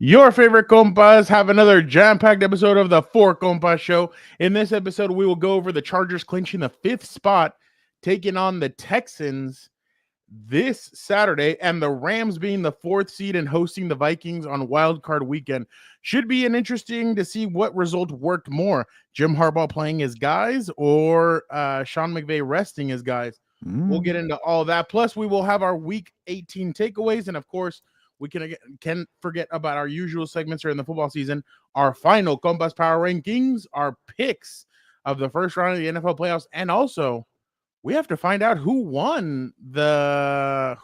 Your favorite compas have another jam-packed episode of the Four Compas show. In this episode, we will go over the Chargers clinching the 5th spot, taking on the Texans this Saturday, and the Rams being the 4th seed and hosting the Vikings on Wild Card Weekend. Should be an interesting to see what result worked more: Jim Harbaugh playing his guys or Sean McVay resting his guys. We'll get into all that. Plus, we will have our Week 18 takeaways, and of course, we can forget about our usual segments during the football season. Our final Compass Power Rankings, our picks of the first round of the NFL playoffs, and also we have to find out who won the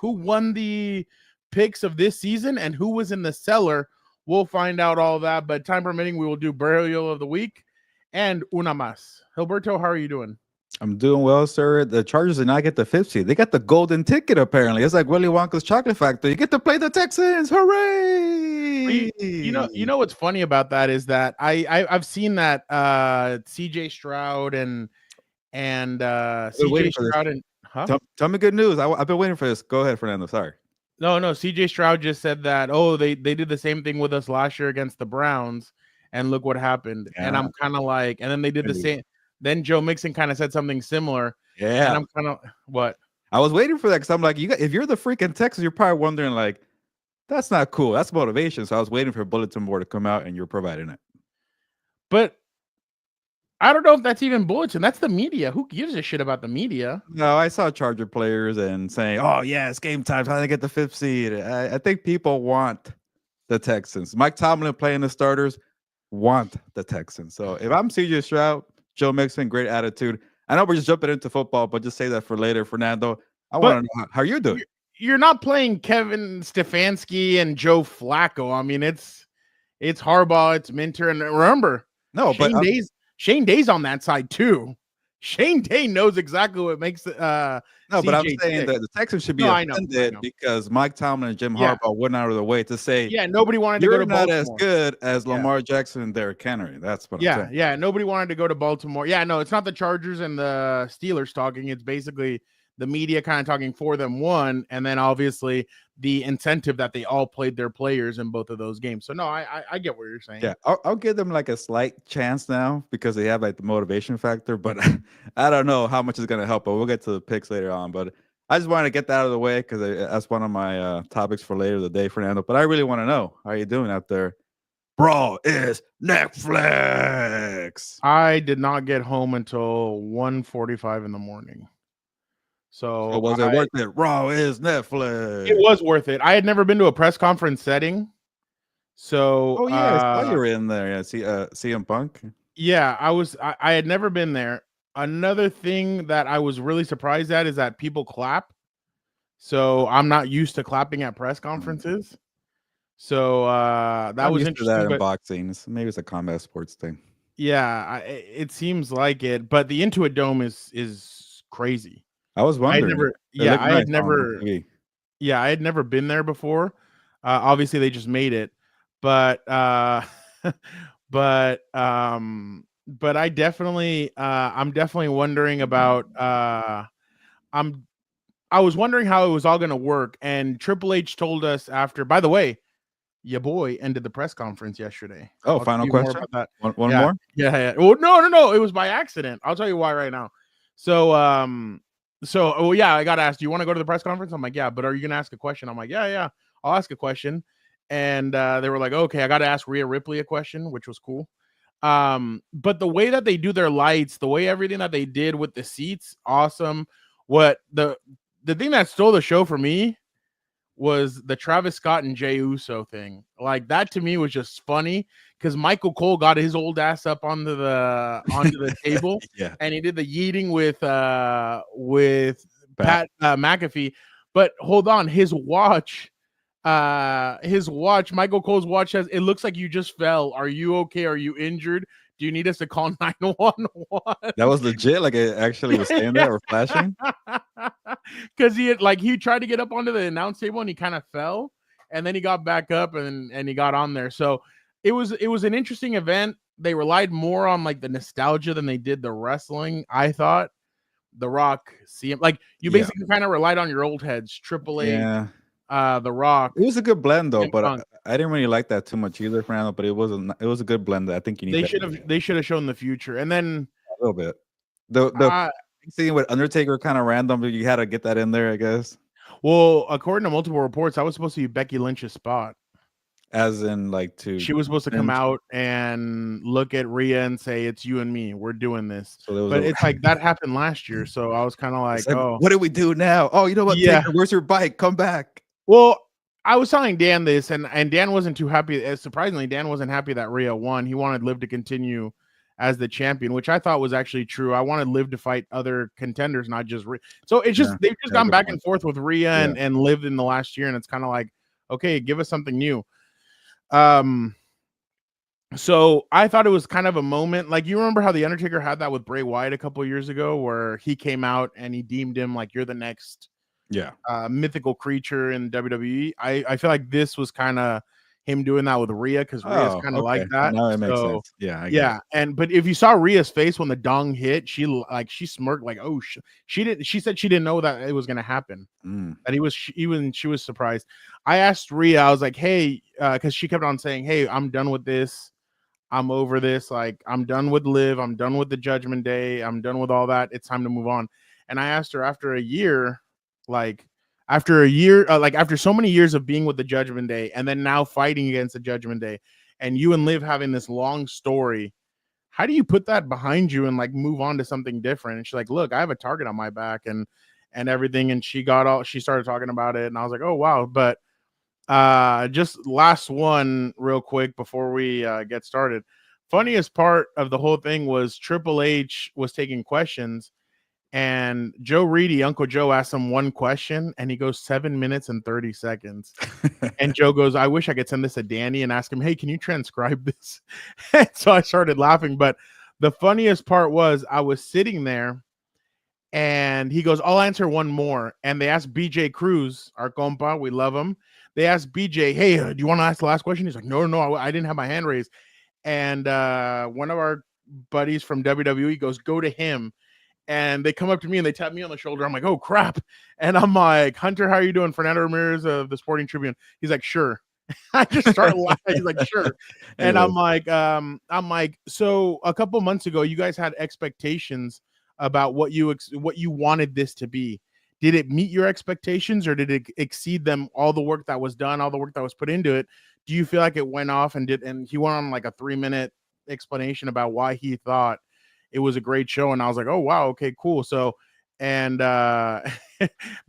picks of this season and who was in the cellar. We'll find out all that, but time permitting, we will do Burial of the Week and Una Mas. Gilberto, how are you doing? I'm doing well, sir. The Chargers did not get the 5th seed. They got the golden ticket, apparently. It's like Willy Wonka's chocolate factory. You get to play the Texans. Hooray! You know what's funny about that is that I've seen that CJ Stroud and CJ Stroud and tell me good news. I've been waiting for this. Go ahead, Fernando. Sorry. No, CJ Stroud just said that, they did the same thing with us last year against the Browns, and look what happened. Yeah. And I'm kind of like, and then they did the same. Then Joe Mixon kind of said something similar. Yeah. And I'm kind of, what? I was waiting for that because I'm like, if you're the freaking Texans, you're probably wondering, like, that's not cool. That's motivation. So I was waiting for a bulletin board to come out, and you're providing it. But I don't know if that's even bulletin. That's the media. Who gives a shit about the media? No, I saw Charger players and saying, oh, yeah, it's game time. How do they get the 5th seed? I think people want the Texans. Mike Tomlin playing the starters want the Texans. So if I'm CJ Stroud, Joe Mixon, great attitude. I know we're just jumping into football, but just say that for later. Fernando, I want to know how you're doing. You're not playing Kevin Stefanski and Joe Flacco. I mean, it's Harbaugh, it's Minter, and remember, Shane Day's on that side too. Shane Day knows exactly what makes but I'm saying that the Texans should be offended because Mike Tomlin and Jim Harbaugh went out of their way to say, nobody wanted to go to Baltimore. You're not as good as Lamar Jackson and Derrick Henry. That's what I'm saying. Yeah, nobody wanted to go to Baltimore. Yeah, no, it's not the Chargers and the Steelers talking. It's basically the media kind of talking for them, one, and then obviously the incentive that they all played their players in both of those games. So no, I get what you're saying. Yeah, I'll give them like a slight chance now because they have like the motivation factor, but I don't know how much is going to help. But we'll get to the picks later on. But I just wanted to get that out of the way because that's one of my topics for later the day, Fernando. But I really want to know, how are you doing out there? Bro, is Netflix. I did not get home until 1:45 in the morning. So was it worth it? Raw is Netflix. It was worth it. I had never been to a press conference setting. So I saw you were in there. Yeah, CM Punk. Yeah, I had never been there. Another thing that I was really surprised at is that people clap. So I'm not used to clapping at press conferences. So that was interesting. That in boxing. Maybe it's a combat sports thing. Yeah, it seems like it, but the Intuit Dome is crazy. I was wondering. I had never been there before. Obviously, they just made it, but I definitely, I'm definitely wondering about. I was wondering how it was all going to work, and Triple H told us after. By the way, your boy ended the press conference yesterday. Oh, final question. More about that. One more. Yeah. Well, no. It was by accident. I'll tell you why right now. So, I got asked, do you want to go to the press conference? I'm like, yeah, but are you going to ask a question? I'm like, yeah, I'll ask a question. And they were like, okay, I got to ask Rhea Ripley a question, which was cool. But the way that they do their lights, the way everything that they did with the seats, awesome. What the thing that stole the show for me was the Travis Scott and Jey Uso thing. Like, that to me was just funny because Michael Cole got his old ass up onto the table, and he did the yeeting with Pat McAfee. But hold on, his watch, Michael Cole's watch it looks like you just fell. Are you okay? Are you injured? Do you need us to call 911? That was legit. Like, it actually was standing there or flashing. Because he tried to get up onto the announce table and he kind of fell, and then he got back up and he got on there. So it was an interesting event. They relied more on like the nostalgia than they did the wrestling. I thought The Rock, CM, like you basically kind of relied on your old heads, Triple H, The Rock. It was a good blend though, CM but Punk. I didn't really like that too much either, Fernando. But it was a good blend. I think you need They that should have. They should have shown the future, and then a little bit. The uh, scene with Undertaker kind of random, but you had to get that in there, I guess. well, according to multiple reports, that was supposed to be Becky Lynch's spot. As in, like, She was supposed to come Lynch. out and look at Rhea and say, "It's you and me. We're doing this." So there was But it's like that happened last year, so I was kind of like, "Oh, what do we do now? Oh, you know what? yeah." Taker, where's your bike? Come back. Well, I was telling Dan this, and Dan wasn't too happy. Surprisingly, Dan wasn't happy that Rhea won. He wanted Liv to continue as the champion, which I thought was actually true. I wanted Liv to fight other contenders, not just Rhea. So it's just they've just gone back and forth with Rhea and Liv in the last year, and it's kind of like, okay, give us something new. So I thought it was kind of a moment. Like, you remember how the Undertaker had that with Bray Wyatt a couple of years ago, where he came out and he deemed him like, you're the next mythical creature in WWE. I feel like this was kind of him doing that with Rhea, because Rhea's kind of like that. Now it makes sense. Yeah, yeah. But if you saw Rhea's face when the dong hit, she smirked like, oh, she said she didn't know that it was gonna happen. That she was surprised. I asked Rhea, I was like, hey, because she kept on saying, hey, I'm done with this. I'm over this. Like, I'm done with Liv. I'm done with the Judgment Day. I'm done with all that. It's time to move on. And I asked her after a year, after so many years of being with the Judgment Day and then now fighting against the Judgment Day, and you and Liv having this long story, how do you put that behind you and like move on to something different? And she's like, look, I have a target on my back and everything. And she started talking about it, and I was like, oh wow. But just last one real quick before we get started. Funniest part of the whole thing was Triple H was taking questions, and Joe Reedy, Uncle Joe, asked him one question, and he goes 7 minutes and 30 seconds. And Joe goes, I wish I could send this to Danny and ask him, hey, can you transcribe this? And so I started laughing. But the funniest part was I was sitting there, and he goes, I'll answer one more. And they asked BJ Cruz, our compa, we love him. They asked BJ, hey, do you want to ask the last question? He's like, no, I didn't have my hand raised. And one of our buddies from WWE goes, go to him. And they come up to me and they tap me on the shoulder. I'm like, oh, crap. And I'm like, Hunter, how are you doing? Fernando Ramirez of the Sporting Tribune. He's like, sure. I just started laughing. He's like, sure. And I'm like, so a couple months ago, you guys had expectations about what you wanted this to be. Did it meet your expectations, or did it exceed them? All the work that was done, all the work that was put into it. Do you feel like it went off and he went on like a 3-minute explanation about why he thought it was a great show? And I was like, oh wow, okay, cool. So, and the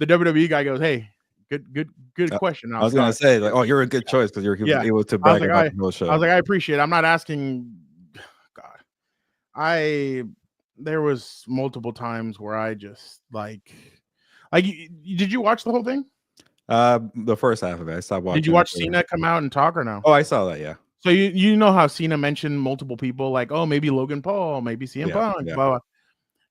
WWE guy goes, hey, good question. I was gonna say, like, oh, you're a good choice because you're able to brag about the whole show. I was like, I appreciate it. I'm not asking. God, there was multiple times where I just like did you watch the whole thing? The first half of it. I stopped watching. Did you watch Cena come out and talk or no? Oh, I saw that, yeah. So you know how Cena mentioned multiple people, like, oh, maybe Logan Paul, maybe CM Punk, blah, blah.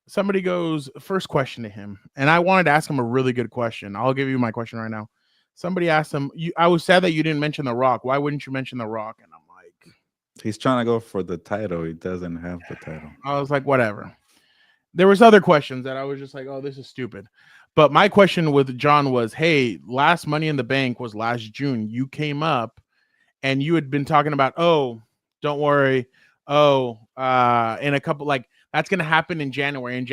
Somebody goes, first question to him, and I wanted to ask him a really good question. I'll give you my question right now. Somebody asked him, I was sad that you didn't mention The Rock. Why wouldn't you mention The Rock? And I'm like, he's trying to go for the title. He doesn't have the title. I was like, whatever. There was other questions that I was just like, oh, this is stupid. But my question with John was, hey, last Money in the Bank was last June. You came up and you had been talking about, oh, don't worry. Oh, in a couple, like, that's going to happen in January.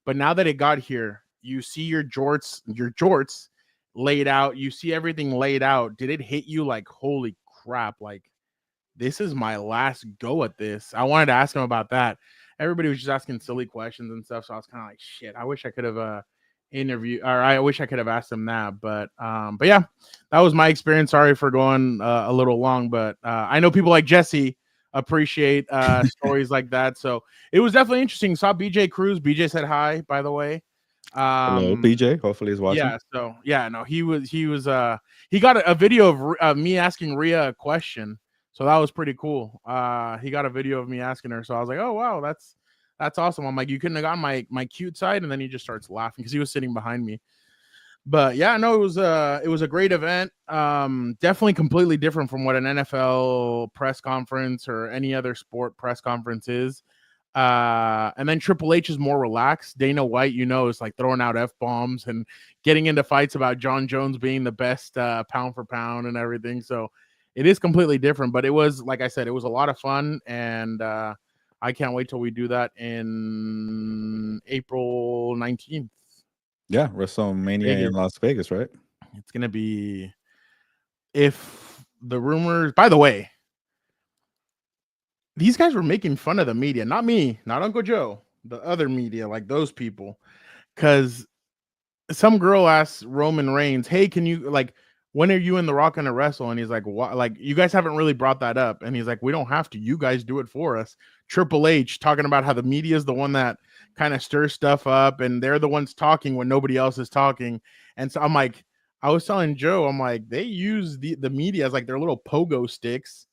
But now that it got here, you see your jorts laid out. You see everything laid out. Did it hit you like, holy crap, like, this is my last go at this? I wanted to ask him about that. Everybody was just asking silly questions and stuff. So I was kind of like, shit, I wish I could have I wish I could have asked him that. But yeah, that was my experience. Sorry for going a little long, but I know people like Jesse appreciate stories like that. So it was definitely interesting. Saw BJ Cruz. BJ said hi, by the way. Hello, BJ. Hopefully he's watching. Yeah. So yeah, no, he got a video of me asking Rhea a question. So that was pretty cool. He got a video of me asking her. So I was like, oh wow, that's awesome. I'm like, you couldn't have gotten my cute side. And then he just starts laughing because he was sitting behind me. But yeah, no, it was a great event. Definitely completely different from what an NFL press conference or any other sport press conference is. And then Triple H is more relaxed. Dana White, is like throwing out F-bombs and getting into fights about John Jones being the best pound for pound and everything. So it is completely different, but it was, like I said, it was a lot of fun. And I can't wait till we do that in April 19th. Yeah, WrestleMania in Las Vegas, right? It's going to be, if the rumors, by the way, these guys were making fun of the media, not me, not Uncle Joe, the other media, like those people. Because some girl asked Roman Reigns, hey, can you, like, when are you and The Rock gonna wrestle? And he's like, what? Like, you guys haven't really brought that up. And he's like, we don't have to. You guys do it for us. Triple H talking about how the media is the one that kind of stirs stuff up, and they're the ones talking when nobody else is talking. And so I'm like, I was telling Joe, I'm like, they use the media as like their little pogo sticks,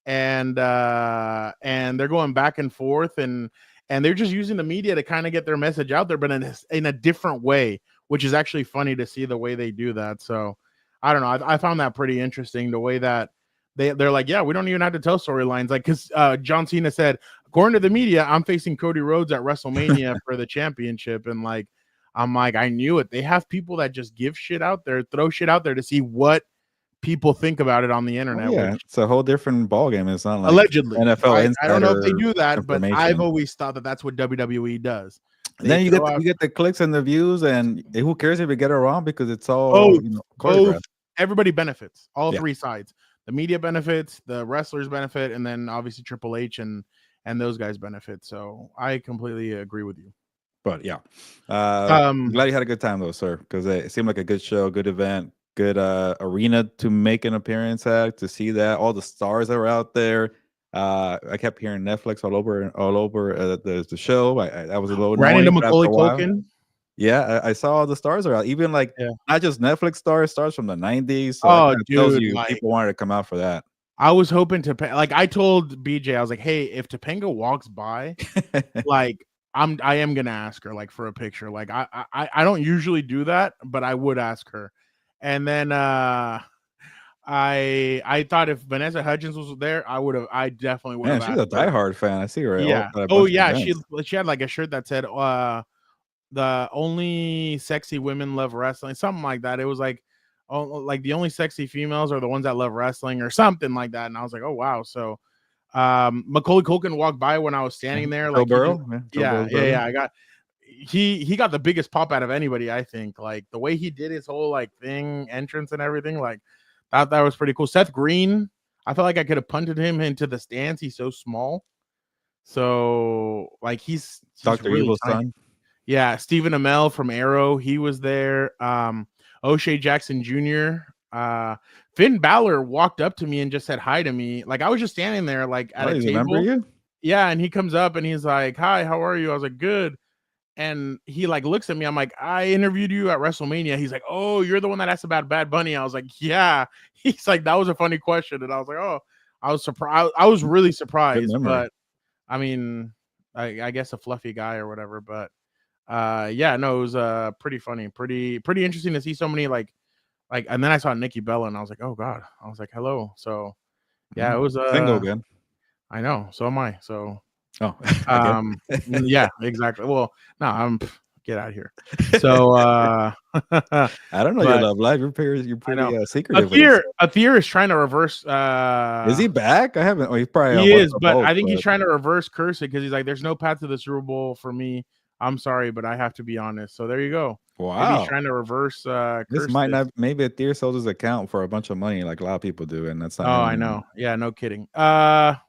and they're going back and forth, and they're just using the media to kind of get their message out there, but in a different way, which is actually funny to see the way they do that. So I don't know. I found that pretty interesting, the way that they're like, yeah, we don't even have to tell storylines. Like, because John Cena said, according to the media, I'm facing Cody Rhodes at WrestleMania for the championship. And like, I'm like, I knew it. They have people that just give shit out there, throw shit out there to see what people think about it on the internet. Yeah, it's a whole different ballgame. It's not like allegedly NFL. I don't know if they do that, but I've always thought that that's what WWE does. And then you get the clicks and the views, and who cares if you get it wrong, because it's all choreographed. Everybody benefits. All three sides. The media benefits, the wrestlers benefit, and then obviously Triple H and those guys benefit. So I completely agree with you. But yeah, I'm glad you had a good time though, sir, because it seemed like a good show, good event, good arena to make an appearance at, to see that all the stars that were out there. I kept hearing Netflix all over the show. I was a little ran into Macaulay Culkin. Yeah, I saw all the stars are out, even like not just Netflix stars from the 90s. So dude, tells you people wanted to come out for that. I was hoping to, like, I told BJ, I was like, hey, if Topanga walks by, like, I am gonna ask her, like, for a picture. Like, I don't usually do that, but I would ask her. And then I thought if Vanessa Hudgens was there, I definitely would have. She's a diehard fan. I see her. Yeah. She had like a shirt that said the only sexy women love wrestling, something like that. It was like, oh, like the only sexy females are the ones that love wrestling, or something like that. And I was like, oh wow. So Macaulay Culkin walked by when I was standing there. Like, I got he got the biggest pop out of anybody, I think. Like the way he did his whole like thing, entrance and everything, like that was pretty cool. Seth Green, I felt like I could have punted him into the stands. He's so small. So like he's Dr. really Evil's tiny. son. Yeah, Stephen Amell from Arrow, he was there. O'Shea Jackson Jr. Finn Balor walked up to me and just said hi to me. Like I was just standing there, like at a table. Remember you? Yeah, and he comes up and he's like, "Hi, how are you?" I was like, "Good." And he like looks at me. I'm like, "I interviewed you at WrestleMania." He's like, "Oh, you're the one that asked about Bad Bunny." I was like, "Yeah." He's like, "That was a funny question," and I was like, "Oh," I was surprised. I was really surprised, but I mean, I guess a fluffy guy or whatever, but. Yeah, no, it was pretty funny, pretty interesting to see so many like, and then I saw Nikki Bella and I was like, oh god, I was like, hello. So yeah, it was single again. I know, so am I. So yeah, exactly. Well, no, I'm get out of here. So I don't know your love life. You're pretty secretive. Athir is trying to reverse. Is he back? I haven't. He probably he is, but I think he's trying to reverse curse it because he's like, there's no path to the Super Bowl for me. I'm sorry, but I have to be honest. So there you go. Wow. Maybe he's trying to reverse. This might not. Maybe Athir sold his account for a bunch of money, like a lot of people do, and that's not. Oh, I know. Yeah, no kidding. Are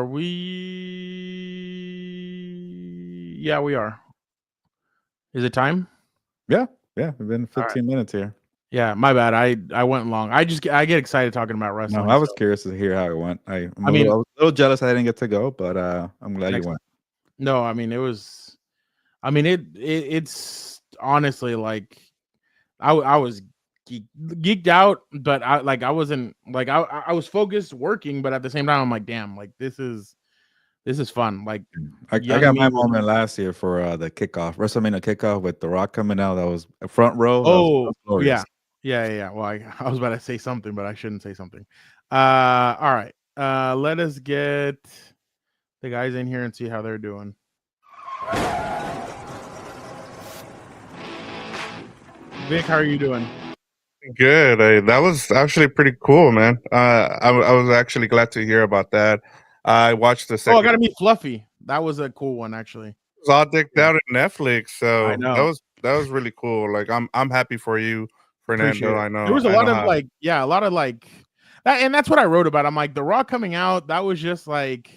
we? Yeah, we are. Is it time? Yeah. We've been 15 minutes here. Yeah, my bad. I went long. I get excited talking about wrestling. No, I was curious to hear how it went. I was a little jealous I didn't get to go, but I'm glad you went. No, I mean it was. I mean it's honestly like I was geeked out, but I wasn't like I was focused working, but at the same time I'm like, damn, like this is fun. Like I got my moment last year for the kickoff, WrestleMania kickoff with The Rock coming out. That was a front row. Oh yeah. Well, I was about to say something, but I shouldn't say something. All right. Let us get the guys in here and see how they're doing. Vic, how are you doing? Good. That was actually pretty cool, man. I was actually glad to hear about that. I watched the Oh, I second. gotta meet Fluffy. That was a cool one, actually. It was all decked out in Netflix, so I know. that was really cool. Like I'm happy for you, Fernando. I know There was a I lot know of how- like, yeah, a lot of like that, and that's what I wrote about. I'm like, The Rock coming out, that was just like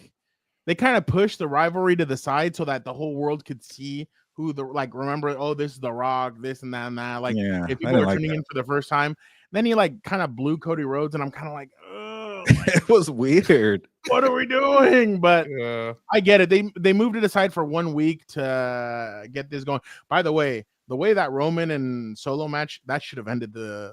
they kind of pushed the rivalry to the side so that the whole world could see who the like remember, oh, this is The Rock, this and that and that. Like Yeah, if I people didn't are like tuning that. in for the first time, then he like kind of blew Cody Rhodes, and I'm kind of like, oh, It was weird. what are we doing? But Yeah. I get it. They moved it aside for 1 week to get this going. By the way that Roman and Solo match, that should have ended the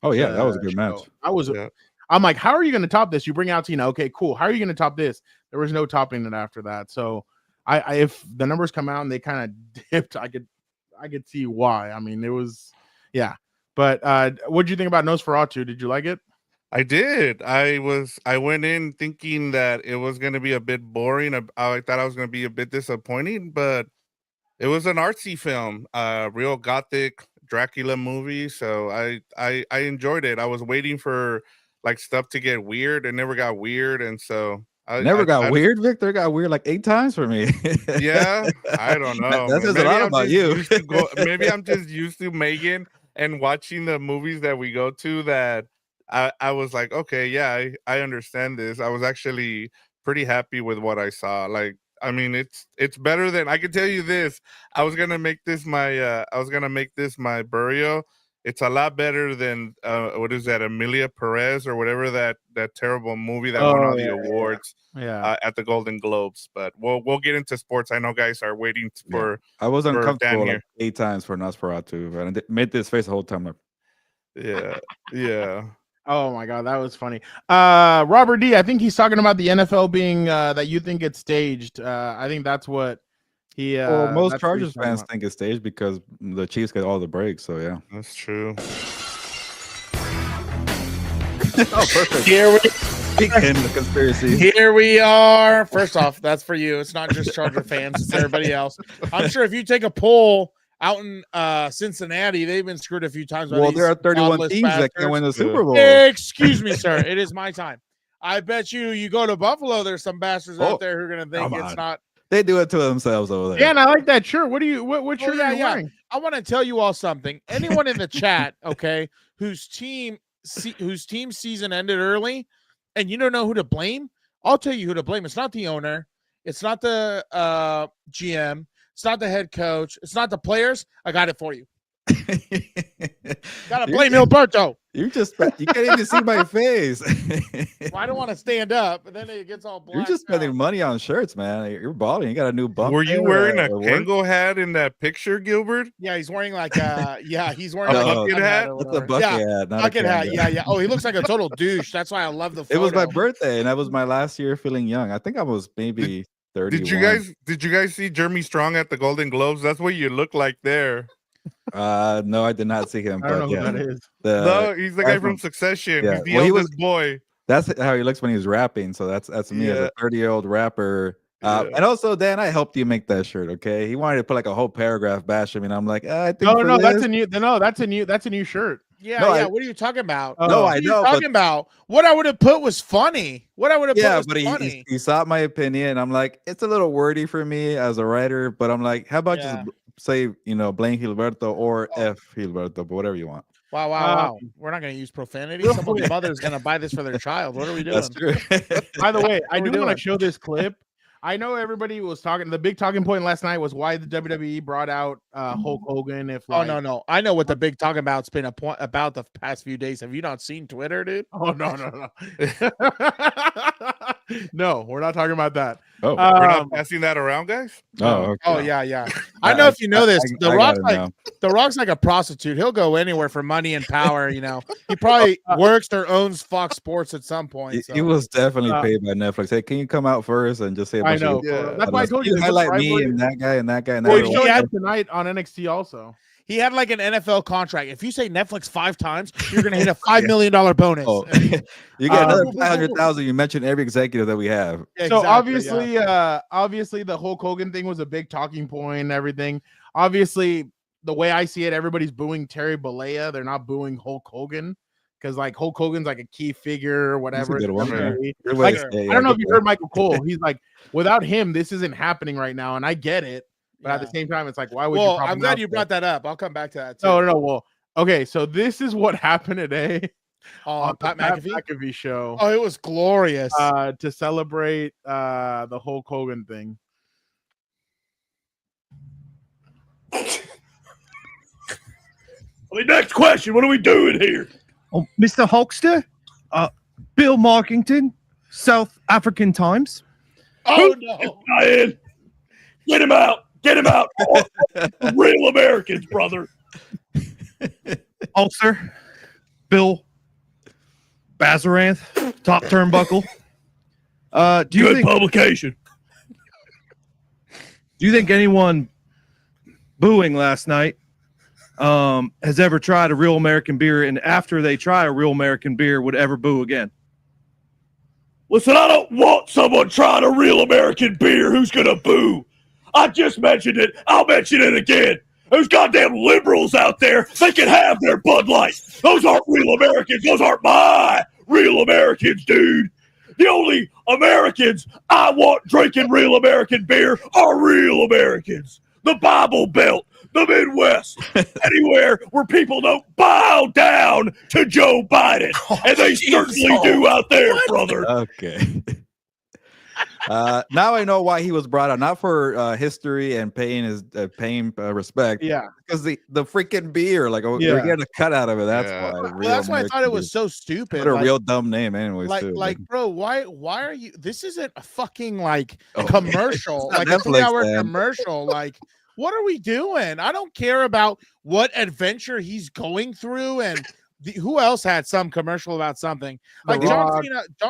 Oh yeah, that was a the good match. show. I was Yeah. I'm like, how are you going to top this? You bring out Cena, okay, cool. How are you going to top this? There was no topping it after that. So I if the numbers come out and they kind of dipped, I could see why. I mean, it was But what did you think about Nosferatu? Did you like it? I did. I went in thinking that it was going to be a bit boring. I thought I was going to be a bit disappointing, but it was an artsy film, real gothic Dracula movie. So I enjoyed it. I was waiting for like stuff to get weird. It never got weird, and so Never got weird, Victor. It got weird like 8 times for me. Yeah, I don't know. That says a Maybe lot I'm about just you. used to maybe I'm just used to Megan and watching the movies that we go to that I was like, okay, yeah, I understand this. I was actually pretty happy with what I saw. Like, I mean, it's better than I can tell you this. I was gonna make this my burial. It's a lot better than what is that, Emilia Perez or whatever that terrible movie that won all the awards. Yeah. At the Golden Globes, but we'll get into sports. I know guys are waiting for. I was Dan uncomfortable here. like 8 times for Nosferatu, and I made this face the whole time. Like, Yeah. Oh my god, that was funny. Robert D, I think he's talking about the NFL being that you think it's staged. I think that's what he well, most that's what he's Chargers talking fans about. think it's staged because the Chiefs get all the breaks. So yeah. That's true. Oh, perfect. Here Begin the conspiracy. Here we are. First off, that's for you. It's not just Charger fans, it's everybody else. I'm sure if you take a poll out in Cincinnati, they've been screwed a few times. By Well, these there are 31 godless teams that bastards. can win the Super Bowl. Excuse me, sir. It is my time. I bet you go to Buffalo, there's some bastards Oh, out there who are going to think come it's on. not. They do it to themselves over there. Yeah, and I like that shirt. What shirt yeah, are you yeah. wearing? I want to tell you all something. Anyone in the chat, okay, whose team season ended early, and you don't know who to blame, I'll tell you who to blame. It's not the owner. It's not the GM. It's not the head coach. It's not the players. I got it for you. Gotta blame Gilberto. You can't even see my face. Well, I don't want to stand up, but then it gets all black. You're just spending money on shirts, man. You're balling. You got a new bump. Were you there, wearing a at work? Kango hat in that picture, Gilbert? Yeah, he's wearing like he's wearing A like bucket hat? or That's a whatever. bucket Yeah, hat, not a bucket hat. Kango. Yeah. Oh, he looks like a total douche. That's why I love the photo. It was my birthday, and that was my last year feeling young. I think I was maybe 30. Did you guys see Jeremy Strong at the Golden Globes? That's what you look like there. No, I did not see him. I don't know But who yeah, that is. No, he's the guy guy from from- Succession. yeah. He's the Well, he eldest boy. that's how he looks when he's rapping. So that's me as Yeah. a 30-year-old rapper. Yeah. And also, Dan, I helped you make that shirt. Okay, he wanted to put like a whole paragraph bashing me, and I'm like, I think No, for that's this- a new shirt. Yeah, No, yeah. I- What are you talking about? Oh. No, What I are you know, talking about? What I would have put was funny. What I would have yeah, put but was he, funny. he sought my opinion, and I'm like, it's a little wordy for me as a writer, but I'm like, how about Yeah. just say, blame Gilberto or Oh. F Gilberto, but whatever you want. Wow. We're not going to use profanity. Someone's mother's going to buy this for their child. What are we doing? That's true. By the way, I What we do want doing? to show this clip. I know everybody was talking. The big talking point last night was why the WWE brought out Hulk Hogan. If Oh, like, no. I know what the big talking about's been about the past few days. Have you not seen Twitter, dude? Oh no. No, we're not talking about that. Oh, We're not Um, passing that around, guys. okay. Oh, yeah. I know if you know this, The I Rock's got it like now. The Rock's like a prostitute. He'll go anywhere for money and power. He probably works or owns Fox Sports at some point. He So. was definitely Uh, paid by Netflix. Hey, can you come out first and just say a I bunch of know. Yeah. That's why I told you. highlight me and that guy and that guy and Well, that he guy. had tonight on NXT also. He had like an NFL contract. If you say Netflix 5 times, you're gonna hit a $5 million bonus. Oh, you get another 500,000. You mentioned every executive that we have. So obviously the Hulk Hogan thing was a big talking point and everything. Obviously, the way I see it, everybody's booing Terry Bollea. They're not booing Hulk Hogan because like Hulk Hogan's like a key figure or whatever. That's a good one. Like, I don't know if you heard Michael Cole. He's like, without him, this isn't happening right now, and I get it. But at the same time, it's like, why would you? Well, I'm glad you brought that up. I'll come back to that too. No. Well, okay. So this is what happened today on the Pat McAfee show. Oh, it was glorious. To celebrate the Hulk Hogan thing. Next question. What are we doing here? Oh, Mr. Hulkster, Bill Markington, South African Times. Oh no! Ryan, get him out! Get him out! Real Americans, brother. Ulster, Bill Bazaranth, Top Turnbuckle. Do you Good think publication. Do you think anyone booing last night has ever tried a real American beer, and after they try a real American beer, would ever boo again? Listen, I don't want someone trying a real American beer who's gonna boo. I just mentioned it. I'll mention it again. Those goddamn liberals out there, they can have their Bud Light. Those aren't real Americans. Those aren't my real Americans, dude. The only Americans I want drinking real American beer are real Americans. The Bible Belt, the Midwest, anywhere where people don't bow down to Joe Biden. And they certainly do out there, brother. Okay. Now I know why he was brought out, not for history and paying his respect. Yeah, because the freaking beer, like they're getting a cut out of it. That's why. Well, that's why I thought it was so stupid. What a real dumb name, anyways. Like, bro, why are you? This isn't a fucking like commercial, like a Netflix, 3-hour commercial. Like, what are we doing? I don't care about what adventure he's going through and. Who else had some commercial about something? Like John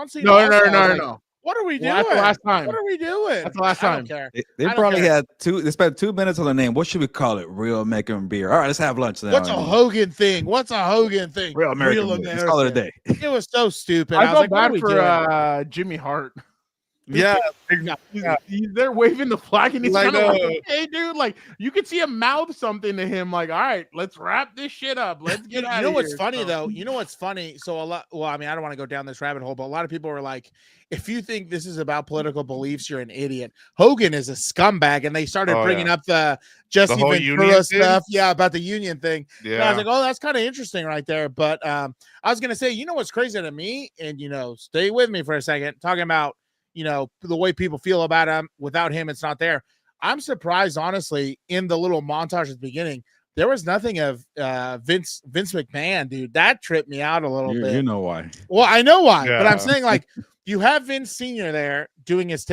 Cena. No. What are we doing? That's the last time. What are we doing? That's the last time. I don't care. They probably had they spent 2 minutes on the name. What should we call it? Real American beer. All right, let's have lunch now. What's a Hogan thing? Real American beer. Let's call it a day. It was so stupid. I was felt bad for Jimmy Hart. Yeah, they're waving the flag and he's Like, kind of like, hey, dude, like you could see him mouth something to him, like, all right, let's wrap this shit up. Let's get out. You know what's funny though? You know what's funny? So a lot. Well, I mean, I don't want to go down this rabbit hole, but a lot of people were like, if you think this is about political beliefs, you're an idiot. Hogan is a scumbag, and they started bringing up the Jesse Ventura stuff. Yeah, about the union thing. Yeah, and I was like, oh, that's kind of interesting right there. But I was gonna say, you know what's crazy to me, and stay with me for a second, talking about. The way people feel about him. Without him, it's not there. I'm surprised, honestly, in the little montage at the beginning, there was nothing of Vince McMahon, dude. That tripped me out a little bit. You know why. Well, I know why, but I'm saying, like, you have Vince Sr. there doing his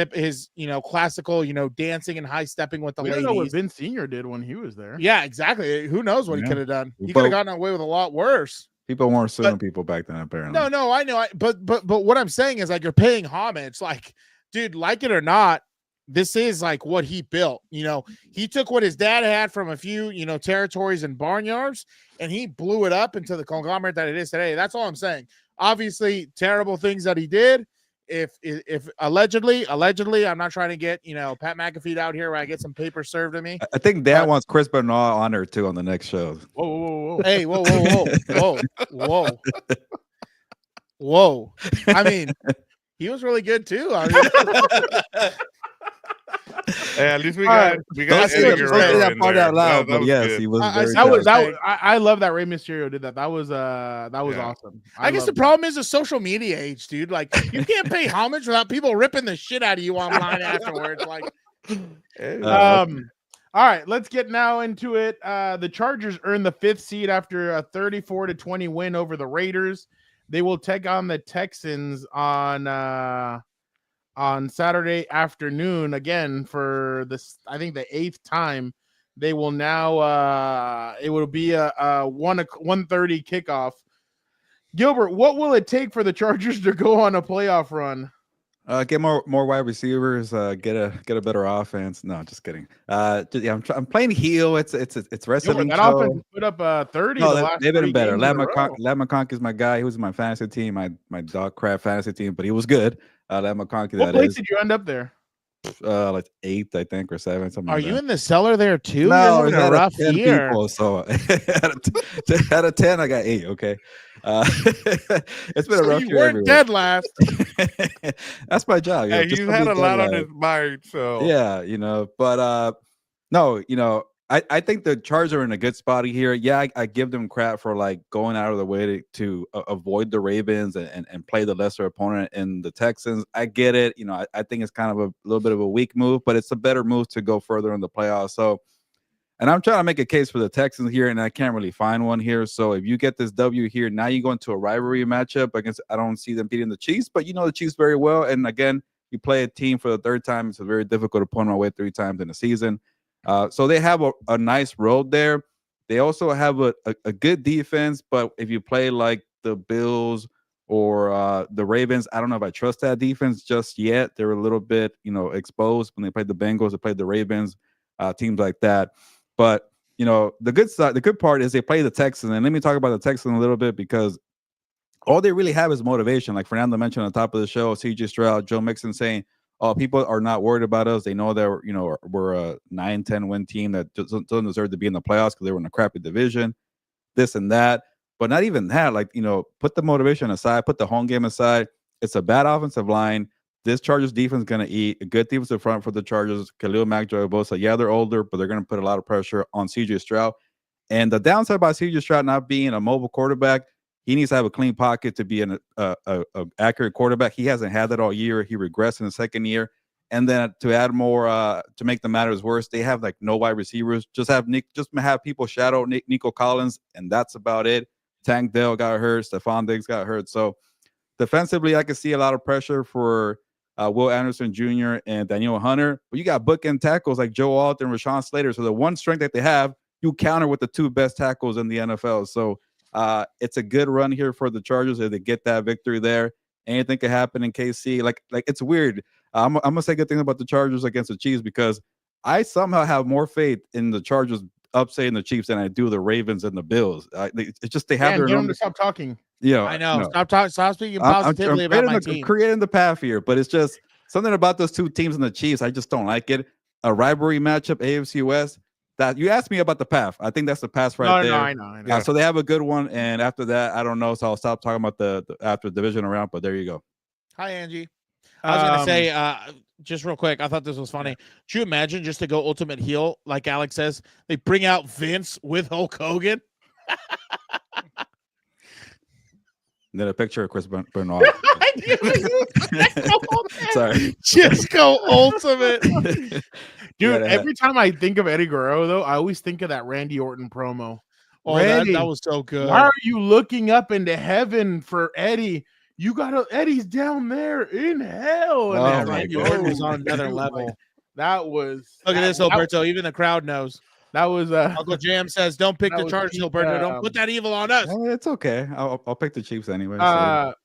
classical, dancing and high stepping with the ladies. I don't know what Vince Sr. did when he was there. Yeah, exactly. Who knows what he could have done? He could have gotten away with a lot worse. People weren't suing people back then, apparently. No, I know. But what I'm saying is, like, you're paying homage. Like, dude, like it or not, this is like what he built. He took what his dad had from a few, territories and barnyards, and he blew it up into the conglomerate that it is today. That's all I'm saying. Obviously, terrible things that he did. If allegedly, I'm not trying to get Pat McAfee out here where I get some paper served to me. I think Dan wants Chris Benoit on her too on the next show. Whoa. Hey, whoa. I mean, he was really good too. I mean, hey, at least we got that part out loud. But yes, he was. I love that Rey Mysterio did that. That was awesome. I guess the problem is the social media age, dude. Like, you can't pay homage without people ripping the shit out of you online afterwards. Like, all right, let's get now into it. The Chargers earned the 5th seed after a 34-20 win over the Raiders. They will take on the Texans on Saturday afternoon again for this. I think the 8th time. They will now. It will be a 1:30 kickoff. Gilbert, what will it take for the Chargers to go on a playoff run? Get more wide receivers. Get a better offense. No, just kidding. Yeah, I'm playing heel. It's wrestling That show. offense put up 30 No, the last they've been 3 better. games in a row. Lad McConkey is my guy. He was in my fantasy team, my dog crap fantasy team, but he was good. Lad McConkey, What that place is. did you end up there? Like 8th, I think, or 7th, something Are like you that. in the cellar there too? No, You're it's having a out rough of 10 year. people, so out of 10, I got 8. Okay, it's been a So rough you year weren't everywhere. dead last. That's my job. Hey, Just he's to had be a dead lot on last. his mind, so Yeah, but no, I think the Chargers are in a good spot here. Yeah, I give them crap for like going out of the way to avoid the Ravens and play the lesser opponent in the Texans. I get it. I think it's kind of a little bit of a weak move, but it's a better move to go further in the playoffs. So, and I'm trying to make a case for the Texans here, and I can't really find one here. So if you get this W here, now you go into a rivalry matchup against, I don't see them beating the Chiefs, but you know the Chiefs very well. And again, you play a team for the third time. It's a very difficult opponent away 3 times in a season. So they have a nice road there. They also have a good defense, but if you play like the Bills or the Ravens, I don't know if I trust that defense just yet. They're a little bit, exposed when they played the Bengals, they played the Ravens, teams like that. But the good side, the good part is they play the Texans, and let me talk about the Texans a little bit because all they really have is motivation. Like Fernando mentioned on the top of the show, CJ Stroud, Joe Mixon saying, "Oh, people are not worried about us. They know that we're a 9-10 win team that doesn't deserve to be in the playoffs because they were in a crappy division, this and that." But not even that. Like put the motivation aside, put the home game aside. It's a bad offensive line. This Chargers defense is going to eat. A good defensive front for the Chargers. Khalil Mack, Joey Bosa. Yeah, they're older, but they're going to put a lot of pressure on CJ Stroud. And the downside about CJ Stroud not being a mobile quarterback, he needs to have a clean pocket to be an accurate quarterback. He hasn't had that all year. He regressed in the second year. And then to add more, to make the matters worse, they have like no wide receivers. Just have people shadow Nico Collins, and that's about it. Tank Dell got hurt. Stephon Diggs got hurt. So defensively, I can see a lot of pressure for Will Anderson Jr. and Daniel Hunter. But you got bookend tackles like Joe Alt and Rashawn Slater. So the one strength that they have, you counter with the 2 best tackles in the NFL. So it's a good run here for the Chargers if they get that victory there. Anything could happen in KC. Like it's weird. I'm gonna say good thing about the Chargers against the Chiefs because I somehow have more faith in the Chargers upsetting the Chiefs than I do the Ravens and the Bills. It's just they have their Get them number. to stop talking. I know. Stop speaking positively about my team. Creating the path here, but it's just something about those 2 teams and the Chiefs. I just don't like it. A rivalry matchup, AFC West. That you asked me about the path. I think that's the path there. No, I know. Yeah, so they have a good one, and after that, I don't know. So I'll stop talking about the after division round. But there you go. Hi, Angie. I was gonna say, just real quick, I thought this was funny. Could you imagine just to go ultimate heel, like Alex says, they bring out Vince with Hulk Hogan? And then a picture of Chris Benoit. Sorry. Just go ultimate. Dude, every time I think of Eddie Guerrero, though, I always think of that Randy Orton promo. Oh, Randy, that was so good. Why are you looking up into heaven for Eddie? You got Eddie's down there in hell. And my Randy God. Orton was on another level. That was. Look at this, Alberto. Even the crowd knows. That was Uncle Jam says, "Don't pick the Chargers, Alberto. Don't put that evil on us." It's okay. I'll pick the Chiefs anyway. So.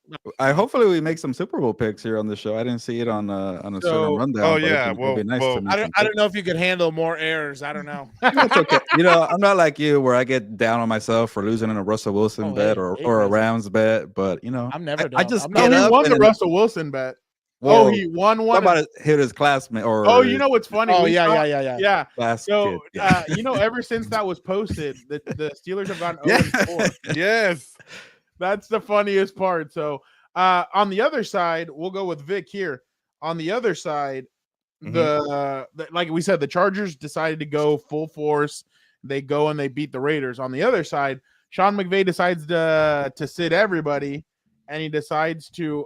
Hopefully we make some Super Bowl picks here on the show. I didn't see it on a certain rundown. Oh yeah, it'd be nice to I don't know if you could handle more errors. I don't know. That's okay. I'm not like you where I get down on myself for losing in a Russell Wilson bet or a Rams bet. But I'm never. I just he won the Russell Wilson bet. Whoa. He won one. About to hit his classmate or what's funny? Oh yeah. So kid. Ever since that was posted, the Steelers have gone 0-4. Yes, that's the funniest part. So on the other side, we'll go with Vic here. On the other side, the like we said, the Chargers decided to go full force. They go and they beat the Raiders. On the other side, Sean McVay decides to sit everybody. And he decides to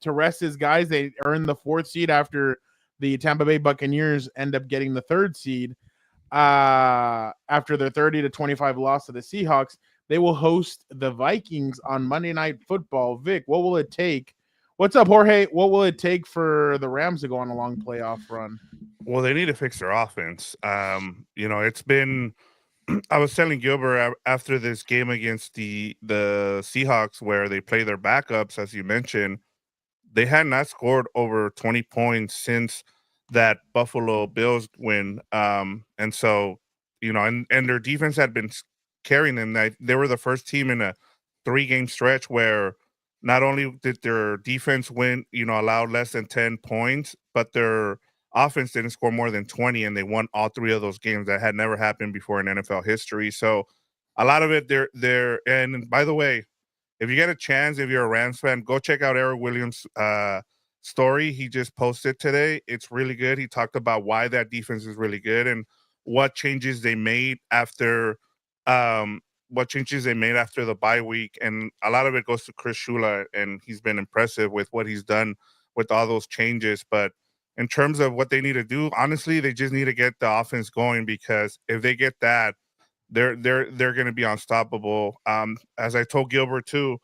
rest his guys. They earn the 4th seed after the Tampa Bay Buccaneers end up getting the 3rd seed after their 30-25 loss to the Seahawks. They will host the Vikings on Monday Night Football. Vic, what will it take? What's up, Jorge? What will it take for the Rams to go on a long playoff run? Well, they need to fix their offense. It's been. I was telling Gilbert after this game against the Seahawks where they play their backups, as you mentioned, they had not scored over 20 points since that Buffalo Bills win. And so, and their defense had been carrying them. They were the first team in a 3-game stretch where not only did their defense win, allowed less than 10 points, but their offense didn't score more than 20, and they won all 3 of those games. That had never happened before in NFL history. So a lot of it they're and by the way, if you get a chance, if you're a Rams fan, go check out Eric Williams' story. He just posted today. It's really good. He talked about why that defense is really good and what changes they made after the bye week. And a lot of it goes to Chris Shula, and he's been impressive with what he's done with all those changes. But in terms of what they need to do, honestly, they just need to get the offense going, because if they get that, they're going to be unstoppable. As I told Gilbert too,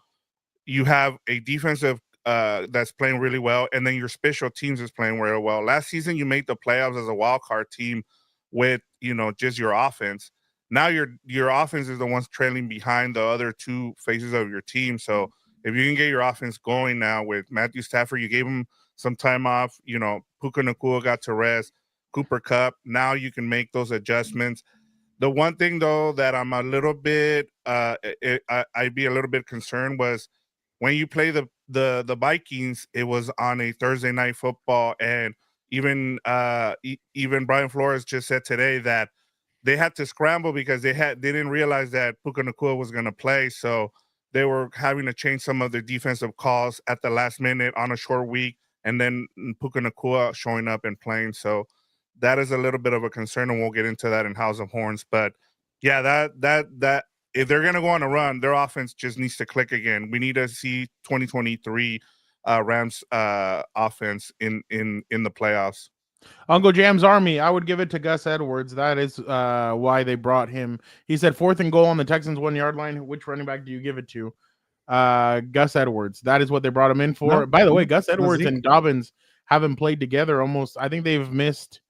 you have a defensive that's playing really well, and then your special teams is playing really well. Last season, you made the playoffs as a wild card team with just your offense. Now your offense is the ones trailing behind the other 2 phases of your team. So if you can get your offense going now with Matthew Stafford, you gave him some time off. Puka Nacua got to rest. Cooper Kupp. Now you can make those adjustments. The one thing though that I'm a little bit I'd be a little bit concerned was when you play the Vikings, it was on a Thursday night football, and even Brian Flores just said today that they had to scramble because they didn't realize that Puka Nacua was going to play, so they were having to change some of their defensive calls at the last minute on a short week, and then Puka Nacua showing up and playing. So that is a little bit of a concern, and we'll get into that in House of Horns. But yeah, that if they're going to go on a run, their offense just needs to click again. We need to see 2023 Rams offense in the playoffs. Uncle Jam's Army, I would give it to Gus Edwards. That is why they brought him. He said 4th and goal on the Texans 1-yard line. Which running back do you give it to? Gus Edwards. That is what they brought him in for. No, By the way, Gus Edwards Zeke. and Dobbins haven't played together almost. I think they've missed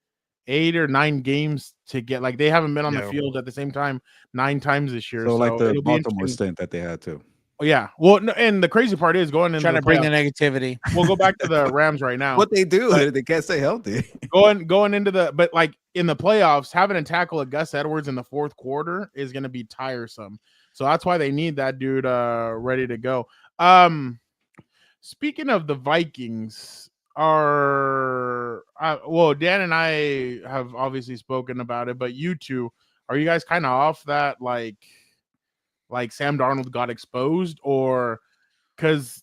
8 or 9 games to get, like, they haven't been on the field at the same time 9 times this year. So like the it'll be Baltimore interesting. stint that they had too. Yeah. Well, no, and the crazy part is going into Trying the to bring the playoffs. negativity. We'll go back to the Rams right now. What they do, they can't stay healthy. Going into but like in the playoffs, having to tackle a Gus Edwards in the 4th quarter is going to be tiresome. So that's why they need that dude ready to go. Speaking of the Vikings, Dan and I have obviously spoken about it, but you two, are you guys kind of off that like Sam Darnold got exposed? Or because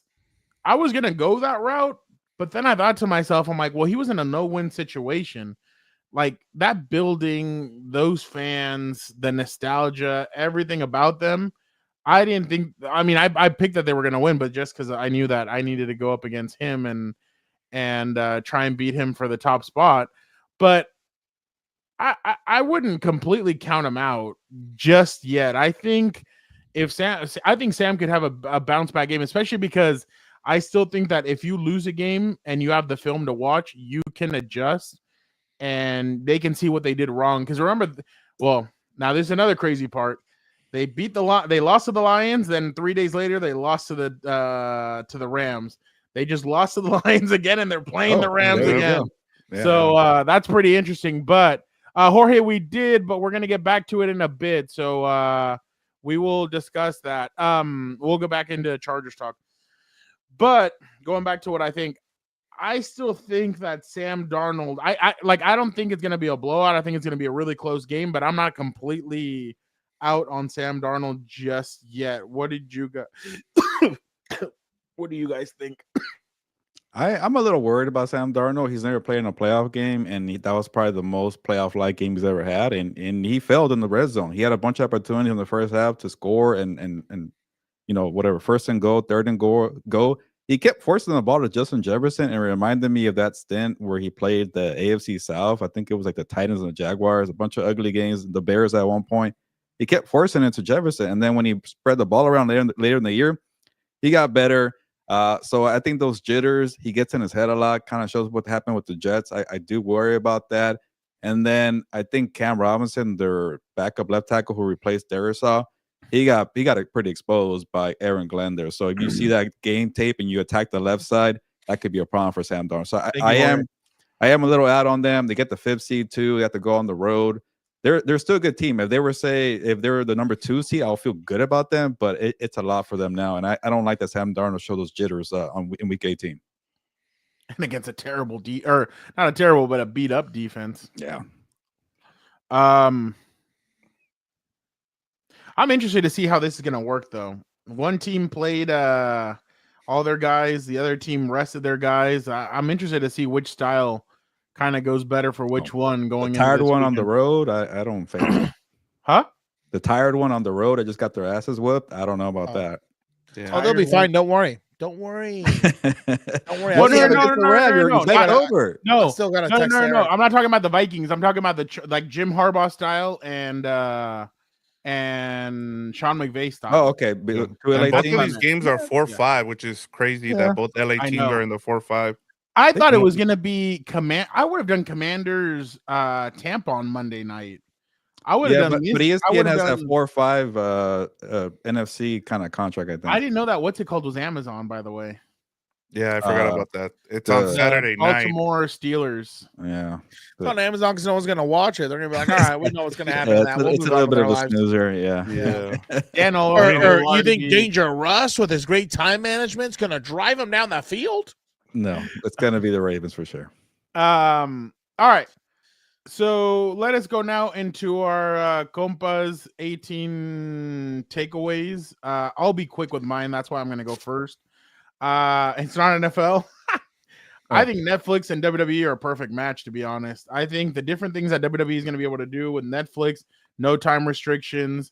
I was gonna go that route, but then I thought to myself, I'm like, well, he was in a no-win situation. Like that building, those fans, the nostalgia, everything about them. I didn't think. I mean, I picked that they were gonna win, but just because I knew that I needed to go up against him and try and beat him for the top spot. But I wouldn't completely count him out just yet. I think Sam could have a bounce back game, especially because I still think that if you lose a game and you have the film to watch, you can adjust and they can see what they did wrong. Because remember, now there's another crazy part. They lost to the Lions. Then 3 days later, they lost to the Rams. They just lost to the Lions again, and they're playing the Rams again. Yeah. So that's pretty interesting. But Jorge, we did, but we're gonna get back to it in a bit. So we will discuss that. We'll go back into Chargers talk. But going back to what I think, I still think that Sam Darnold. I don't think it's gonna be a blowout. I think it's gonna be a really close game. But I'm not completely out on Sam Darnold just yet. What did you guys? What do you guys think? I'm a little worried about Sam Darnold. He's never played in a playoff game, and that was probably the most playoff-like game he's ever had. And he failed in the red zone. He had a bunch of opportunities in the first half to score and whatever, 1st and goal, 3rd and go. He kept forcing the ball to Justin Jefferson, and it reminded me of that stint where he played the AFC South. I think it was like the Titans and the Jaguars, a bunch of ugly games. The Bears at one point. He kept forcing it to Jefferson, and then when he spread the ball around later in the year, he got better. So I think those jitters, he gets in his head a lot, kind of shows what happened with the Jets. I do worry about that. And then I think Cam Robinson, their backup left tackle who replaced Darisaw, he got pretty exposed by Aaron Glenn there. So if you see that game tape and you attack the left side, that could be a problem for Sam Darnold. So Thank you, I Jorge. am a little out on them. They get the 5th seed too. They have to go on the road. They're still a good team. If they were the number 2 seed, I'll feel good about them. But it's a lot for them now, and I don't like that Sam Darnold show those jitters in week 18. And against a terrible or not a terrible, but a beat up defense. Yeah. I'm interested to see how this is going to work, though. One team played all their guys. The other team rested their guys. I'm interested to see which style kind of goes better for which one going. The tired into one this on the road, I don't think. Huh? The tired one on the road, I just got their asses whooped. I don't know about that. Yeah. Oh, they'll be Tired fine. Don't worry. Don't worry. Don't worry. Well, I no, It's not over. No, still got a no. text there. I'm not talking about the Vikings. I'm talking about like Jim Harbaugh style and Sean McVay style. Oh, okay. And Two LA both of teams. these games are 4-5, which is crazy that both LA I teams know. are in the 4-5. I thought it was gonna be I would have done Commanders Tampa on Monday night. I would have done. But I ESPN would've has that done- 4 or 5 NFC kind of contract, I think. I didn't know that. What's it called? Was Amazon, by the way. Yeah, I forgot about that. It's the- on Saturday night. Baltimore Steelers. Yeah. It's on Amazon because no one's gonna watch it. They're gonna be like, all right, we know what's gonna happen. Yeah, to that. We'll it's a move on little bit with of our a lives. snoozer. Yeah. Yeah. Daniel, Or you think Danger Russ with his great time management is gonna drive him down the field? No, it's going to be the Ravens for sure. All right. So let us go now into our Compas 18 takeaways. I'll be quick with mine. That's why I'm going to go first. It's not NFL. I think Netflix and WWE are a perfect match, to be honest. I think the different things that WWE is going to be able to do with Netflix, no time restrictions.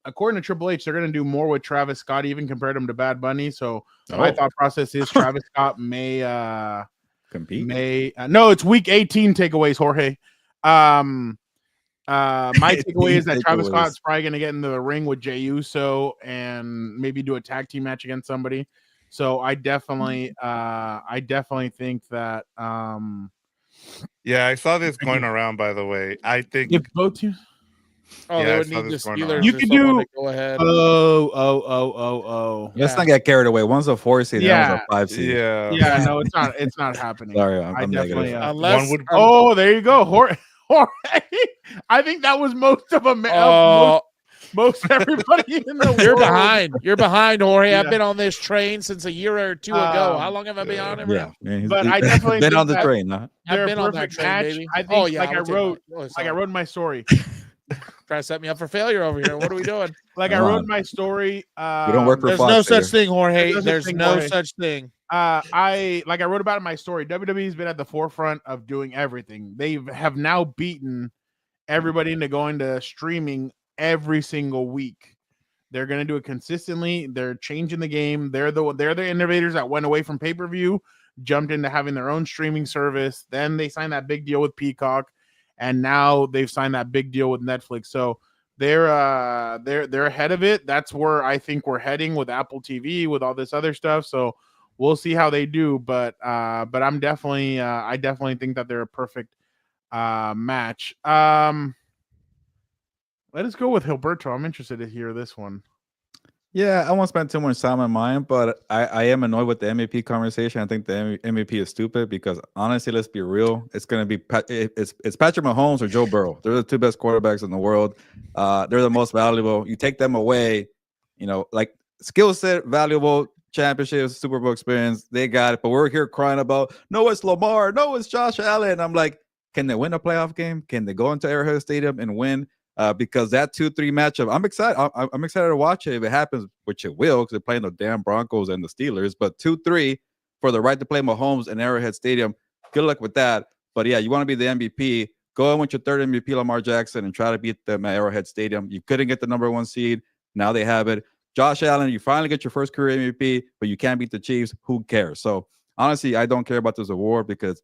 According to Triple H, they're going to do more with Travis Scott, even compared him to Bad Bunny. So my thought process is Travis Scott may compete. No, it's week 18 takeaways, Jorge. My takeaway is that Travis Scott's probably going to get into the ring with Jey Uso and maybe do a tag team match against somebody. So I definitely think that Yeah, I saw this going around, by the way. I think if both teams. Oh, Yeah, they I would saw need the this going Steelers. on. You or could someone do- to go ahead. Oh. Let's Yeah. not get carried away. One's a 4 seed, the other one's a 5 seed. yeah. Yeah, no, it's not happening. Sorry, I I'm definitely negative. Unless One would- Oh, there you go, Jorge. I think that was most of most everybody in the you're world. behind. You're behind, Jorge. Yeah. I've been on this train since a year or two ago. How long have I been on it? Yeah. But I definitely been think on the that train, huh? I've they're been a on that perfect train, match. baby. I think, Oh yeah, like I wrote in my story. Try to set me up for failure over here. What are we doing? Like I Come wrote on. in my story. We don't work for There's Fox no here. such thing, Jorge. There's no such There's thing, no Jorge. such thing. I wrote about it in my story. WWE's been at the forefront of doing everything. They have now beaten everybody into going to streaming every single week. They're going to do it consistently. They're changing the game. They're the innovators that went away from pay-per-view, jumped into having their own streaming service. Then they signed that big deal with Peacock, and now they've signed that big deal with Netflix. So they're ahead of it. That's where I think we're heading with Apple TV, with all this other stuff. So we'll see how they do. But I'm definitely I definitely think that they're a perfect match. Let us go with Gilberto. I'm interested to hear this one. Yeah, I won't spend too much time on mine, but I am annoyed with the MVP conversation. I think the MVP is stupid because honestly, let's be real. It's going to be it's Patrick Mahomes or Joe Burrow. They're the two best quarterbacks in the world. They're the most valuable. You take them away, like skill set, valuable, championships, Super Bowl experience. They got it, but we're here crying about no, it's Lamar, no, it's Josh Allen. I'm like, can they win a playoff game? Can they go into Arrowhead Stadium and win? Because that 2-3 matchup, I'm excited. I'm excited to watch it if it happens, which it will, because they're playing the damn Broncos and the Steelers. But 2-3 for the right to play Mahomes in Arrowhead Stadium. Good luck with that. But yeah, you want to be the MVP. Go in with your third MVP, Lamar Jackson, and try to beat them at Arrowhead Stadium. You couldn't get the number 1 seed. Now they have it. Josh Allen, you finally get your first career MVP, but you can't beat the Chiefs. Who cares? So honestly, I don't care about this award because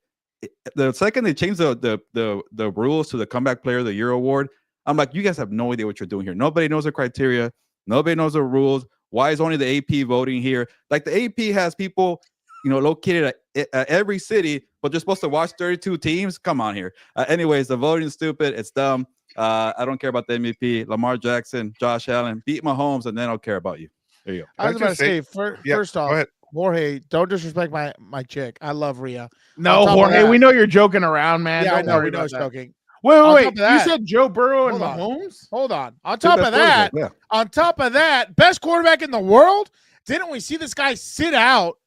the second they changed the rules to the Comeback Player of the Year award, I'm like, you guys have no idea what you're doing here. Nobody knows the criteria. Nobody knows the rules. Why is only the AP voting here? Like the AP has people, located at every city, but they're supposed to watch 32 teams. Come on here. Anyways, the voting is stupid. It's dumb. I don't care about the MVP. Lamar Jackson, Josh Allen, beat Mahomes, and then I'll care about you. There you go. I was Can I about to just say, Yeah, first off, go ahead. Jorge, don't disrespect my chick. I love Rhea. No, On top of Jorge, that- we know you're joking around, man. Yeah, I Don't know. worry We know about it's that. joking. Wait, On wait, top of you that- said Joe Burrow and Hold on. Mahomes? Hold on. On Two top best of that, quarterbacks, best quarterback in the world. Didn't we see this guy sit out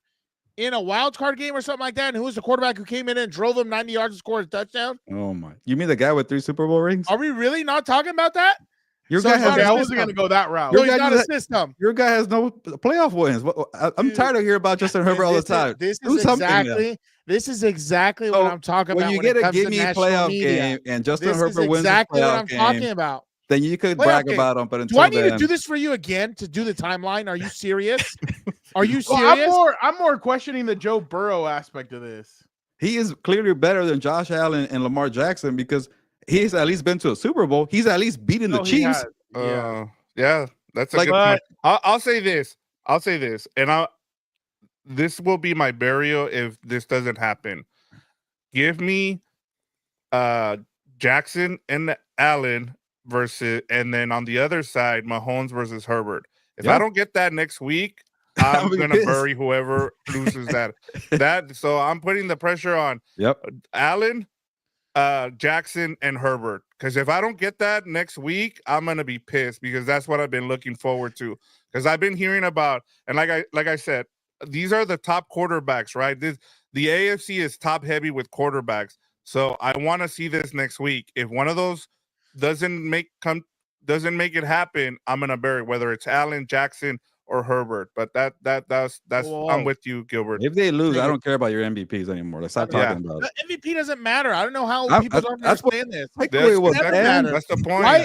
in a wild card game or something like that? And who was the quarterback who came in and drove him 90 yards and scored a touchdown? Oh my! You mean the guy with 3 Super Bowl rings? Are we really not talking about that? Your So guy it's has not Okay, a I wasn't system. going to go that route. No, Your he's guy not a just- system. Your guy has no playoff wins. I'm Dude. tired of hearing about Justin Herbert all the time. This Do is something then. exactly So, what I'm talking When about. you when get it a comes to gimme national playoff media. game and Justin This Herbert is wins exactly the what playoff I'm talking game, about. then you could Playoff brag game. about him. But Do until I need then, to do this for you again to do the timeline? Are you serious? Are you Well, serious? I'm more questioning the Joe Burrow aspect of this. he is clearly better than Josh Allen and Lamar Jackson because he's at least been to a Super Bowl. He's at least beaten the No, he Chiefs. has. Yeah. Yeah, that's a Like, good but- point. I'll say this. And this will be my burial if this doesn't happen. Give me Jackson and Allen and then on the other side, Mahomes versus Herbert. If Yeah. I don't get that next week, I'm I'll be gonna pissed. bury whoever loses that. So I'm putting the pressure on Yep. Allen, Jackson, and Herbert. Because if I don't get that next week, I'm gonna be pissed because that's what I've been looking forward to. Because I've been hearing about, and like I said, these are the top quarterbacks, right? The AFC is top heavy with quarterbacks. So I want to see this next week. If one of those doesn't make it happen, I'm gonna bury whether it's Allen, Jackson, or Herbert. But that's Whoa. I'm with you, Gilbert. If they lose, I Nigga. don't care about your MVPs anymore. Let's stop Yeah. talking about The it. MVP doesn't matter. I don't know how I'm- people don't that's what- understand this. Take away what never Dan- matters. That's the point. Why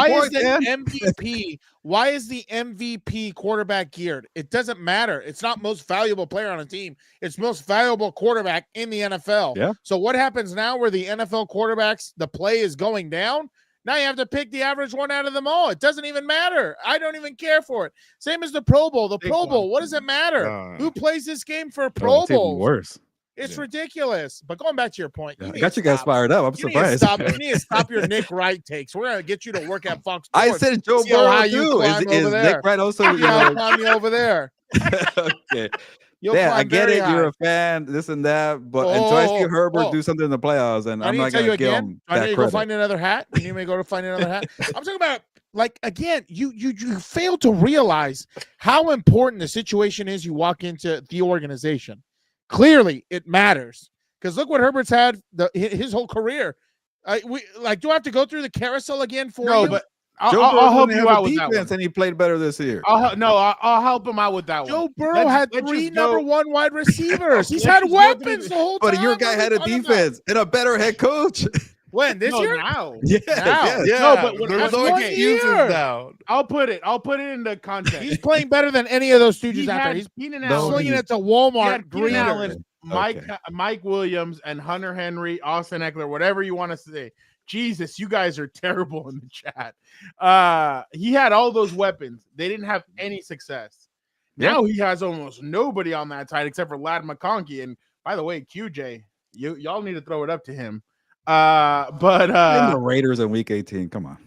is point, the Dan. MVP? Why is the MVP quarterback geared? It doesn't matter. It's not most valuable player on a team. It's most valuable quarterback in the NFL. Yeah. So what happens now where the NFL quarterbacks, the play is going down? Now you have to pick the average one out of them all. It doesn't even matter. I don't even care for it. Same as the Pro Bowl. The Big Pro one. Bowl. What does it matter? Uh, Who plays this game for Oh, Pro it's even Bowls? worse. It's Yeah. ridiculous. But going back to your point, Yeah, you I need got to you guys stop. fired up. I'm You need to surprised. stop. You need to stop your Nick Wright takes. We're gonna get you to work at Fox I Sports. said Joe See how high Burrow you too. climb Is over there. Nick Wright also? See how climb you over there. Okay. You'll Yeah, I climb get very it. high. You're a fan, this and that, but until I see Herbert oh. do something in the playoffs, and I I'm need to not tell you gonna give again. him I need that to go credit. find another hat. You need me to go to find another hat. I'm talking about like again. You fail to realize how important the situation is. You walk into the organization. Clearly, it matters because look what Herbert's had his whole career. Do I have to go through the carousel again for No, you? but Joe I'll Burrow help didn't you have out a with that defense, one. and he played better this year. I'll help him out with that one. Joe Burrow Let's- had let's 3 just go- number 1 wide receivers. He's Let's had just go through weapons the- the whole time. But your guy What are had we a talking about? defense and a better head coach. When this No, year? now. Yeah, Now. yeah. Yeah, No, but when- there's no one excuses year. now. I'll put it into context. He's playing better than any of those stooges He out there. had He's Keenan No, Allen, swinging he- it to he Walmart had Keenan greeters. Allen, Mike Williams, and Hunter Henry, Austin Eckler, whatever you want to say. Jesus, you guys are terrible in the chat. He had all those weapons. They didn't have any success. Yeah. Now he has almost nobody on that side except for Ladd McConkey. And by the way, QJ, y'all need to throw it up to him. And But the Raiders in Week 18. Come on.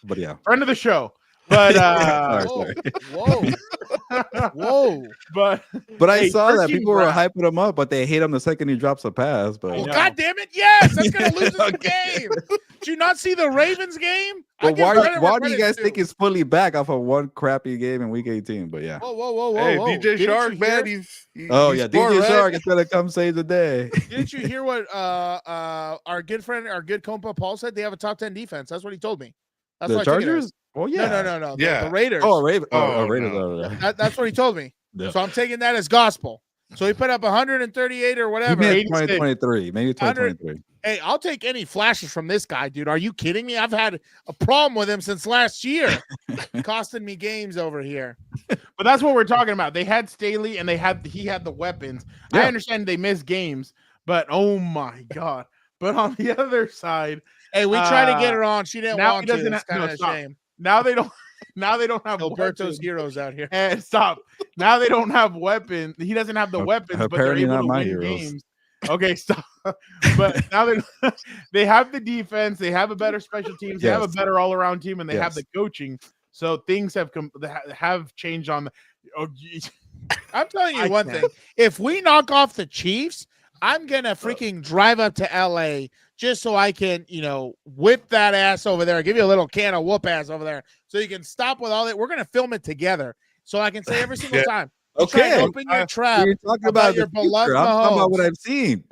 But yeah. friend of the show. But Sorry. Whoa. Whoa. but But I Hey, saw that 13 people were Brown. hyping him up, but they hate him the second he drops a pass. But Well, know. God damn it. Yes, that's going to lose us the Okay. game. Did you not see the Ravens game? I But give why credit where do you credit's guys due. think he's fully back off of one crappy game in Week 18? But yeah. Whoa. Hey, whoa. DJ Didn't Shark, you man, hear- Oh he yeah, scored, DJ right? Shark is gonna come save the day. Didn't you hear what our good friend, our good compa Paul said? They have a top 10 defense. That's what he told me. That's The what I think it Chargers? is. Oh yeah. No. Yeah. The Raiders. Oh, Raven. Oh, Raiders. no. That's what he told me. Yeah. So I'm taking that as gospel. So he put up 138 or He whatever. meant 86. 2023, maybe 2023. Hey, I'll take any flashes from this guy, dude. Are you kidding me? I've had a problem with him since last year, costing me games over here. But that's what we're talking about. They had Staley and he had the weapons. I Yeah. understand they missed games, but oh my god. But on the other side, Hey, we tried to get her on. She didn't now want he doesn't to. It's have- kind no, of a stop. shame. now they don't have Alberto's weapons. heroes out here. And stop. Now they don't have weapons. He doesn't have the weapons, but they're apparently able not to my win heroes. games. Okay, stop. But now they have the defense, they have a better special teams, they have a Yes. better all-around team, and they have Yes. the coaching. So things have changed on the I'm telling you I one can't. thing. If we knock off the Chiefs, I'm gonna freaking drive up to LA just so I can, whip that ass over there, give you a little can of whoop ass over there, so you can stop with all that. We're gonna film it together, so I can say every single Yeah. time. You try and Okay. open your trap You're talking about about your the beloved future. I'm talking about Mahomes. what I've seen.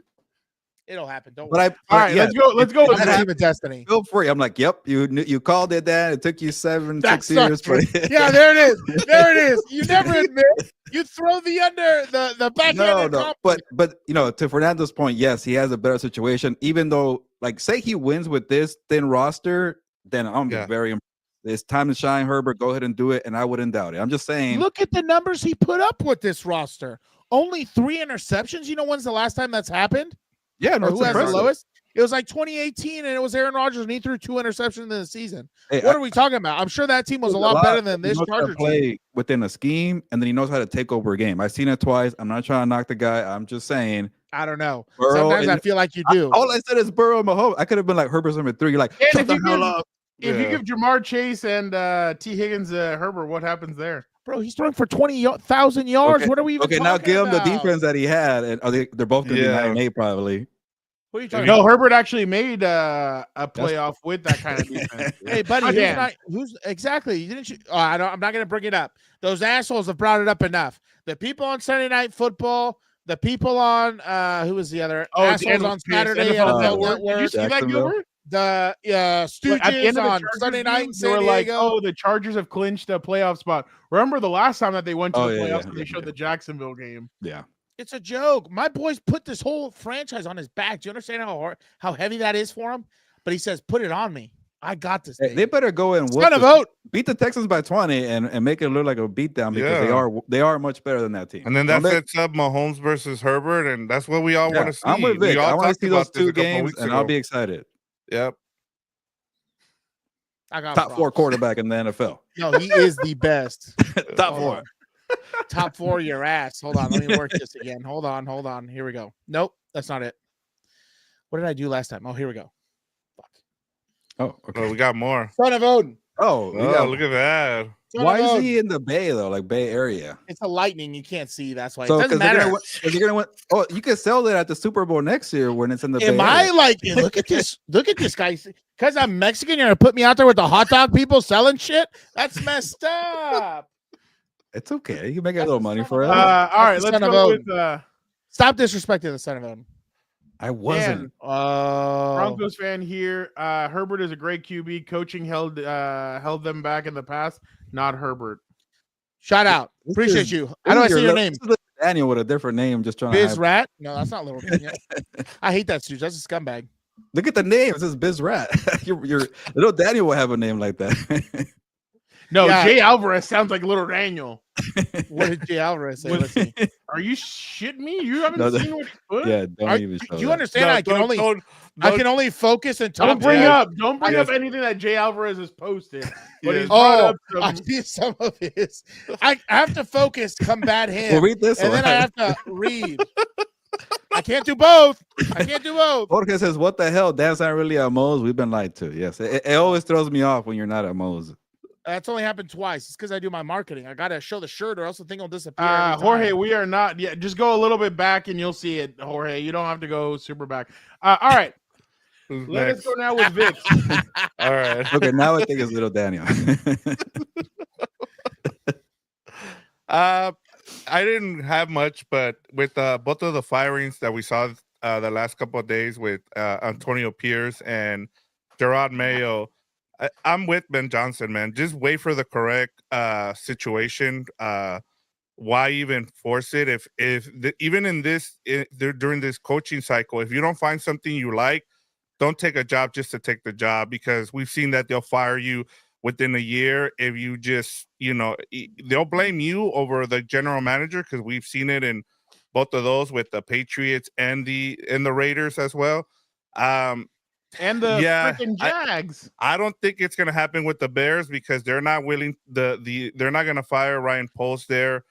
It'll happen. Don't But worry. All right, let's go. Let's go with that Vic. Team of Destiny. Feel free. I'm like, yep, you called it that. It took you 6 That's years. not true. But Yeah, there it is. There it is. You never admit. You throw the backhand. no. But to Fernando's point, yes, he has a better situation. Even though, like, say he wins with this thin roster, then I'm Yeah. very impressed. It's time to shine, Herbert. Go ahead and do it, and I wouldn't doubt it. I'm just saying. Look at the numbers he put up with this roster. Only 3 interceptions. You know when's the last time that's happened? Yeah, no, Or it's who has the impressive. lowest? It was like 2018, and it was Aaron Rodgers, and he threw 2 interceptions in the season. Hey, What are we talking about? I'm sure that team was a lot better than this He knows how to Charger team. play within a scheme, and then he knows how to take over a game. I've seen it twice. I'm not trying to knock the guy. I'm just saying. I don't know. Burrow Sometimes I and- feel like you do. All I said is Burrow and Mahomes. I could have been like Herbert's number 3. You're like, And shut if the you hell give- up. If you Yeah. give Jamar Chase and T. Higgins Herbert, what happens there? Bro, he's throwing for 20,000 yards. Okay, What are we even Okay, talking now give him the about? defense that he had, and they're both going to Yeah. be 9-8 probably. What are you talking No, about? Herbert actually made a playoff with that kind of defense. Hey, buddy, Again. who's exactly? Didn't you? Oh, I'm not going to bring it up. Those assholes have brought it up enough. The people on Sunday Night Football, the people on who was the other assholes Daniel on Smith, Saturday NFL NFL Network. Did you Network, see that, Jacksonville. Gilbert? the Like, at the Stooges end of the on Chargers Sunday game, night in they San were like, Diego. "Oh, the Chargers have clinched a playoff spot." Remember the last time that they went to Oh, the yeah, playoffs? yeah, They yeah, showed yeah. the Jacksonville game. Yeah. It's a joke. My boys put this whole franchise on his back. Do you understand how heavy that is for him? But he says, "Put it on me. I got this." Hey, Thing. they better go and Son of vote. beat the Texans by 20 and make it look like a beatdown because Yeah. they are much better than that team. And then that Don't let- sets up Mahomes versus Herbert, and that's what we all Yeah, want to see. I'm with Vic. We all I want talked to see those about this 2 a couple games, weeks and ago. I'll be excited. Yep. I got Top 4 props. quarterback in the NFL. No, he is the best. Top Hold 4. on. Top 4, your ass. Hold on. Let me work this again. Hold on. Here we go. Nope, that's not it. What did I do last time? Oh, here we go. Fuck. Oh, okay. Well, we got more. Son of Odin. Oh, you Oh, got- look at that. Son why of is Odin. he in the Bay though? Like Bay Area? It's a lightning. You can't see. That's why. So It doesn't because they're matter. gonna win. Oh, you can sell it at the Super Bowl next year when it's in the Bay Am I Area. like, look at this guy. Because I'm Mexican, you're going to put me out there with the hot dog people selling shit? That's messed up. It's okay. You can make a That's little the money son for of it. a- All right, the let's son of go Odin. with Stop disrespecting the son of Odin. I wasn't. Oh. Broncos fan here. Herbert is a great QB. Coaching held them back in the past. Not Herbert. Shout out. This Appreciate is- you. How do I say your name? This is Daniel with a different name, just trying to. Biz Rat? No, that's not Little Daniel. I hate that dude. That's a scumbag. Look at the name. It says Biz Rat. your little Daniel will have a name like that. No, Yeah. Jay Alvarez sounds like Little Daniel. What did Jay Alvarez say? Let's see. Are you shitting me? You haven't No, seen what he put? Yeah, don't Are- even show you that. understand? No, I can don't- only focus and talk. Don't bring to- up Yes. anything that Jay Alvarez has posted. But Yes. he's brought Oh, up I some- see some of his. I have to focus, combat him, Well, read this and one. then I have to read. I can't do both. I can't do both. Jorge says, "What the hell? Dan's not really at Moe's. We've been lied to." Yes, it always throws me off when you're not at Moe's. That's only happened twice. It's because I do my marketing. I gotta show the shirt, or else the thing will disappear. every time. Jorge, we are not. Yeah, just go a little bit back and you'll see it, Jorge. You don't have to go super back. All right, Who's let us next? go now with Vic. All right. Okay, now I think it's little Daniel. I didn't have much, but with both of the firings that we saw the last couple of days with Antonio Pierce and Gerard Mayo, I'm with Ben Johnson, man. Just wait for the correct situation. Why even force it? Even in this during this coaching cycle, if you don't find something you like, don't take a job just to take the job, because we've seen that they'll fire you within a year if you just, they'll blame you over the general manager, because we've seen it in both of those with the Patriots and the Raiders as well. And the Yeah, freaking Jags. I don't think it's going to happen with the Bears, because they're not willing. They're not going to fire Ryan Poles there.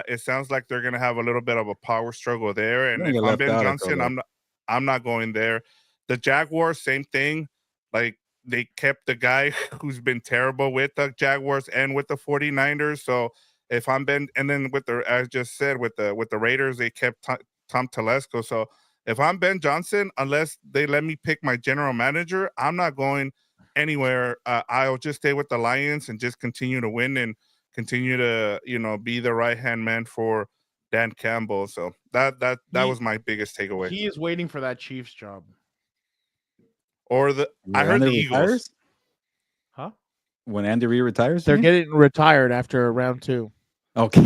It sounds like they're going to have a little bit of a power struggle there. And They're if gonna I'm get left Ben out, I Johnson, feel I'm not going there. The Jaguars, same thing. Like, they kept the guy who's been terrible with the Jaguars and with the 49ers. So if I'm Ben, and then with the, as just said, with the Raiders, they kept Tom Telesco. So if I'm Ben Johnson, unless they let me pick my general manager, I'm not going anywhere. I'll just stay with the Lions and just continue to win and continue to, be the right hand man for Dan Campbell. So that was my biggest takeaway. He is waiting for that Chiefs job. Or I heard the Andy Eagles. retires? Huh? When Andy Reid retires, They're you mean? getting retired after round 2. Okay.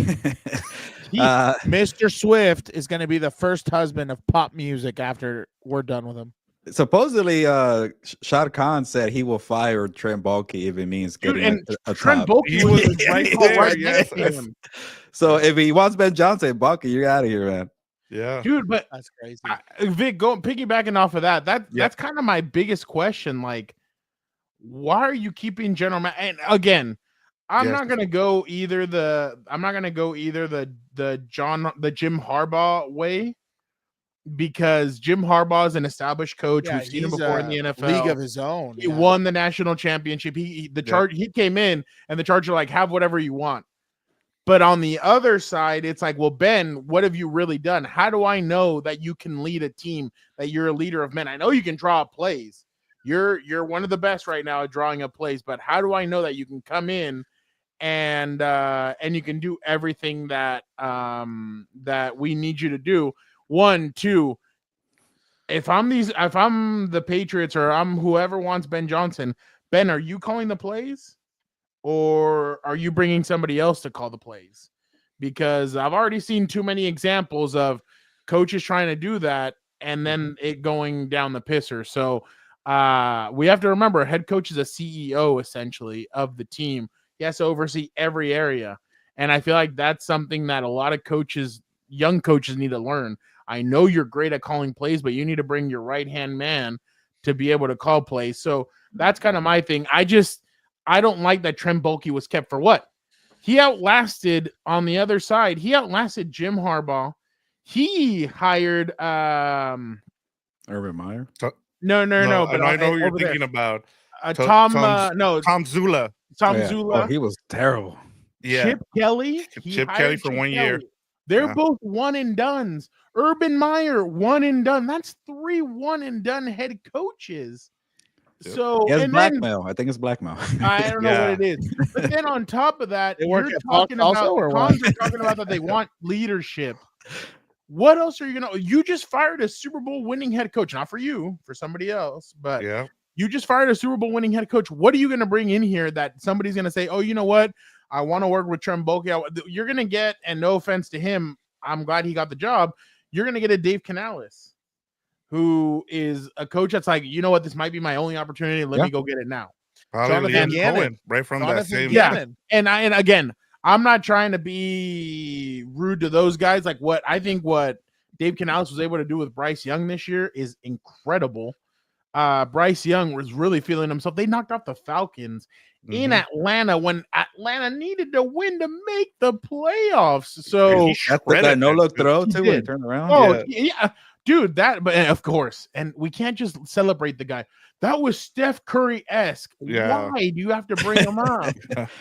Mr. Swift is going to be the first husband of pop music after we're done with him. Supposedly, Shad Khan said he will fire Trent Baalke if it means getting a Trent top. Baalke was right there. Yes. So if he wants Ben Johnson, Baalke, you're out of here, man. Yeah, Dude, but That's crazy. Vic, piggybacking off of that's kind of my biggest question. Like, why are you keeping general man? And again, I'm not gonna go either the Jim Harbaugh way, because Jim Harbaugh is an established coach. We've seen him before in the NFL. League of his own. He won the national championship. He came in and the Chargers are like, have whatever you want. But on the other side, it's like, well, Ben, what have you really done? How do I know that you can lead a team, that you're a leader of men? I know you can draw up plays. You're one of the best right now at drawing up plays, but how do I know that you can come in and you can do everything that that we need you to do? 1, 2. If I'm the Patriots or I'm whoever wants Ben Johnson, Ben, are you calling the plays? Or are you bringing somebody else to call the plays? Because I've already seen too many examples of coaches trying to do that and then it going down the pisser. So we have to remember, a head coach is a CEO essentially of the team. He has to oversee every area. And I feel like that's something that a lot of coaches, young coaches, need to learn. I know you're great at calling plays, but you need to bring your right-hand man to be able to call plays. So that's kind of my thing. I don't like that Trent Baalke was kept for what? He outlasted on the other side. He outlasted Jim Harbaugh. He hired Urban Meyer. No. But I know what you're thinking about. Tom Zula. Oh, he was terrible. Yeah, Chip Kelly. Chip Kelly for 1 year. They're both one and dones. Urban Meyer, one and done. That's 3 one and done head coaches. Yep. So He has and blackmail. I think it's blackmail. I don't know what it is. But then on top of that, They you're work at talking Fox about also, or the what? cons are talking about that they want leadership. What else are you gonna? You just fired a Super Bowl winning head coach, not for you, for somebody else, but Yeah, you just fired a Super Bowl winning head coach. What are you gonna bring in here that somebody's gonna say, oh, you know what? I want to work with Trent Baalke. You're gonna get, and no offense to him, I'm glad he got the job. You're gonna get a Dave Canales, who is a coach that's like, you know what, this might be my only opportunity. Let me go get it now. probably Jonathan Liam Gannon. Cohen, right from that Jonathan same. Gannon. And again, I'm not trying to be rude to those guys. Like what Dave Canales was able to do with Bryce Young this year is incredible. Bryce Young was really feeling himself. They knocked off the Falcons in Atlanta when Atlanta needed to win to make the playoffs. So That's that no look throw too when he turned around. Oh yeah, dude. But of course, and we can't just celebrate the guy. That was Steph Curry-esque. Yeah. Why do you have to bring him up?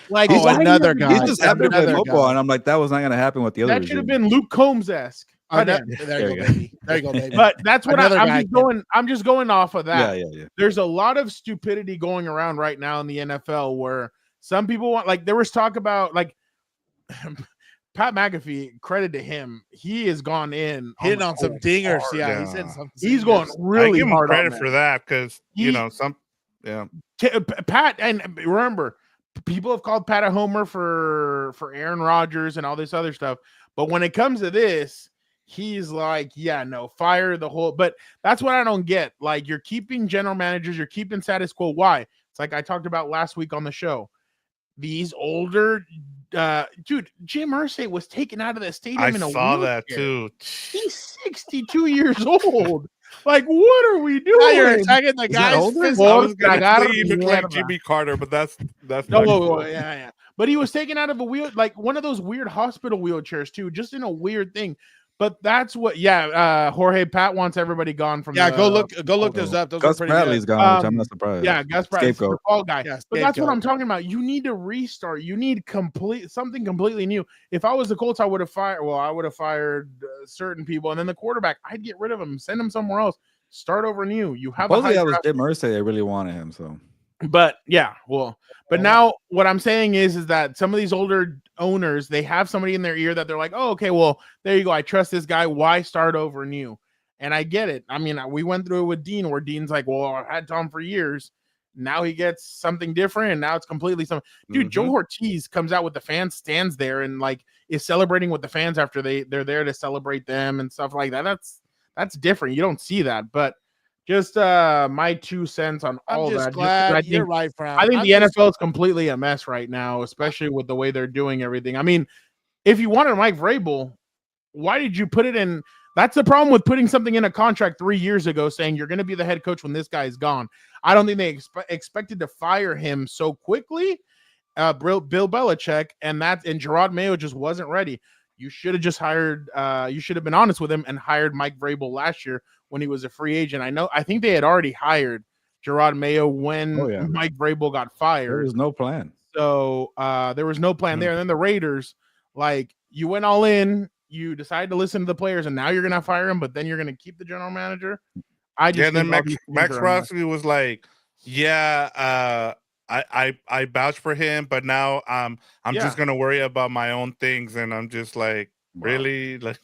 Like Oh, why do you another have to guy. do He's that? just happy to play Another football, guy. and I'm like, that was not going to happen with the other. That should have regime. been Luke Combs-esque. Oh, But there you go, baby. There you go, baby. that's what Another I'm guy just going. I'm just going off of that. Yeah. There's a lot of stupidity going around right now in the NFL where some people want, like, there was talk about, like, Pat McAfee, credit to him, he has gone in hitting on some dingers. hard. Yeah, Yeah. he's hitting some. He's dingers. going I really give him hard credit on for that because He- yeah. Pat, and remember, people have called Pat a homer for Aaron Rodgers and all this other stuff, but when it comes to this, he's like, yeah, no, fire the whole. But that's what I don't get. Like, you're keeping general managers, you're keeping status quo. Why? It's like I talked about last week on the show. These older, dude, Jim Irsay was taken out of the stadium I in a saw that wheelchair. too. He's 62 years old. Like, what are we doing? Now you're attacking the that guys. older? I was gonna Agarra say he looked like mierda. Jimmy Carter, but that's No, not yeah. But he was taken out of a wheel, like one of those weird hospital wheelchairs too, just in a weird thing. But that's what, Jorge Pat wants everybody gone from. Yeah, the, go look those up. Those Gus are pretty Bradley's good. gone, which I'm not surprised. Yeah, Gus Bradley, Scapegoat. the fall guy. Yeah, But that's what scapegoat. I'm talking about. You need to restart. You need something completely new. If I was the Colts, I would have fired. Well, I would have fired certain people, and then the quarterback, I'd get rid of him, send him somewhere else, start over new. You have Supposedly a that was Jim Irsay. They really wanted him, so. but yeah, but now what I'm saying is that some of these older owners, they have somebody in their ear that they're like, oh, okay, well, there you go. I trust this guy. Why start over new? And I get it. I mean, we went through it with Dean, where Dean's like, well, I've had Tom for years. Now he gets something different, and now it's completely something. Dude, Joe Ortiz comes out with the fans, stands there, and like is celebrating with the fans after they're there to celebrate them and stuff like that. That's different. You don't see that, but just my 2 cents on all I'm just that. glad you're right, Fran. I think the NFL is completely a mess right now, especially with the way they're doing everything. I mean, if you wanted Mike Vrabel, why did you put it in? That's the problem with putting something in a contract 3 years ago, saying you're going to be the head coach when this guy is gone. I don't think they expected to fire him so quickly. Bill Belichick and Gerard Mayo just wasn't ready. You should have just hired. You should have been honest with him and hired Mike Vrabel last year when he was a free agent. I think they had already hired Gerard Mayo when Mike Vrabel got fired. There was no plan. So there was no plan there. And then the Raiders, like, you went all in, you decided to listen to the players, and now you're gonna fire him, but then you're gonna keep the general manager. And then Max Crosby was like, I vouch for him, but now I'm just gonna worry about my own things, and I'm just like, really? Like,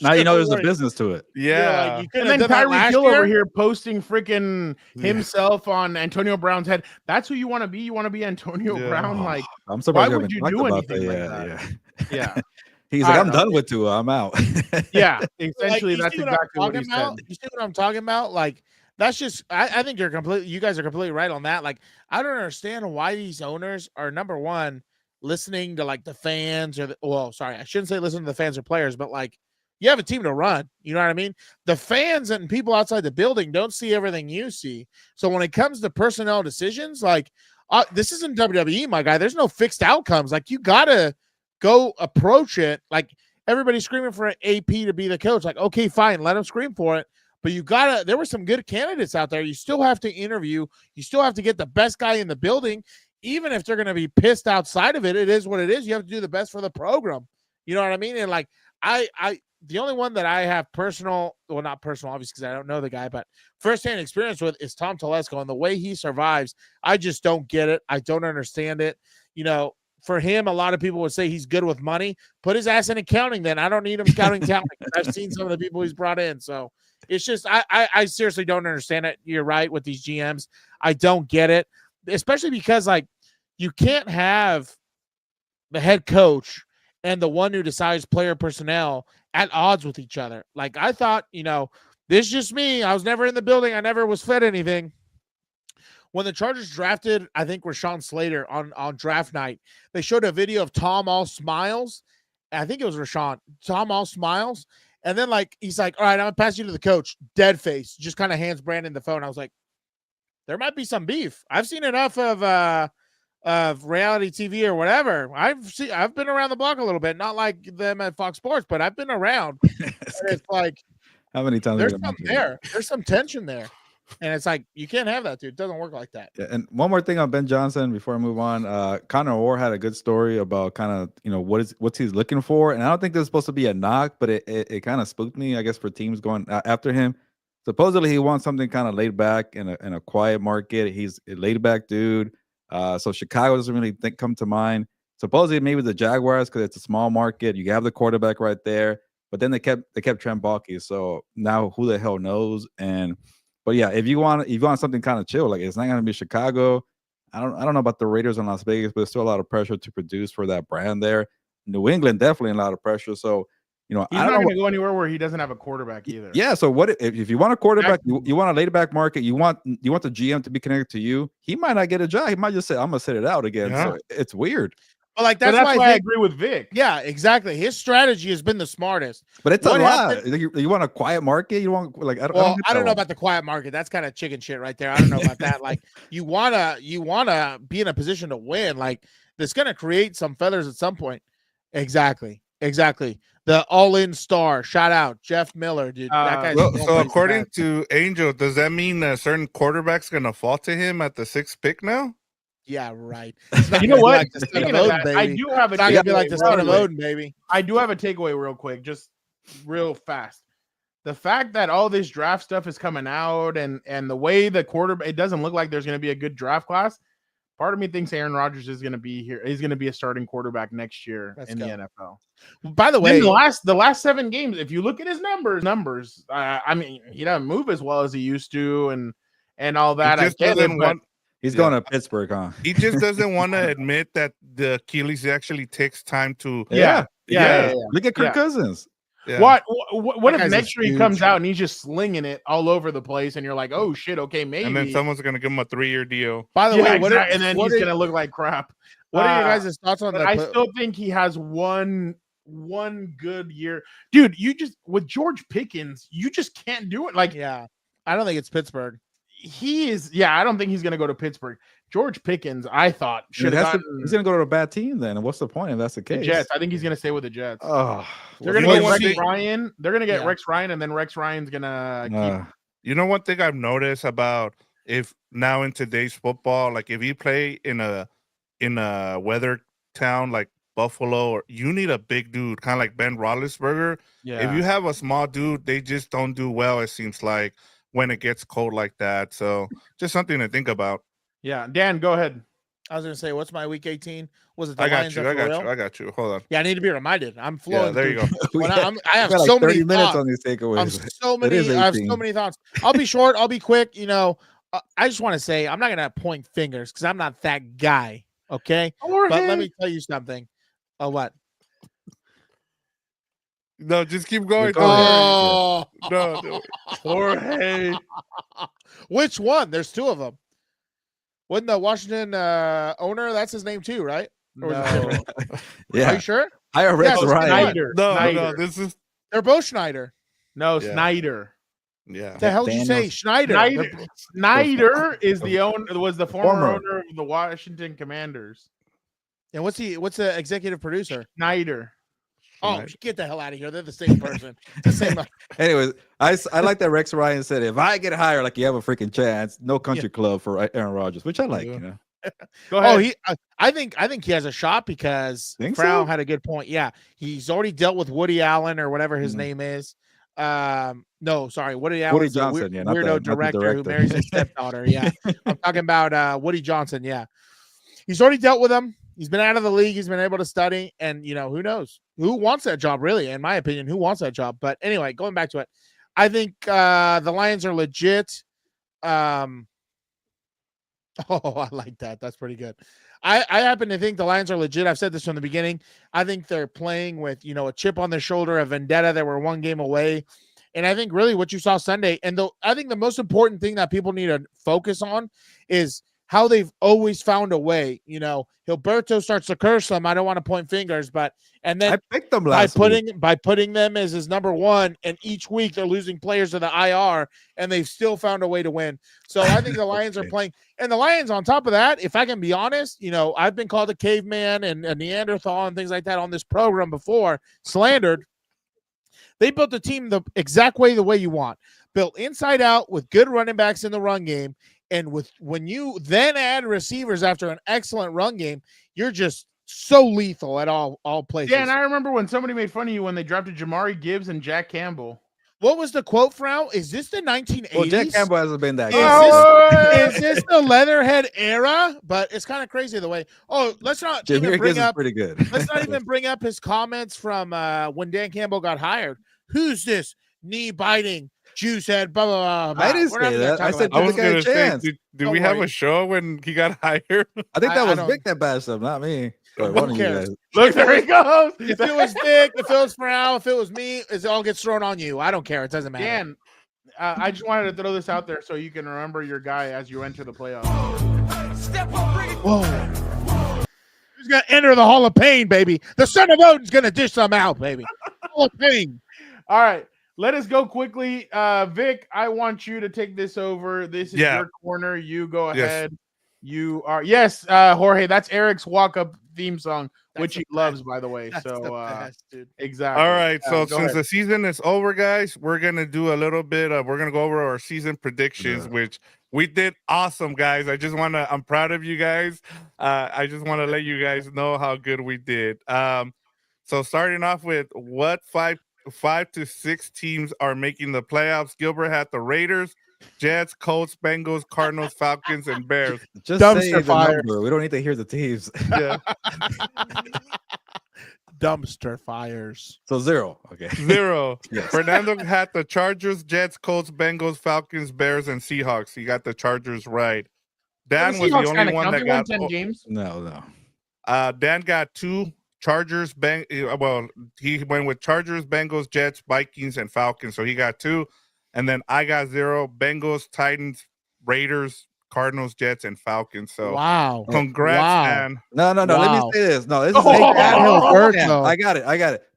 now you know there's a business to it. Yeah. Like, and then Tyreek Hill over here posting freaking himself on Antonio Brown's head. That's who you want to be. You want to be Antonio Brown. Like, I'm surprised why would you do anything like that? Yeah. He's like, I'm done with Tua. I'm out. Yeah, essentially, that's exactly what he said. You see what I'm talking about? Like, that's just, I think you guys are completely right on that. Like, I don't understand why these owners are, number one, listening to like the fans I shouldn't say listen to the fans or players, but like, you have a team to run. You know what I mean? The fans and people outside the building don't see everything you see. So when it comes to personnel decisions, like, this isn't WWE, my guy. There's no fixed outcomes. Like, you got to go approach it. Like, everybody's screaming for an AP to be the coach. Like, okay, fine, let him scream for it. But there were some good candidates out there. You still have to interview. You still have to get the best guy in the building. Even if they're going to be pissed outside of it, it is what it is. You have to do the best for the program. You know what I mean? And like, the only one that I have not personal, obviously, because I don't know the guy, but firsthand experience with is Tom Telesco, and the way he survives, I just don't get it. I don't understand it. You know, for him, a lot of people would say he's good with money. Put his ass in accounting then. I don't need him scouting talent. I've seen some of the people he's brought in. So it's just, I seriously don't understand it. You're right with these GMs. I don't get it, especially because, like, you can't have the head coach and the one who decides player personnel at odds with each other. Like, I thought, this is just me. I was never in the building. I never was fed anything. When the Chargers drafted, I think, Rashawn Slater on draft night, they showed a video of Tom all smiles. I think it was Rashawn. Tom all smiles. And then, like, he's like, all right, I'm going to pass you to the coach. Dead face. Just kind of hands Brandon the phone. I was like, there might be some beef. I've seen enough of reality TV or whatever. I've been around the block a little bit, not like them at Fox Sports, but I've been around. It's like, how many times there's something there? There's some tension there. And it's like, you can't have that, dude. It doesn't work like that. Yeah, and one more thing on Ben Johnson before I move on. Connor Orr had a good story about kind of, what's he's looking for. And I don't think this is supposed to be a knock, but it kind of spooked me, I guess, for teams going after him. Supposedly he wants something kind of laid back in a quiet market. He's a laid back dude. So Chicago doesn't really come to mind. Supposedly maybe the Jaguars, because it's a small market. You have the quarterback right there. But then they kept Trent Baalke. So now who the hell knows? But yeah, if you want something kind of chill, like, it's not going to be Chicago. I don't know about the Raiders in Las Vegas, but there's still a lot of pressure to produce for that brand there. New England, definitely a lot of pressure. So, he's not going to go anywhere where he doesn't have a quarterback either. Yeah. So what if you want a quarterback, you want a laid back market, you want the GM to be connected to you, he might not get a job. He might just say, I'm going to sit it out again. Yeah. So it's weird. Well, like, that's why I agree with Vic. Yeah, exactly. His strategy has been the smartest. But it's a lot. You want a quiet market? You want, like, I don't know about the quiet market. That's kind of chicken shit right there. I don't know about that. Like, you wanna be in a position to win. Like, that's gonna create some feathers at some point. Exactly. Exactly. The all-in star. Shout out Jeff Miller, dude. That guy's Well, going so pretty according fast. to Angel, does that mean a certain quarterback's gonna fall to him at the 6th pick now? Yeah, right. It's not You know gonna be what? like the son Speaking of of Odin, that, I baby. do have a It's not gonna be takeaway like the real son of quick. Odin, baby. I do have a takeaway real quick, just real fast. The fact that all this draft stuff is coming out and the way the quarterback, it doesn't look like there's going to be a good draft class. Part of me thinks Aaron Rodgers is going to be here. He's going to be a starting quarterback next year Let's in go. the NFL. By the Then way, the last 7 games, if you look at his numbers, I mean, he doesn't move as well as he used to, and all that. He just I get it, doesn't but want. He's Yeah. going to Pittsburgh, huh? He just doesn't want to admit that the Achilles actually takes time to. yeah. Look at Kirk Yeah. Cousins. Yeah. What That if guy's next year he huge. comes out and he's just slinging it all over the place, and you're like, oh shit, okay, maybe. And then someone's gonna give him a 3-year deal. by the Yeah, way, exactly. And then what he's are- gonna look like crap. what are your guys' thoughts on But the? I still think he has one good year, dude. You just with George Pickens, you just can't do it. Like Yeah, I don't think it's Pittsburgh. he is. Yeah, I don't think he's gonna go to Pittsburgh. George Pickens, I thought should have gotten He's going to go to a bad team then. And what's the point if that's the the case? Jets. I think he's gonna stay with the Jets. Oh, They're you gonna know get what Rex they- Ryan. They're gonna get Yeah. Rex Ryan, and then Rex Ryan's gonna keep. You know one thing I've noticed about if now in today's football, like if you play in a weather town like Buffalo, or you need a big dude, kind of like Ben Roethlisberger. Yeah. If you have a small dude, they just don't do well. It seems like when it gets cold like that. So just something to think about. Yeah. Dan, go ahead. I was gonna say, what's my week 18? Was it the I got Lions you. are I for got real? you. I got you. Hold on. Yeah, I need to be reminded. I'm flowing. Yeah, there you go. When I have got like so 30 many minutes thoughts. on these takeaways. I'm so It is many. I have 18. so many thoughts. I'll be short. I'll be quick. You know, I just want to say I'm not gonna point fingers because I'm not that guy. Okay, but let me tell you something. Oh, what? No, just keep going. Go ahead. Oh, No. Jorge. which one? There's 2 of them. Wasn't the Washington owner? That's his name too, right? Or was it No. different? Are Yeah. you sure? Hire Rex Yeah, Ryan. Snyder. No, Snyder. this is They're both Schneider. No, Yeah. Snyder. yeah. The hell did you say? Daniels. Schneider. Snyder is the former Former. owner of the Washington Commanders. And what's the executive producer? Snyder. Oh, Schneider. get the hell out of here. They're the same person. The same. Anyways, I like that Rex Ryan said, if I get hired, like you have a freaking chance, no country club for Aaron Rodgers, which I like. Yeah. You know, Go ahead. Oh, I think he has a shot because Think Frau so? had a good point. Yeah, he's already dealt with Woody Allen or whatever his Mhm. name is. No, sorry, Woody Allen. Johnson, yeah, not weirdo the director who director. marries his stepdaughter. Yeah, I'm talking about Woody Johnson. Yeah, he's already dealt with him. He's been out of the league. He's been able to study, and who knows who wants that job? Really, in my opinion, who wants that job? But anyway, going back to it, I think the Lions are legit. Oh, I like that. That's pretty good. I happen to think the Lions are legit. I've said this from the beginning. I think they're playing with, a chip on their shoulder, a vendetta. They were one game away. And I think really what you saw Sunday, and I think the most important thing that people need to focus on is how they've always found a way. Gilberto starts to curse them. I don't want to point fingers, and then I picked them last week. by putting them as his number one, and each week they're losing players to the IR, and they've still found a way to win. So I think the Lions are playing, and the Lions on top of that, if I can be honest, I've been called a caveman and a Neanderthal and things like that on this program before, slandered. They built the team the way you want, built inside out with good running backs in the run game. And when you then add receivers after an excellent run game, you're just so lethal at all places. Yeah, and I remember when somebody made fun of you when they drafted Jamari Gibbs and Jack Campbell. What was the quote, Frau? Is this the 1980s? Well, Jack Campbell hasn't been that Is this the Leatherhead era? But it's kind of crazy the way. Oh, let's not even Jamir bring Gibbs is up. pretty good. Let's not even bring up his comments from when Dan Campbell got hired. Who's this knee biting juice head? Blah blah blah. I didn't We're not say gonna that. talk I said about I give was the guy a gonna say, chance. did Don't we have worry. a show when he got hired? I think that I was don't- Vic that bashed him, not me. Or Who one of you cares? guys. Look, there he goes. If it was Vic, if it was Frau, if it was me, it all gets thrown on you. I don't care. It doesn't matter. Dan, I just wanted to throw this out there so you can remember your guy as you enter the playoffs. Whoa. He's gonna enter the Hall of Pain, baby. The son of Odin's gonna dish some out, baby. Hall of Pain. All right, let us go quickly. Vic, I want you to take this over. This is Yeah. your corner. You go Yes. ahead. You are yes, Jorge. That's Eric's walk-up theme song, which That's he the loves, by the way. That's So the best, dude. exactly. All right, so go since ahead. the season is over, guys, we're gonna do a little bit of we're gonna go over our season predictions, Yeah. which we did awesome, guys. I'm proud of you guys. I just want to let you guys know how good we did. So starting off with what five to six teams are making the playoffs. Gilbert had the Raiders, Jets, Colts, Bengals, Cardinals, Falcons, and Bears. Just Dumpster say the fire. number. We don't need to hear the teams. Yeah, Dumpster fires. So 0. Okay. 0. Yes. Fernando had the Chargers, Jets, Colts, Bengals, Falcons, Bears, and Seahawks. He got the Chargers right. Dan was the Seahawks only kinda one count. that They won got 10 games. No. Dan got 2 Chargers, well, he went with Chargers, Bengals, Jets, Vikings, and Falcons. So he got 2. And then I got 0, Bengals, Titans, Raiders, Cardinals, Jets, and Falcons. So Wow. congrats, Wow. Dan. No. Let me Wow. say this. No, this is Oh, Make that hill work, Dan, though. I got it.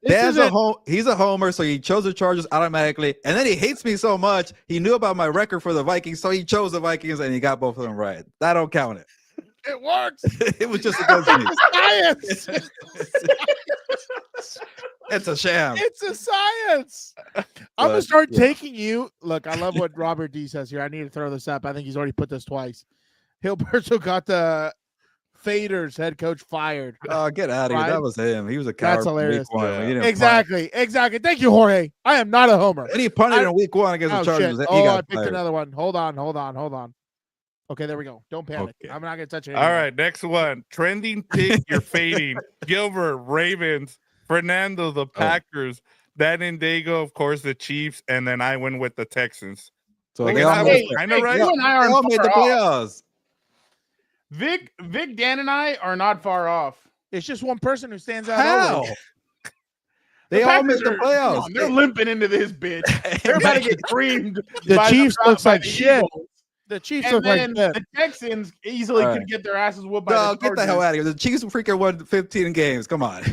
This Dan's isn't- he's a homer, so he chose the Chargers automatically. And then he hates me so much. He knew about my record for the Vikings, so he chose the Vikings and he got both of them right. That don't count it. It works. It was just against me. Science. It's a sham. It's a science. I'm gonna But, start yeah. taking you. Look, I love what Robert D says here. I need to throw this up. I think he's already put this twice. Hilberto got the Faders head coach fired. Oh, get out of here. Right? That was him. He was a coward. That's from week hilarious. one. Yeah. He didn't Exactly. Thank you, Jorge. I am not a homer. punt. And he punted I- in week 1 against Oh, the Chargers. shit. He Oh, I got picked fired. another one. Hold on. Okay, there we go. Don't panic. Okay. I'm not gonna touch it. All right, next one. Trending pick, you're fading. Gilbert, Ravens. Fernando, the Packers. Dan and Dago, of course, the Chiefs. And then I went with the Texans. So Look they at all that. made, Kind of right. You and I they all aren't made the far off. playoffs. Vic, Dan, and I are not far off. It's just one person who stands out. How? always. They all made Packers the are- playoffs. come on, they're limping into this bitch. They're about to get creamed. The by Chiefs by looks like the shit. Eagles. The Chiefs And look like then shit. the Texans easily All could right. get their asses whooped by No, the get the hell Chargers. out of here. The Chiefs freaking won 15 games. Come on.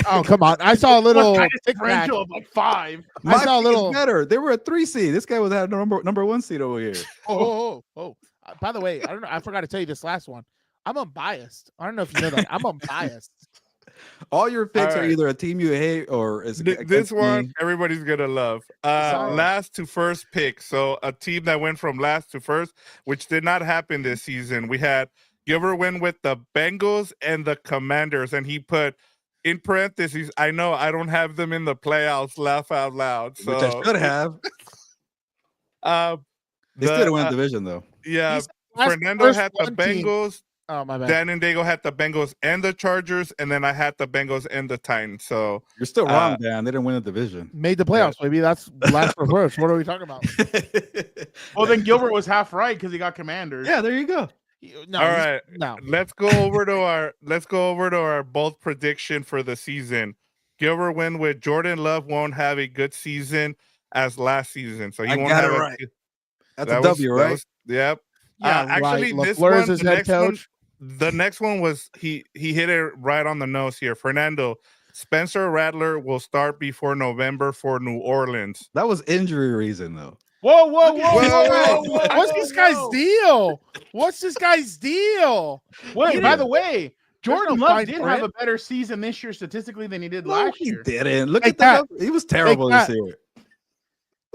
Oh, come on. I saw a little What kind of tic tac. differential of like 5? I saw a pick is little. better. They were a 3 seed. This guy was at number 1 seed over here. Oh. By the way, I don't know. I forgot to tell you this last one. I'm unbiased. I don't know if you know that. I'm unbiased. All your picks All are right. either a team you hate or is This against one, me. everybody's going to love. Sorry. Last to first pick. So a team that went from last to first, which did not happen this season. We had Gilbert win with the Bengals and the Commanders. And he put in parentheses, I know I don't have them in the playoffs, laugh out loud. So Which I should have. They still didn't win the division though. Yeah, Last Fernando first had the one team. Bengals. Oh, my bad. Dan and Dago had the Bengals and the Chargers, and then I had the Bengals and the Titans. So You're still wrong, Dan. They didn't win the division. Made the playoffs, baby. That's last for first. What are we talking about? Well, then Gilbert was half right because he got Commanders. Yeah, there you go. No, all he's- right, No. let's go over to our both prediction for the season. Gilbert win with Jordan Love won't have a good season as last season, so he I won't got have it a- right. That's that a was- W, that right? was- yep. Yeah, Actually, right. this LaFleur's one, his the head next one, coach. the next one was he hit it right on the nose here. Fernando, Spencer Rattler will start before November for New Orleans. That was injury reason though. Whoa. What's this guy's deal? What's this guy's deal? Wait, He by didn't- the way, Jordan no Love fine did print. have a better season this year statistically than he did No, last he year. didn't. Look Take at that. He was terrible Take this year.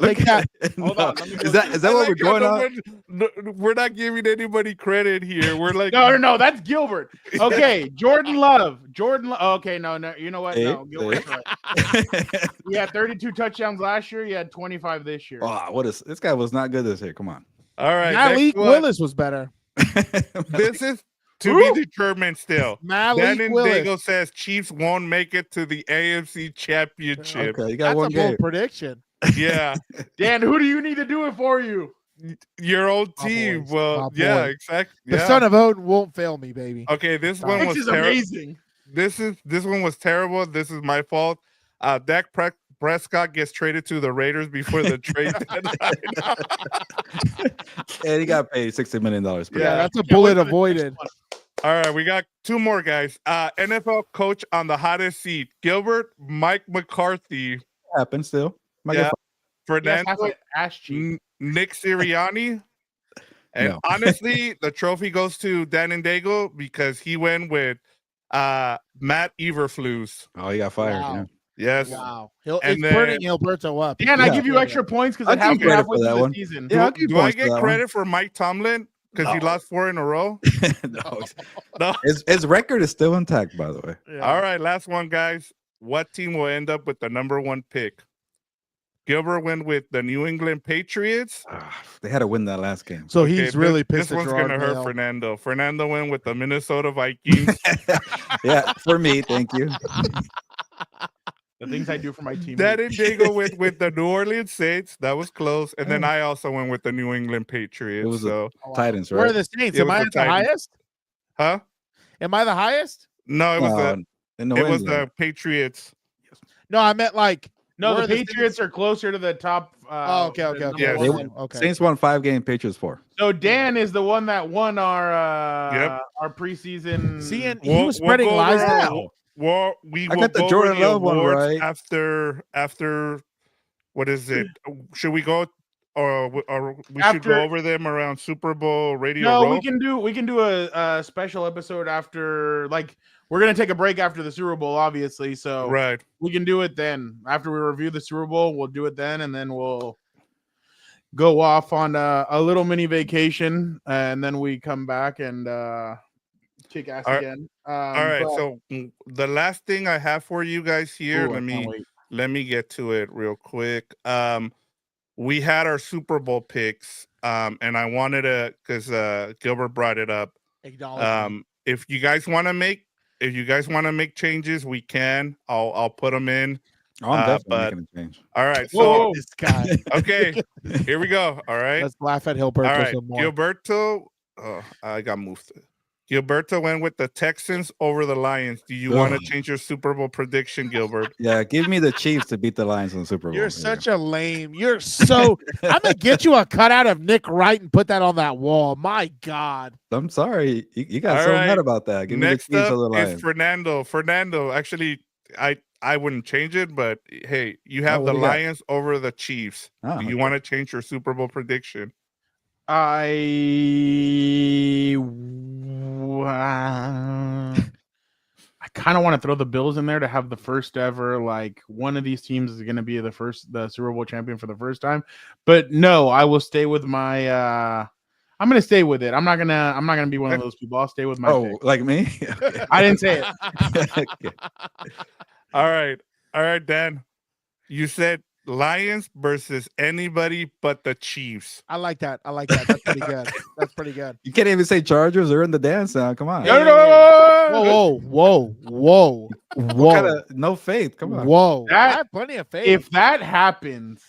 Take Look that. at Hold on, let me go Is that I what like we're going how on? we're not giving anybody credit here. We're like, No, that's Gilbert. Okay, Jordan Love. Okay, no, you know what? No, Gilbert's right. He had 32 touchdowns last year. He had 25 this year. Oh, what is this guy was not good this year. Come on. all right, Malik next one. Willis was better. This is to Who? be determined still. Malik Dan and Willis. Dago says Chiefs won't make it to the AFC Championship. Okay, you got That's one a game. bold prediction. Yeah, Dan, who do you need to do it for you? your old My team. boys, Well, my yeah, boy. exactly. The Yeah. son of Odin won't fail me, baby. Okay, this one Which was is terrible. amazing. This one was terrible. This is my fault. Dak Prescott gets traded to the Raiders before the trade deadline. And he got paid $60 million. Yeah. Yeah, that's a Can't bullet wait for the avoided. next one. All right, we got two more guys. NFL coach on the hottest seat. Gilbert, Mike McCarthy, Happened still. Might Yeah. get Yes, Fernando, that's like ass cheek. Nick Sirianni, And No. honestly, the trophy goes to Dan and Dago because he went with Matt Eberflus. Oh, he got fired. Wow. Yeah. Yes. Wow. And It's then- burning Gilberto up. Dan, I Yeah. give you extra points because I'll it give happened credit halfway for that through the one. season. Yeah, I'll give Do I points for get that one. credit for Mike Tomlin because he No. lost 4 in a row? No. No. His record is still intact, by the way. All right, last one, guys. What team will end up with the #1 pick? Gilbert went with the New England Patriots. They had to win that last game. So Okay, he's really this pissed at one's Gerard gonna hurt Mayo. Fernando. Fernando went with the Minnesota Vikings. Yeah, for me, thank you. The things I do for my team. Dan and Dago went with the New Orleans Saints. That was close. And then I also went with the New England Patriots. It was So, Titans, Where are right? the Saints? It Am was I the at the Titans. highest? huh? Am I the highest? No, it was In New it was England. the Patriots. No, I meant like. No, where the are the Patriots are closer to the top. Oh, okay, the okay, number okay. Yeah, one they one. won- Okay. Saints won 5-game, Patriots 4. So Dan is the one that won our Yep. our preseason. See, and he We'll- was we'll spreading go lies over- now. Well, we I will got the go Jordan over the Love one awards right. after what is it? Should we go or we should After- go over them around Super Bowl Radio No, Row? we can do a special episode after. Like we're gonna take a break after the Super Bowl, obviously. So Right. we can do it then. After we review the Super Bowl, we'll do it then, and then we'll go off on a little mini vacation, and then we come back and kick ass All right. again. All right. but- So the last thing I have for you guys here, Ooh, I let can't me wait. let me get to it real quick. We had our Super Bowl picks, and I wanted to because Gilbert brought it up. Acknowledge me. If you guys want to make changes, we can. I'll put them in. Oh, I'm definitely but- making a change. All right. So Whoa. This guy. okay, here we go. All right. Let's laugh at All Gilberto right. some more. Gilberto. Oh, I got moved. Gilberto went with the Texans over the Lions. Do you want to Ugh. change your Super Bowl prediction, Gilbert? Yeah, give me the Chiefs to beat the Lions in the Super Bowl. You're There such you a lame. You're so. I'm gonna get you a cutout of Nick Wright and put that on that wall. My God. go. I'm sorry. You got All so right. mad about that. Give Next me the Chiefs up over the is Lions. Fernando. Fernando, actually, I wouldn't change it, but hey, you have what the do you got? Lions over the Chiefs. Ah, Do you want to change your Super Bowl prediction? I kind of want to throw the Bills in there to have the first ever, like one of these teams is going to be the Super Bowl champion for the first time. But no, I will stay with my. I'm going to stay with it. I'm not gonna be one of those people. I'll stay with my. Oh, pick. like me? Okay. I didn't say it. Okay. All right, Dan. You said Lions versus anybody but the Chiefs. I like that. That's pretty good. That's pretty good. You can't even say Chargers. They're in the dance now. Come on. No, Whoa. No faith. Come on. Whoa. That- I have plenty of faith. If that happens,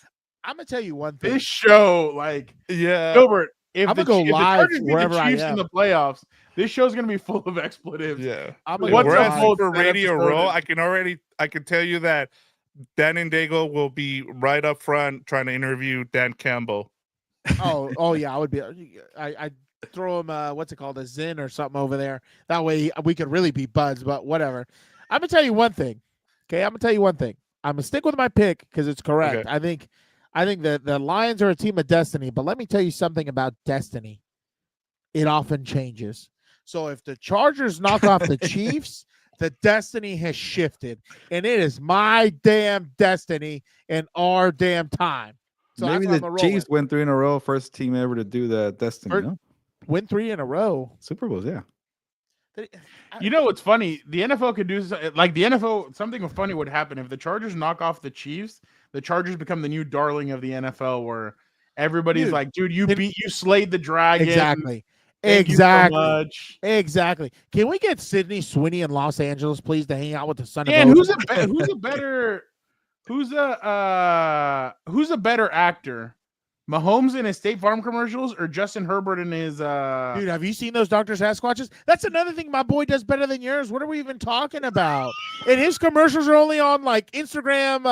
I'm gonna tell you one thing. this show, like Yeah. Gilbert, if I'ma the go if the live Chargers beat the wherever I Chiefs am. in the playoffs, this show's gonna be full of expletives. Yeah. I'm What's gonna We're go up, at live. Paul? Super That Radio episode Row. is- I can tell you that Dan and Dago will be right up front trying to interview Dan Campbell. Oh yeah, I would be. I throw him what's it called, a Zin or something over there. That way we could really be buds. But whatever. I'm gonna tell you one thing. Okay, I'm gonna tell you one thing. I'm gonna stick with my pick because it's correct. Okay. I think that the Lions are a team of destiny. But let me tell you something about destiny. It often changes. So if the Chargers knock off the Chiefs, the destiny has shifted, and it is my damn destiny in our damn time. So Maybe that's what the I'm Chiefs win 3 in a row. First team ever to do that. Destiny. First- No? win 3 in a row. Super Bowls, yeah. You know what's funny? The NFL could do like the NFL. Something funny would happen if the Chargers knock off the Chiefs. The Chargers become the new darling of the NFL, where everybody's Dude, like, "Dude, you can- you slayed the dragon." Exactly. Thank you so Exactly. much. Exactly. Can we get Sydney Sweeney in Los Angeles, please, to hang out with the son And of who's Odin? who's a better actor? Mahomes in his State Farm commercials or Justin Herbert in his Dude, have you seen those Dr. Sasquatches? That's another thing my boy does better than yours. What are we even talking about? And his commercials are only on like Instagram,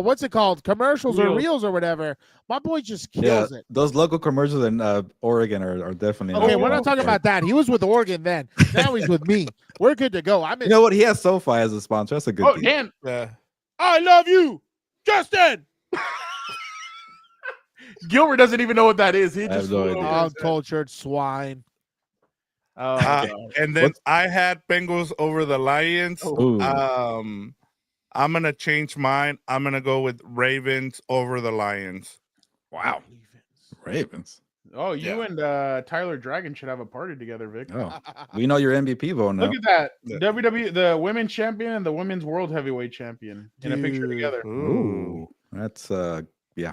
what's it called? Commercials or Reels. reels or whatever. My boy just Yeah, kills it. those local commercials in Oregon are definitely. Okay, Oh, we're not talking about that. He was with Oregon then. Now he's with me. We're good to go. I'm You in. know what? He has SoFi as a sponsor. That's a good Oh, deal. Dan, Yeah. I love you, Justin. Gilbert doesn't even know what that is. He I have just no flew idea. over his head. Uncultured swine. Oh, Uh, God. and then What's- I had Bengals over the Lions. Ooh. I'm gonna change mine. I'm gonna go with Ravens over the Lions. Wow. Ravens. Oh, you Yeah. and Tyler Dragon should have a party together, Vic. Oh, we know your MVP vote now. Look at that. Yeah. WWE, the women's champion and the women's world heavyweight champion in a picture Dude. together. Ooh, that's yeah.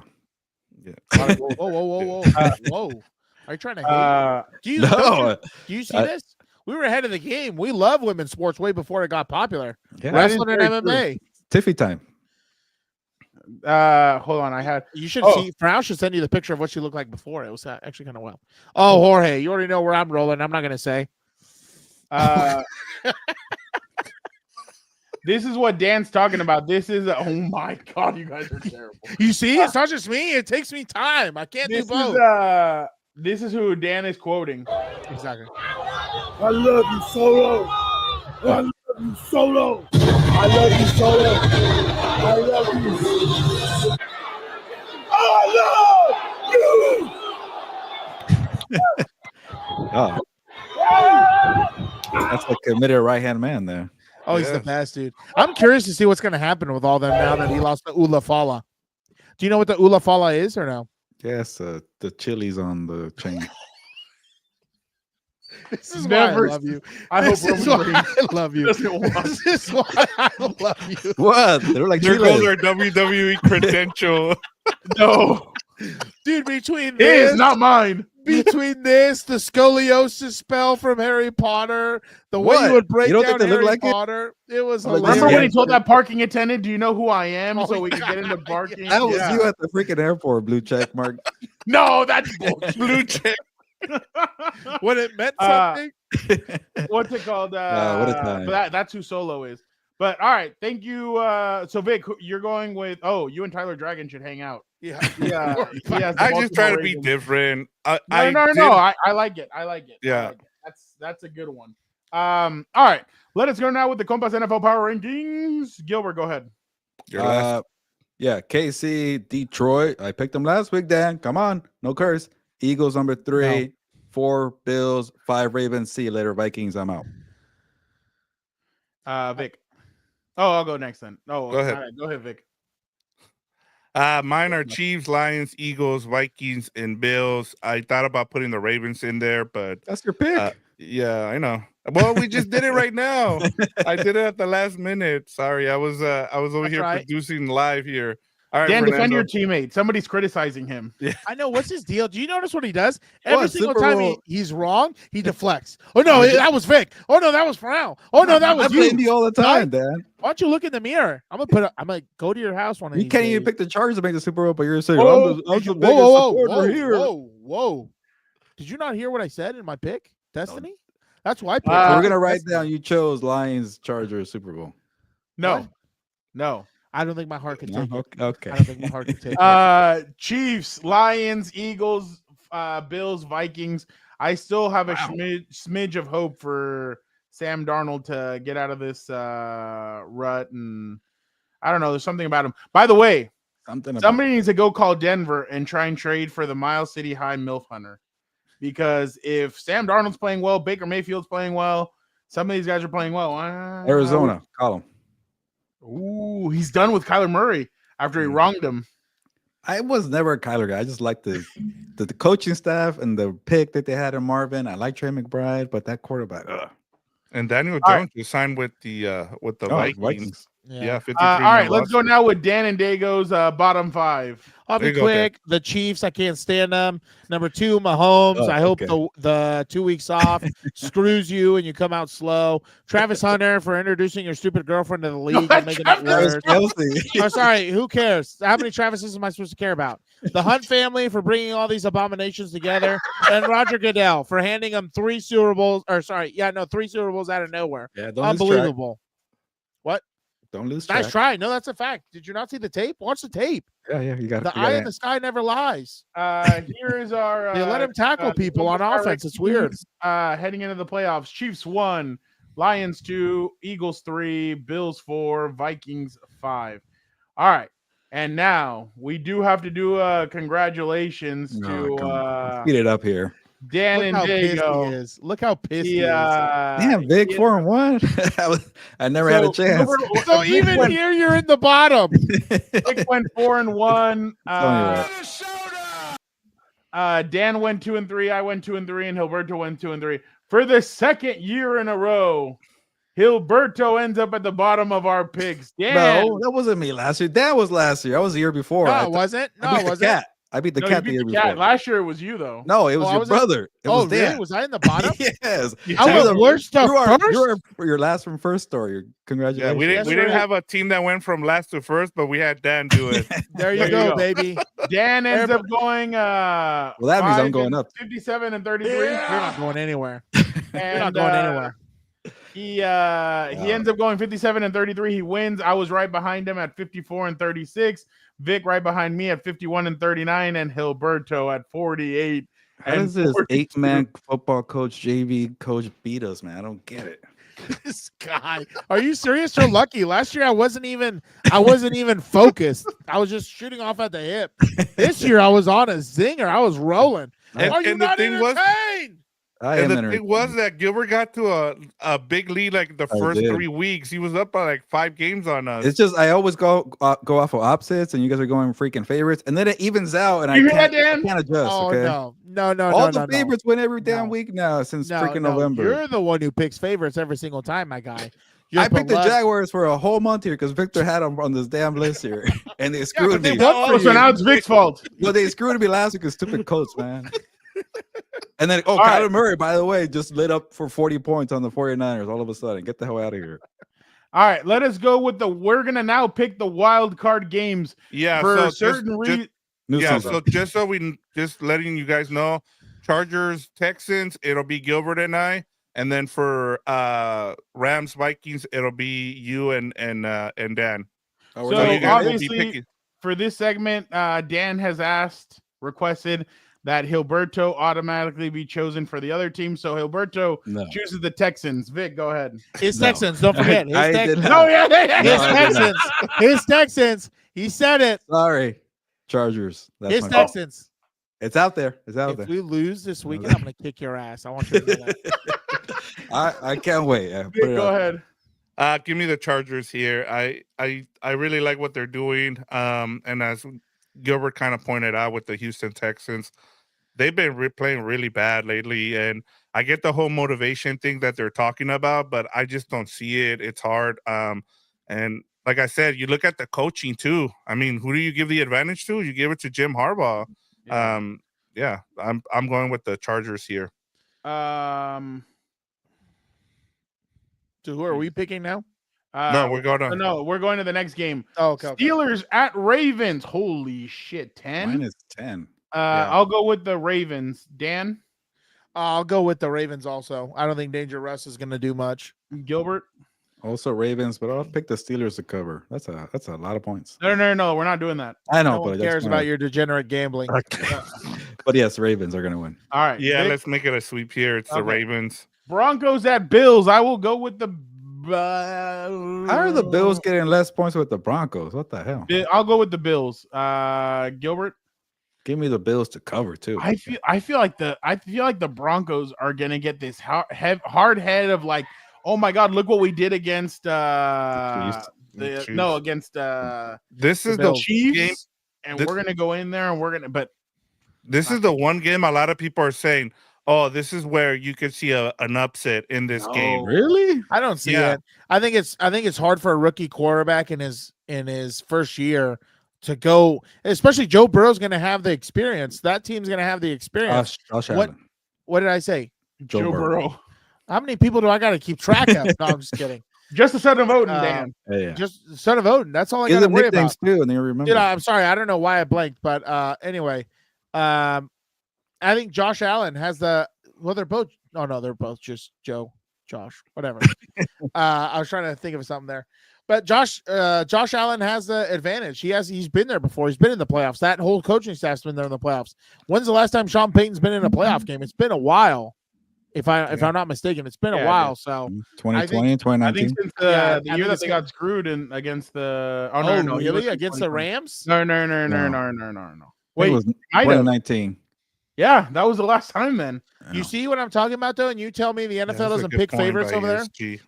A lot of gold. Whoa, whoa, whoa, whoa, whoa! Are you trying to hate? Do you No, do you see I- this? We were ahead of the game. We love women's sports way before it got popular. yeah. Wrestling and very true. MMA. Tiffy time. Hold on. I had You should Oh. see. Frau should send you the picture of what she looked like before. It was actually kind of well. Oh, Jorge, you already know where I'm rolling. I'm not gonna say. this is what Dan's talking about. This is oh my God, you guys are terrible. You see, it's not just me. It takes me time. I can't do This both. is this is who Dan is quoting. Exactly. I love you, Solo. I love you, Solo. I love you, Solo. I love you. I love you. Oh, that's a committed right hand man there. Oh, he's the Yes. best, dude. I'm curious to see what's gonna happen with all them now that he lost the Ula Fala. Do you know what the Ula Fala is or no? Yes, the chilies on the chain. This is Never why I love you. I hope This is Roman why Reigns I love you. doesn't want. This is why I love you. What? They're like There goes chiles. our WWE credential. No, Dude, between it this, is not mine. between this, the scoliosis spell from Harry Potter, the way What? you would break You don't down think they look Harry like it? Potter, it was Like this Remember hilarious. when he told that parking attendant, "Do you know who I am?" Oh, so we could get into yeah. parking. That was Yeah. you at the freaking airport, blue check mark. No, that's bullshit. Blue check. when it meant Uh, something? What's it called? what a time. But that's who Solo is. But all right, thank you. So Vic, you're going with you and Tyler Dragon should hang out. Yeah. Yeah, he has the I just try to Baltimore be Ravens. different. No. did- I like it. I like it. I Yeah. like it. That's a good one. All right, let us go now with the Compas NFL Power Rankings. Gilbert, go ahead. Your last- Yeah, KC, Detroit. I picked them last week, Dan. Come on. No curse. Eagles number 3, 4 Bills, 5 Ravens. See you later, Vikings. I'm out. Vic. Oh, I'll go next then. No, Go ahead. all right, go ahead, Vic. Mine are Chiefs, Lions, Eagles, Vikings, and Bills. I thought about putting the Ravens in there, but That's your pick. yeah, I know. Well, we just did it right now. I did it at the last minute. Sorry, I was over That's here right. producing live here. All right, Dan, defend Fernando. your teammate. Somebody's criticizing him. I know. What's his deal? Do you notice what he does? Every What, single Super time Bowl? he's wrong, he deflects. Oh, no, that was Vic. Oh, no, that was Frau. Oh, no, that I was blame you. you all the time, Dan. Why don't you look in the mirror? I'm gonna go to your house one of You these can't even days. pick the Chargers to make the Super Bowl, but you're saying Whoa, I'm the biggest Whoa, supporter here. whoa. Did you not hear what I said in my pick? Destiny? That's why I picked. So we're Uh, gonna write Destiny. down you chose Lions, Chargers, Super Bowl. No, What? no. I don't think my heart could No? take it. Okay. I don't think my heart could take it. Chiefs, Lions, Eagles, Bills, Vikings. I still have a Wow. smidge of hope for Sam Darnold to get out of this rut, and I don't know. There's something about him. By the way, Something about somebody needs to go call Denver and try and trade for the Miles City High MILF Hunter, because if Sam Darnold's playing well, Baker Mayfield's playing well, some of these guys are playing well. Arizona. Call him. Ooh, he's done with Kyler Murray after he wronged him. I was never a Kyler guy. I just like the coaching staff and the pick that they had in Marvin. I like Trey McBride, but that quarterback. And Daniel All Jones just signed with the Vikings. Yeah, 53 All right, man let's go roster. now with Dan and Dago's bottom 5. I'll There be you go, Dan. quick. The Chiefs, I can't stand them. Number 2, Mahomes. Oh, I hope okay. the 2 weeks off screws you and you come out slow. Travis Hunter for introducing your stupid girlfriend to the league and making it Travis worse. Kelce. Oh, sorry. Who cares? How many Travises am I supposed to care about? The Hunt family for bringing all these abominations together, and Roger Goodell for handing them 3 Super Bowls. 3 Super Bowls out of nowhere. Yeah, don't lose track. Unbelievable. Don't lose track. Nice try. No, that's a fact. Did you not see the tape? Watch the tape. Yeah, you got The eye in the sky never lies. Here is our. They let him tackle people on our offense. It's weird. Heading into the playoffs, Chiefs 1, Lions 2, Eagles 3, Bills 4, Vikings 5. All right, And now we do have to do congratulations Oh, come on. to Speed it up here. Dan Look and how pissed he Dago. is. Look how pissed he is. Damn, Vic, 4-1. I never had a chance. So even here, you're in the bottom. Vic went 4-1. Tell Dan went 2-3. I went 2-3, and Gilberto went 2-3. For the second year in a row, Gilberto ends up at the bottom of our picks. Dan, No, that wasn't me last year. That was last year. I was the year before. No, I it wasn't. No, I beat it the wasn't. cat. I beat the no, cat you the year beat the cat. before. Last year it was you though. No, it was Oh, I your was brother. It Oh, was really? Dan. Was I in the bottom? Yes. I You're went worst to you are first? your last from first story. Congratulations. Yeah, we That's didn't right. have a team that went from last to first, but we had Dan do it. There you There you go, go. baby. Dan ends up going Well, that means I'm going up. 57 and 33. You're not going anywhere. You're And not going anywhere. he ends up going 57 and 33. He wins. I was right behind him at 54 and 36. Vic right behind me at 51 and 39, and Gilberto at 48. How and does this 42. 8-man football coach, JV coach beat us, man? I don't get it. This guy. Are you serious? You're lucky. Last year I wasn't even focused. I was just shooting off at the hip. This year I was on a zinger. I was rolling. And- Are you and the not thing was- entertained? I And am the entertained. thing was that Gilbert got to a big lead like the I first did. 3 weeks. He was up by like 5 games on us. It's just I always go off of opposites, and you guys are going freaking favorites, and then it evens out, and You hear I that, Dan? can't adjust. Oh okay, no. all the favorites win every damn No. week now since No, freaking no, November. You're the one who picks favorites every single time, my guy. You're I picked the beloved. Jaguars for a whole month here because Victor had them on this damn list here, and they but screwed they me. won Oh, so now it's Vic's fault. Well, they screwed me last week because stupid Colts, man. And then, All Kyler right. Murray, by the way, just lit up for 40 points on the 49ers all of a sudden. Get the hell out of here. All right, let us go with we're gonna now pick the wild card games yeah, for so certain reasons. New yeah, season. so just so we just letting you guys know, Chargers, Texans, it'll be Gilbert and I, and then for Rams, Vikings, it'll be you and Dan. Oh, So we're So not- you guys will be obviously- picking. For this segment, Dan has requested that Gilberto automatically be chosen for the other team. So Gilberto no. chooses the Texans. Vic, go ahead. His No. Texans, don't forget. His I did Texans. not. Oh yeah, No, His I did not. Texans. His Texans. He said it. Sorry, Chargers. That's His my fault. Texans. It's out there. It's out If there. we lose this weekend, I'm gonna kick your ass. I want you to know that. I can't wait. Yeah, put Vic, it go out. ahead. Give me the Chargers here. I really like what they're doing. And as Gilbert kind of pointed out with the Houston Texans, they've been playing really bad lately. And I get the whole motivation thing that they're talking about, but I just don't see it. It's hard. And like I said, you look at the coaching too. I mean, who do you give the advantage to? You give it to Jim Harbaugh. Yeah, I'm going with the Chargers here. So who are we picking now? No, we're going to. No, we're going to the next game. Oh, okay. Steelers at Ravens. Holy shit, 10. Mine is 10. I'll go with the Ravens. Dan, I'll go with the Ravens also. I don't think Danger Russ is going to do much. Gilbert. Also Ravens, but I'll pick the Steelers to cover. That's a lot of points. No, we're not doing that. I know, No one but cares about your degenerate gambling. But yes, Ravens are gonna win. All right. Yeah, Vic. let's make it a sweep here. It's the Okay. Ravens. Broncos at Bills. I will go with the. How are the Bills getting less points with the Broncos? What the hell? I'll go with the Bills. Gilbert. Give me the Bills to cover too. I feel like the Broncos are gonna get this hard head of like, oh my god, look what we did against Chiefs. against This is the Bills. Chiefs, game. and This- we're gonna go in there and we're gonna. But This is the one game a lot of people are saying, "Oh, this is where you could see an upset in this game." Really? I don't see Yeah. it. I think it's hard for a rookie quarterback in his first year to go, especially Joe Burrow's going to have the experience. That team's going to have the experience. Josh What- Allen. What did I say? Joe Burrow, How many people do I got to keep track of? No, I'm just kidding. just the son of Odin, Uh, Dan. Yeah. Just son of Odin. That's all I Give got to them worry about. nicknames too, and they remember. Dude, I'm sorry. I don't know why I blanked, but anyway, I think Josh Allen has the. Well, they're both. Oh no, they're both just Josh, whatever. I was trying to think of something there, but Josh Allen has the advantage. He's been there before. He's been in the playoffs. That whole coaching staff's been there in the playoffs. When's the last time Sean Payton's been in a playoff game? It's been a while. If I'm not mistaken, it's been Yeah, a it while. is. So 2020 and I think 2019. since Yeah, the I year think that it's they gonna- got screwed in against the he really was in against the 2020. Rams? No. it Wait, was might have. 2019. Yeah, that was the last time then. You see what I'm talking about though, and you tell me the Yeah, NFL that's a doesn't good pick point favorites by over there. ESG.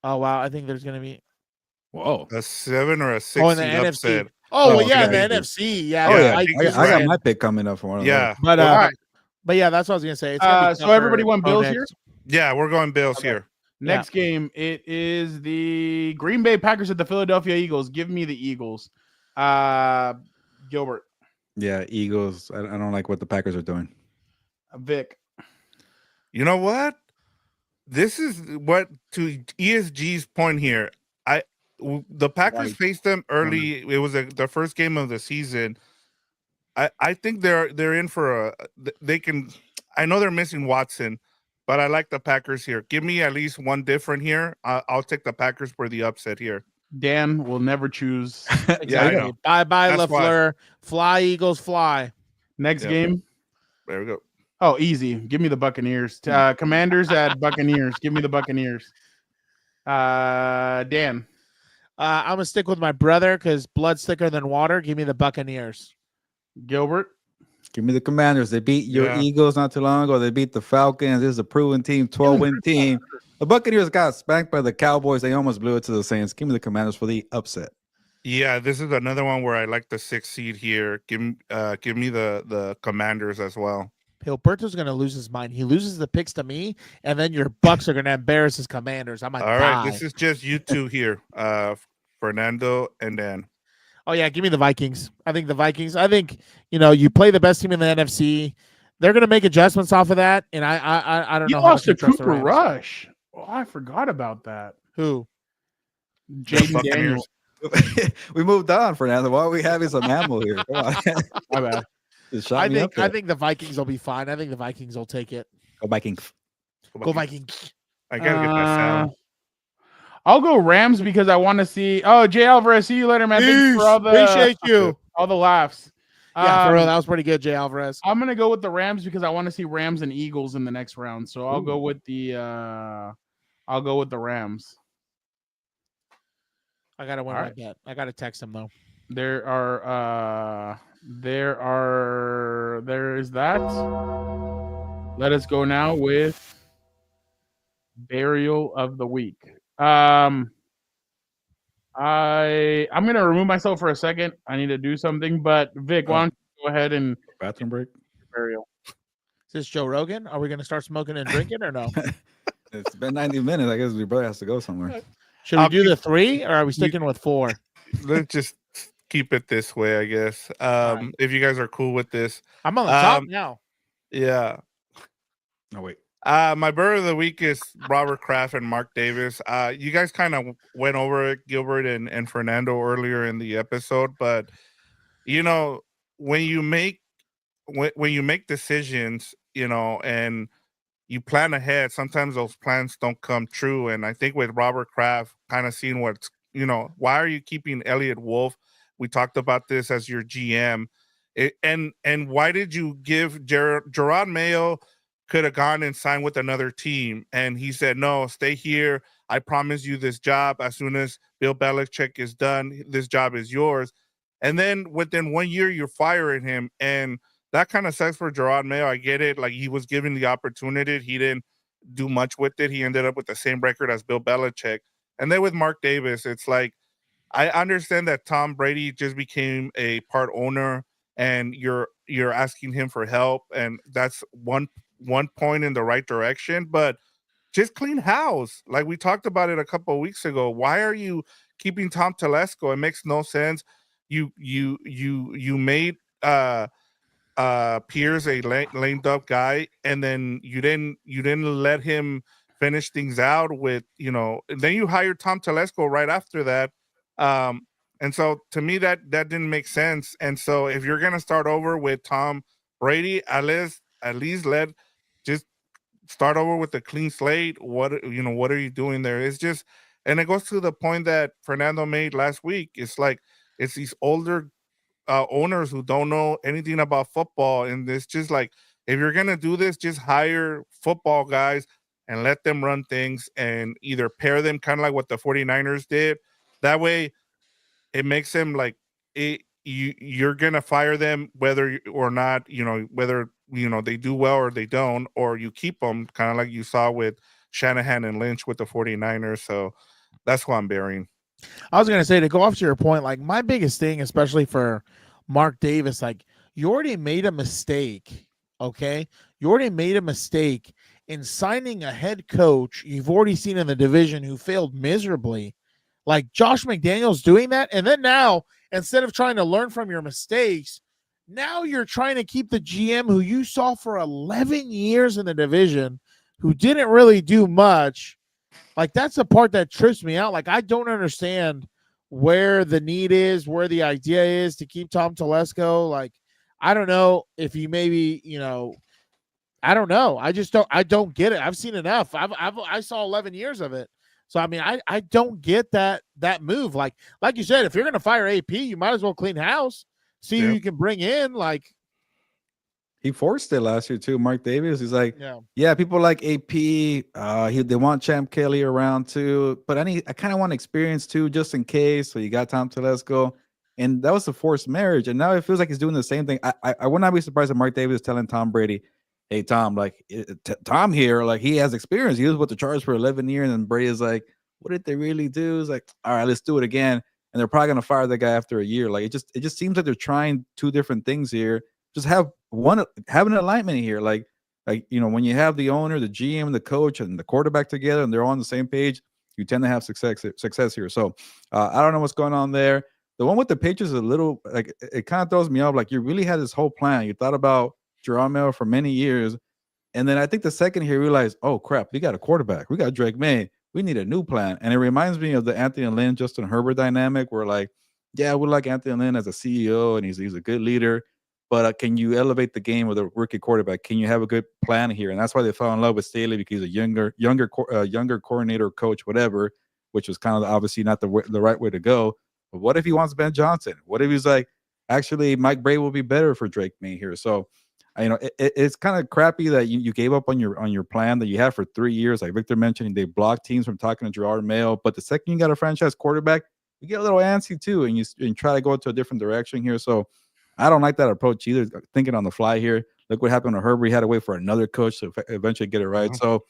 Oh wow, I think there's gonna be Whoa. A 7 or a 6 in the seed NFC. upset. Oh, well, Oh, yeah, in okay. the NFC. Yeah, Oh the yeah, Vikings I got win. my pick coming up for one of Yeah. But All right. but yeah, that's what I was gonna say. It's gonna be So everybody tougher went Bills here? opponents. Yeah, we're going Bills Okay. here. Next game, it is the Green Bay Packers at the Philadelphia Eagles. Give me the Eagles. Gilbert, Yeah, Eagles. I don't like what the Packers are doing. Vic. You know what? This is what, to ESG's point here. The Packers Right. faced them early. It was the first game of the season. I think they're in for they can. I know they're missing Watson, but I like the Packers here. Give me at least one different here. I'll take the Packers for the upset here. Dan will never choose. Yeah, I know. Bye bye, That's why. LaFleur. Fly, Eagles, fly. Next Yep. game. There we go. Oh, easy. Give me the Buccaneers. Commanders at Buccaneers. Give me the Buccaneers. Dan. I'm gonna stick with my brother because blood's thicker than water. Give me the Buccaneers. Gilbert. Give me the Commanders. They beat your Yeah. Eagles not too long ago. They beat the Falcons. This is a proven team, 12-win team. The Buccaneers got spanked by the Cowboys. They almost blew it to the Saints. Give me the Commanders for the upset. Yeah, this is another one where I like the 6th seed here. Give me the Commanders as well. Gilberto's gonna lose his mind. He loses the picks to me, and then your Bucks are gonna embarrass his Commanders. I'm gonna All die. right, this is just you two here, Fernando and Dan. Oh yeah, give me the Vikings. I think the Vikings. I think you play the best team in the NFC. They're gonna make adjustments off of that, and I don't You know. how lost much I to trust the Cooper Rams. Rush. Oh, I forgot about that. Who? Jaden Buccaneers. Daniels. We moved on, Fernando. Why are we having some ammo here? Come on. My bad. Just shot me up I there. think the Vikings will be fine. I think the Vikings will take it. Go Vikings. Go Vikings. I gotta get that sound. I'll go Rams because I want to see. Oh, Jay Alvarez, see you later, man. Thank you for all the Appreciate you. all the laughs. Yeah, for real, that was pretty good, Jay Alvarez. I'm gonna go with the Rams because I want to see Rams and Eagles in the next round. So I'll go with the Rams. I gotta win All my right. bet. I gotta text him though. There is that. Let us go now with burial of the week. I'm gonna remove myself for a second. I need to do something, but Vic, why don't you go ahead and Bathroom break. burial? Is this Joe Rogan? Are we gonna start smoking and drinking or no? It's been 90 minutes. I guess your brother has to go somewhere. Should we I'll do the 3 or are we sticking with 4? Let's just keep it this way, I guess. right. If you guys are cool with this. I'm on the top Um, now. Yeah. Oh, wait. My bird of the week is Robert Kraft and Mark Davis. You guys kind of went over it, Gilbert and Fernando, earlier in the episode, but when you make decisions, and you plan ahead, sometimes those plans don't come true. And I think with Robert Kraft, kind of seeing what's, why are you keeping Elliott Wolf? We talked about this as your GM, and why did you give Gerard Mayo? Could have gone and signed with another team, and he said, no, stay here. I promise you this job. As soon as Bill Belichick is done, this job is yours. And then within 1 year, you're firing him, and that kind of sucks for Gerard Mayo. I get it. Like, he was given the opportunity. He didn't do much with it. He ended up with the same record as Bill Belichick. And then with Mark Davis, it's like, I understand that Tom Brady just became a part owner, and you're asking him for help, and that's one point in the right direction, but just clean house. Like we talked about it a couple of weeks ago. Why are you keeping Tom Telesco? It makes no sense. You made Pierce a lame duck guy, and then you didn't let him finish things out with, and then you hired Tom Telesco right after that. And so to me that didn't make sense. And so if you're gonna start over with Tom Brady, at least just start over with a clean slate. What are you doing there? It's just, and it goes to the point that Fernando made last week. It's like, it's these older owners who don't know anything about football, and it's just like, if you're gonna do this, just hire football guys and let them run things and either pair them kind of like what the 49ers did. That way it makes them like you're gonna fire them whether or not, whether they do well or they don't, or you keep them kind of like you saw with Shanahan and Lynch with the 49ers. So that's what I'm bearing. I was going to say, to go off to your point, like my biggest thing, especially for Mark Davis, like you already made a mistake. Okay. You already made a mistake in signing a head coach you've already seen in the division who failed miserably. Like Josh McDaniels doing that. And then now, instead of trying to learn from your mistakes, now you're trying to keep the GM who you saw for 11 years in the division, who didn't really do much. Like, that's the part that trips me out. Like, I don't understand where the need is, where the idea is to keep Tom Telesco. Like, I don't know if you maybe, I don't know. I don't get it. I've seen enough. I saw 11 years of it. So, I mean, I don't get that move. Like you said, if you're going to fire AP, you might as well clean house, see who you can bring in. Like, he forced it last year too. Mark Davis, he's like, yeah, people like AP. They want Champ Kelly around too, but I kind of want experience too, just in case. So you got Tom Telesco, and that was a forced marriage. And now it feels like he's doing the same thing. I would not be surprised if Mark Davis is telling Tom Brady, "Hey Tom, like Tom here, like he has experience. He was with the Chargers for 11 years." And Brady is like, "What did they really do?" It's like, "All right, let's do it again." And they're probably gonna fire that guy after a year. Like it just seems like they're trying two different things here. Just have an alignment here, like when you have the owner, the GM, the coach, and the quarterback together, and they're all on the same page, you tend to have success here. So I don't know what's going on there. The one with the Patriots is a little like it kind of throws me off. Like you really had this whole plan. You thought about Jerome Miller for many years, and then I think the second here you realized, oh crap, we got a quarterback, we got Drake May, we need a new plan. And it reminds me of the Anthony Lynn, Justin Herbert dynamic, where like, yeah, we like Anthony Lynn as a CEO, and he's a good leader. But can you elevate the game with a rookie quarterback? Can you have a good plan here? And that's why they fell in love with Staley, because he's a younger coordinator, coach, whatever, which was kind of obviously not the right way to go. But what if he wants Ben Johnson? What if he's like, actually, Mike Bray will be better for Drake May here? So, it's kind of crappy that you gave up on your plan that you had for 3 years. Like Victor mentioned, they blocked teams from talking to Gerard Mayo. But the second you got a franchise quarterback, you get a little antsy too, and you try to go into a different direction here. So I don't like that approach either, thinking on the fly here. Look what happened to Herbert. He had to wait for another coach to eventually get it right. So,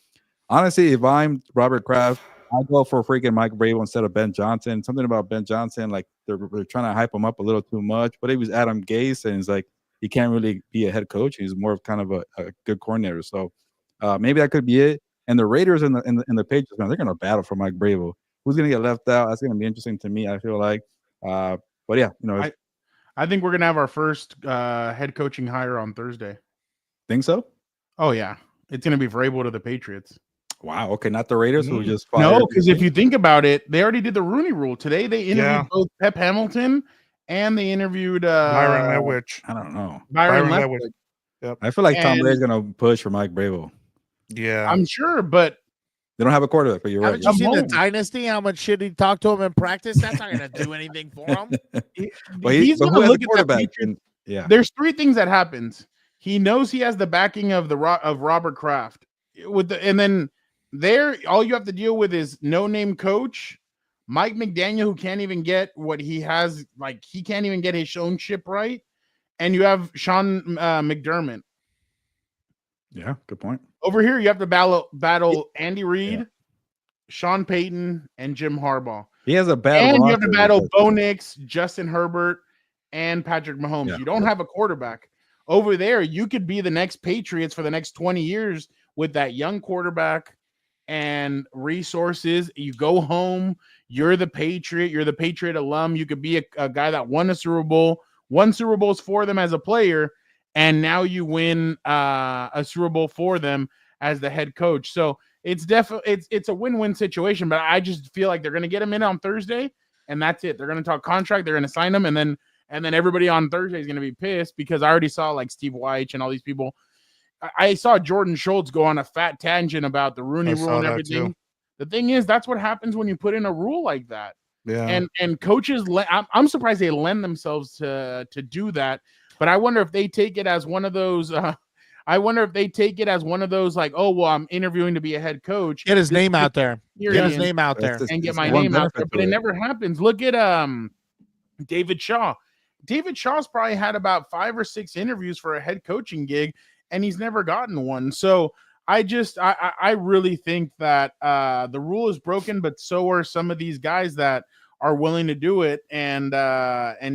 honestly, if I'm Robert Kraft, I'd go for freaking Mike Brable instead of Ben Johnson. Something about Ben Johnson, like they're trying to hype him up a little too much. But he was Adam Gase, and it's like he can't really be a head coach. He's more of kind of a good coordinator. So maybe that could be it. And the Raiders and the Patriots, man, they're going to battle for Mike Brable. Who's going to get left out? That's going to be interesting to me, I feel like. But yeah, I think we're gonna have our first head coaching hire on Thursday. Think so? Oh yeah, it's gonna be Vrabel to the Patriots. Wow. Okay, not the Raiders who just fired. No, because if you think about it, they already did the Rooney Rule today. They interviewed both Pep Hamilton and they interviewed Byron Leftwich. I don't know. Byron Leftwich. Yep. I feel like Tom Brady's gonna push for Mike Brable. Yeah, I'm sure, but they don't have a quarterback. But you're right. Haven't you seen the Dynasty? How much shit he talked to him in practice? That's not going to do anything for him. He's going to look at the Patriots. Yeah. There's three things that happens. He knows he has the backing of Robert Kraft, and then all you have to deal with is no-name coach Mike McDaniel, who can't even get what he has. Like he can't even get his own ship right, and you have Sean McDermott. Yeah, good point. Over here, you have to battle Andy Reid, Sean Payton, and Jim Harbaugh. He has a battle. And you have to battle Bo Nix, Justin Herbert, and Patrick Mahomes. Yeah. You don't have a quarterback. Over there, you could be the next Patriots for the next 20 years with that young quarterback and resources. You go home. You're the Patriot. You're the Patriot alum. You could be a guy that won a Super Bowl, won Super Bowls for them as a player, and now you win a Super Bowl for them as the head coach. So it's definitely it's a win-win situation. But I just feel like they're going to get him in on Thursday, and that's it. They're going to talk contract. They're going to sign him, and then everybody on Thursday is going to be pissed because I already saw like Steve Weich and all these people. I saw Jordan Schultz go on a fat tangent about the Rooney Rule and everything. Too. The thing is, that's what happens when you put in a rule like that. Yeah. And coaches, I'm surprised they lend themselves to do that. But I wonder if they take it as one of those I wonder if they take it as one of those like, oh well, I'm interviewing to be a head coach. Get his This name is out there. Get his experience name out there. and get It's my one name out there. benefit But to it never happens. Look at David Shaw. David Shaw's probably had about 5 or 6 interviews for a head coaching gig, and he's never gotten one. So I really think that the rule is broken, but so are some of these guys that are willing to do it and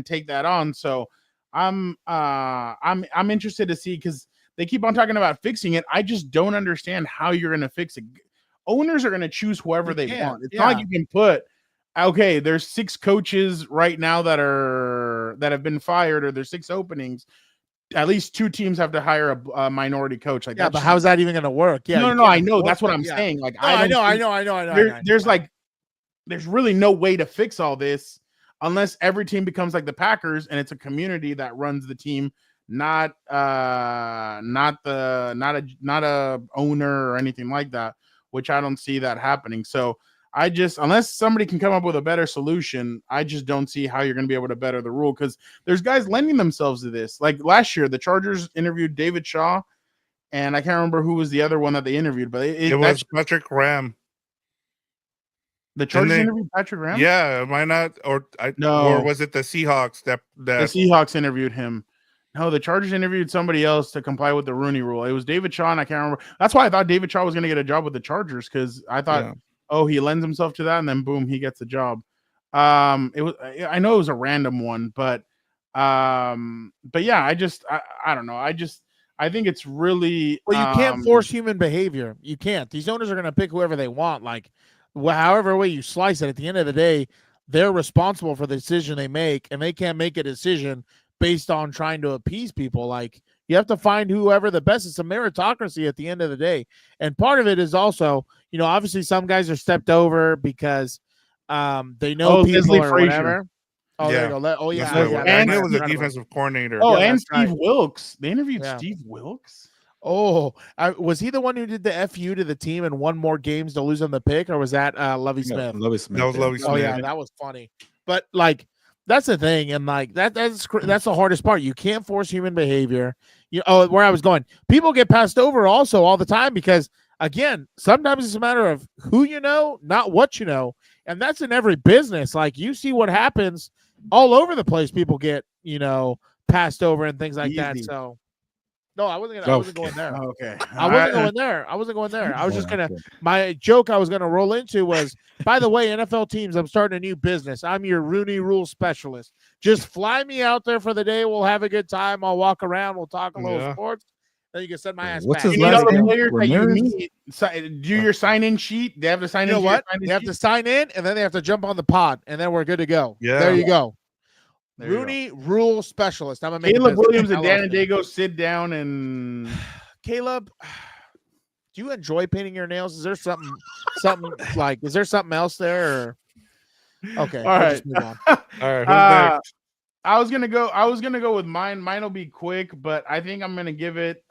take that on. So I'm interested to see, because they keep on talking about fixing it. I just don't understand how you're going to fix it. Owners are going to choose whoever they want. It's not like you can put, okay, there's 6 coaches right now that have been fired, or there's 6 openings. At least 2 teams have to hire a minority coach. Like, yeah, but how's that even going to work? Yeah, no, I know. That's what I'm saying. Like, no, I know. There's really no way to fix all this unless every team becomes like the Packers and it's a community that runs the team, not a owner or anything like that, which I don't see that happening. So unless somebody can come up with a better solution, I just don't see how you're going to be able to better the rule, because there's guys lending themselves to this. Like last year, the Chargers interviewed David Shaw, and I can't remember who was the other one that they interviewed, but it was Patrick Graham. The Chargers interviewed Patrick Graham? Yeah, am I not? Or was it the Seahawks that the Seahawks interviewed him? No, the Chargers interviewed somebody else to comply with the Rooney Rule. It was David Shaw, and I can't remember. That's why I thought David Shaw was going to get a job with the Chargers, because I thought, oh, he lends himself to that, and then boom, he gets a job. I know it was a random one, but yeah, I don't know. I think it's really you can't force human behavior. You can't. These owners are going to pick whoever they want. Like, however way you slice it, at the end of the day, they're responsible for the decision they make, and they can't make a decision based on trying to appease people. Like, you have to find whoever the best. It's a meritocracy at the end of the day. And part of it is also, obviously some guys are stepped over because they know people or whatever. Oh, yeah. there you go. And it was a defensive coordinator. Oh, and Steve Wilkes. They interviewed Steve Wilkes. Oh, was he the one who did the FU to the team and won more games to lose on the pick, or was that Lovie Smith? Lovie Smith. That was Lovie Smith. Oh yeah, that was funny. But like, that's the thing, and like that's the hardest part. You can't force human behavior. Where I was going, people get passed over also all the time because, again, sometimes it's a matter of who you know, not what you know, and that's in every business. Like, you see what happens all over the place. People get passed over and things like that. So. No, I wasn't going there. Okay. I wasn't going there. I was just my joke I was gonna roll into was, by the way, NFL teams, I'm starting a new business. I'm your Rooney Rule specialist. Just fly me out there for the day. We'll have a good time. I'll walk around. We'll talk a little sports. Then you can send my ass What's back. his You last know the name? players that you Ramirez? meet, do your sign-in sheet. They have to sign in. You know what? They have to sign in, and then they have to jump on the pod, and then we're good to go. Yeah. There you go. There you Rooney Rule specialist. I'm gonna make Caleb Williams and Dan and Dago sit down and Caleb, do you enjoy painting your nails? Is there something like? Is there something else there? Or... Okay, all right. Just move on. All right, who's next? I was gonna go with mine. Mine will be quick, but I think I'm gonna give it.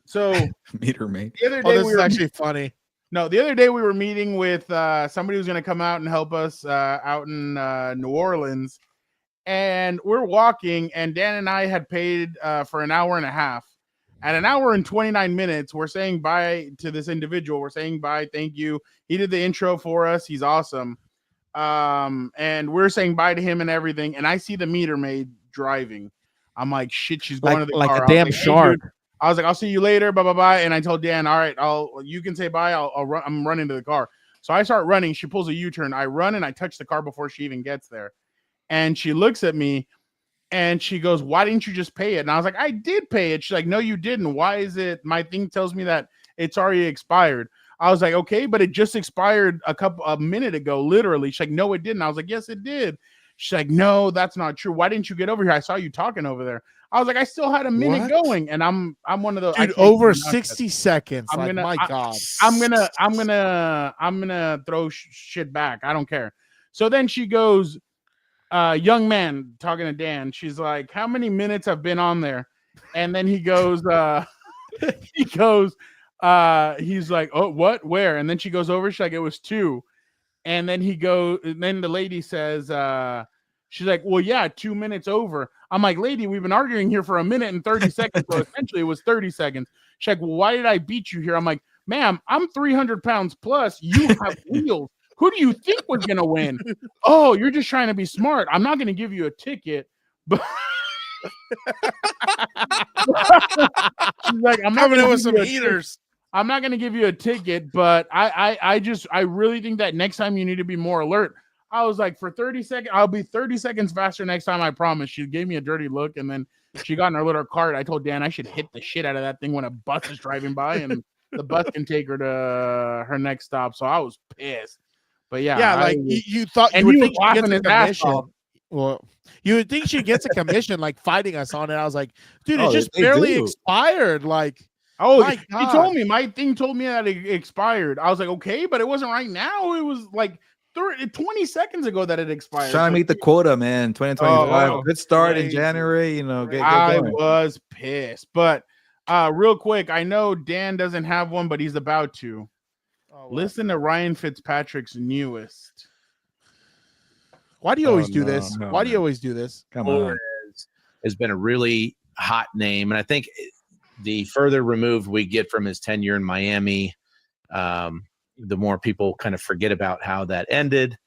So meter mate. the other day this is actually funny. No, the other day we were meeting with somebody who's gonna come out and help us out in New Orleans. And we're walking, and Dan and I had paid for an hour and a half. At an hour and 29 minutes, we're saying bye to this individual. We're saying bye, thank you. He did the intro for us. He's awesome. And we're saying bye to him and everything. And I see the meter maid driving. I'm like, shit, she's going to the car. Like a damn shark. Hey, I was like, I'll see you later. Bye, bye, bye. And I told Dan, all right, you can say bye. I'll run. I'm running to the car. So I start running. She pulls a U-turn. I run and I touch the car before she even gets there. And she looks at me and she goes, why didn't you just pay it? And I was like, I did pay it. She's like, no, you didn't. Why is it? My thing tells me that it's already expired. I was like, okay, but it just expired a minute ago, literally. She's like, no, it didn't. I was like, yes, it did. She's like, no, that's not true. Why didn't you get over here? I saw you talking over there. I was like, I still had a minute going, and I'm one of those. Dude, over 60 seconds. My God. I'm gonna throw shit back. I don't care. So then she goes, young man talking to Dan. She's like, how many minutes have been on there? And then he goes, he's like, oh, what, where? And then she goes over. She's like, it was 2. And then then the lady says, She's like, well, yeah, 2 minutes over. I'm like, lady, we've been arguing here for a minute and 30 seconds. So essentially it was 30 seconds. She's like, well, why did I beat you here? I'm like, ma'am, I'm 300 pounds plus. You have wheels. Who do you think was going to win? Oh, you're just trying to be smart. I'm not going to give you a ticket. But she's like, I'm not Coming in gonna with give some you a heaters. I'm not going to give you a ticket, but I really think that next time you need to be more alert. I was like, for 30 seconds, I'll be 30 seconds faster next time, I promise. She gave me a dirty look, and then she got in her little cart. I told Dan I should hit the shit out of that thing when a bus is driving by, and the bus can take her to her next stop. So I was pissed. But yeah, like you thought, and you would he was think she laughing gets a his ass commission. off. Well, you would think she gets a commission like fighting us on it. I was like, dude, Oh, it just they barely do. expired. Like, Oh, my he God. told me. My thing told me that it expired. I was like, okay, but it wasn't right now. It was like 20 seconds ago that it expired. Trying to meet the quota, man. 2025. Oh, Good start in crazy. January. You know, get I going. was pissed. But real quick, I know Dan doesn't have one, but he's about to. Listen to Ryan Fitzpatrick's newest. Why do you always Oh, do no. this? No, Why do you man. always do this? Come on. Flores has been a really hot name, and I think the further removed we get from his tenure in Miami, the more people kind of forget about how that ended,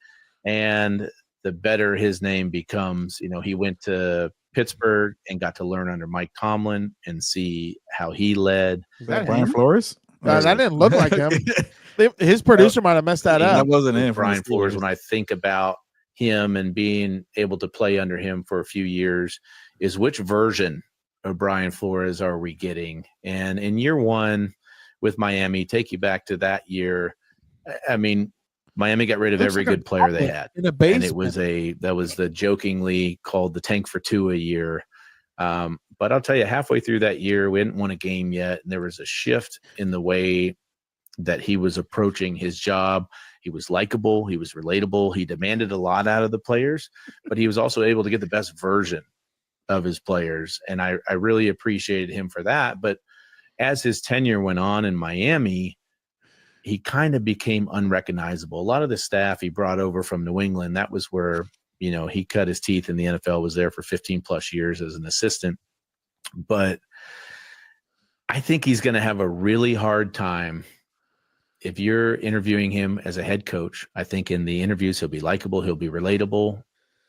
and the better his name becomes. You know, he went to Pittsburgh and got to learn under Mike Tomlin and see how he led. Is that Brian Flores? No, that didn't look like him. His producer might have messed that That up. wasn't in Brian Flores. When I think about him and being able to play under him for a few years, is which version of Brian Flores are we getting? And in year one with Miami, take you back to that year. I mean, Miami got rid of Looks every like a good player they had. In a And basement. it was that was the jokingly called the tank for two a year. But I'll tell you, halfway through that year, we hadn't won a game yet. And there was a shift in the way that he was approaching his job. He was likable. He was relatable. He demanded a lot out of the players, but he was also able to get the best version of his players. And I really appreciated him for that. But as his tenure went on in Miami, he kind of became unrecognizable. A lot of the staff he brought over from New England, that was where, you know, he cut his teeth in the NFL, was there for 15 plus years as an assistant. But I think he's going to have a really hard time if you're interviewing him as a head coach. I think in the interviews, he'll be likable, he'll be relatable.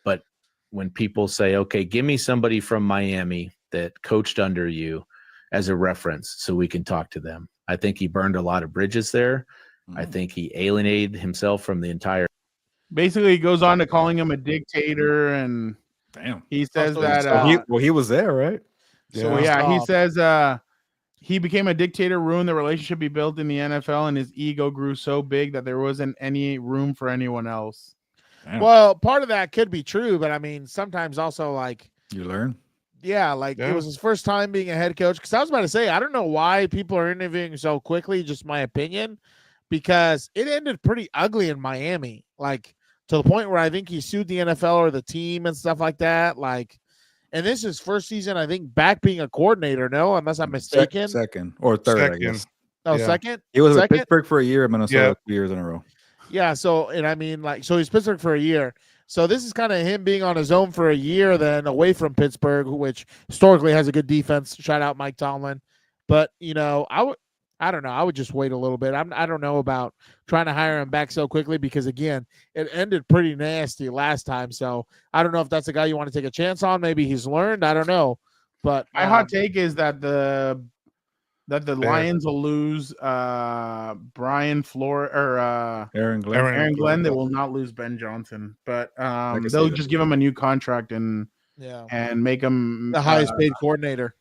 But when people say, okay, give me somebody from Miami that coached under you as a reference so we can talk to them, I think he burned a lot of bridges there. I think he alienated himself from the entire. Basically, he goes on to calling him a dictator, and Damn. he says So that. He was there, right? So yeah, he Stop. says he became a dictator, ruined the relationship he built in the NFL, and his ego grew so big that there wasn't any room for anyone else. Damn. Well, part of that could be true, but I mean, sometimes also like, You learn. yeah, like Yeah. it was his first time being a head coach. Because I was about to say, I don't know why people are interviewing so quickly, just my opinion, because it ended pretty ugly in Miami, like to the point where I think he sued the NFL or the team and stuff like that. Like, and this is his first season, I think, back being a coordinator, no, unless I'm mistaken. Second or third, I Second. guess. Oh, yeah. second? He was with Second? Pittsburgh for a year at Minnesota Yeah. 2 years in a row. Yeah, so and I mean, like, so he's Pittsburgh for a year. So this is kind of him being on his own for a year, then away from Pittsburgh, which historically has a good defense. Shout out Mike Tomlin. But you know, I don't know. I would just wait a little bit. I don't know about trying to hire him back so quickly because again, it ended pretty nasty last time. So I don't know if that's a guy you want to take a chance on. Maybe he's learned. I don't know. But My hot take is that the Lions will lose Brian Flores or Aaron Glenn. Aaron Glenn. They will not lose Ben Johnson, but can see they'll that. just give him a new contract and yeah, make him the highest paid coordinator,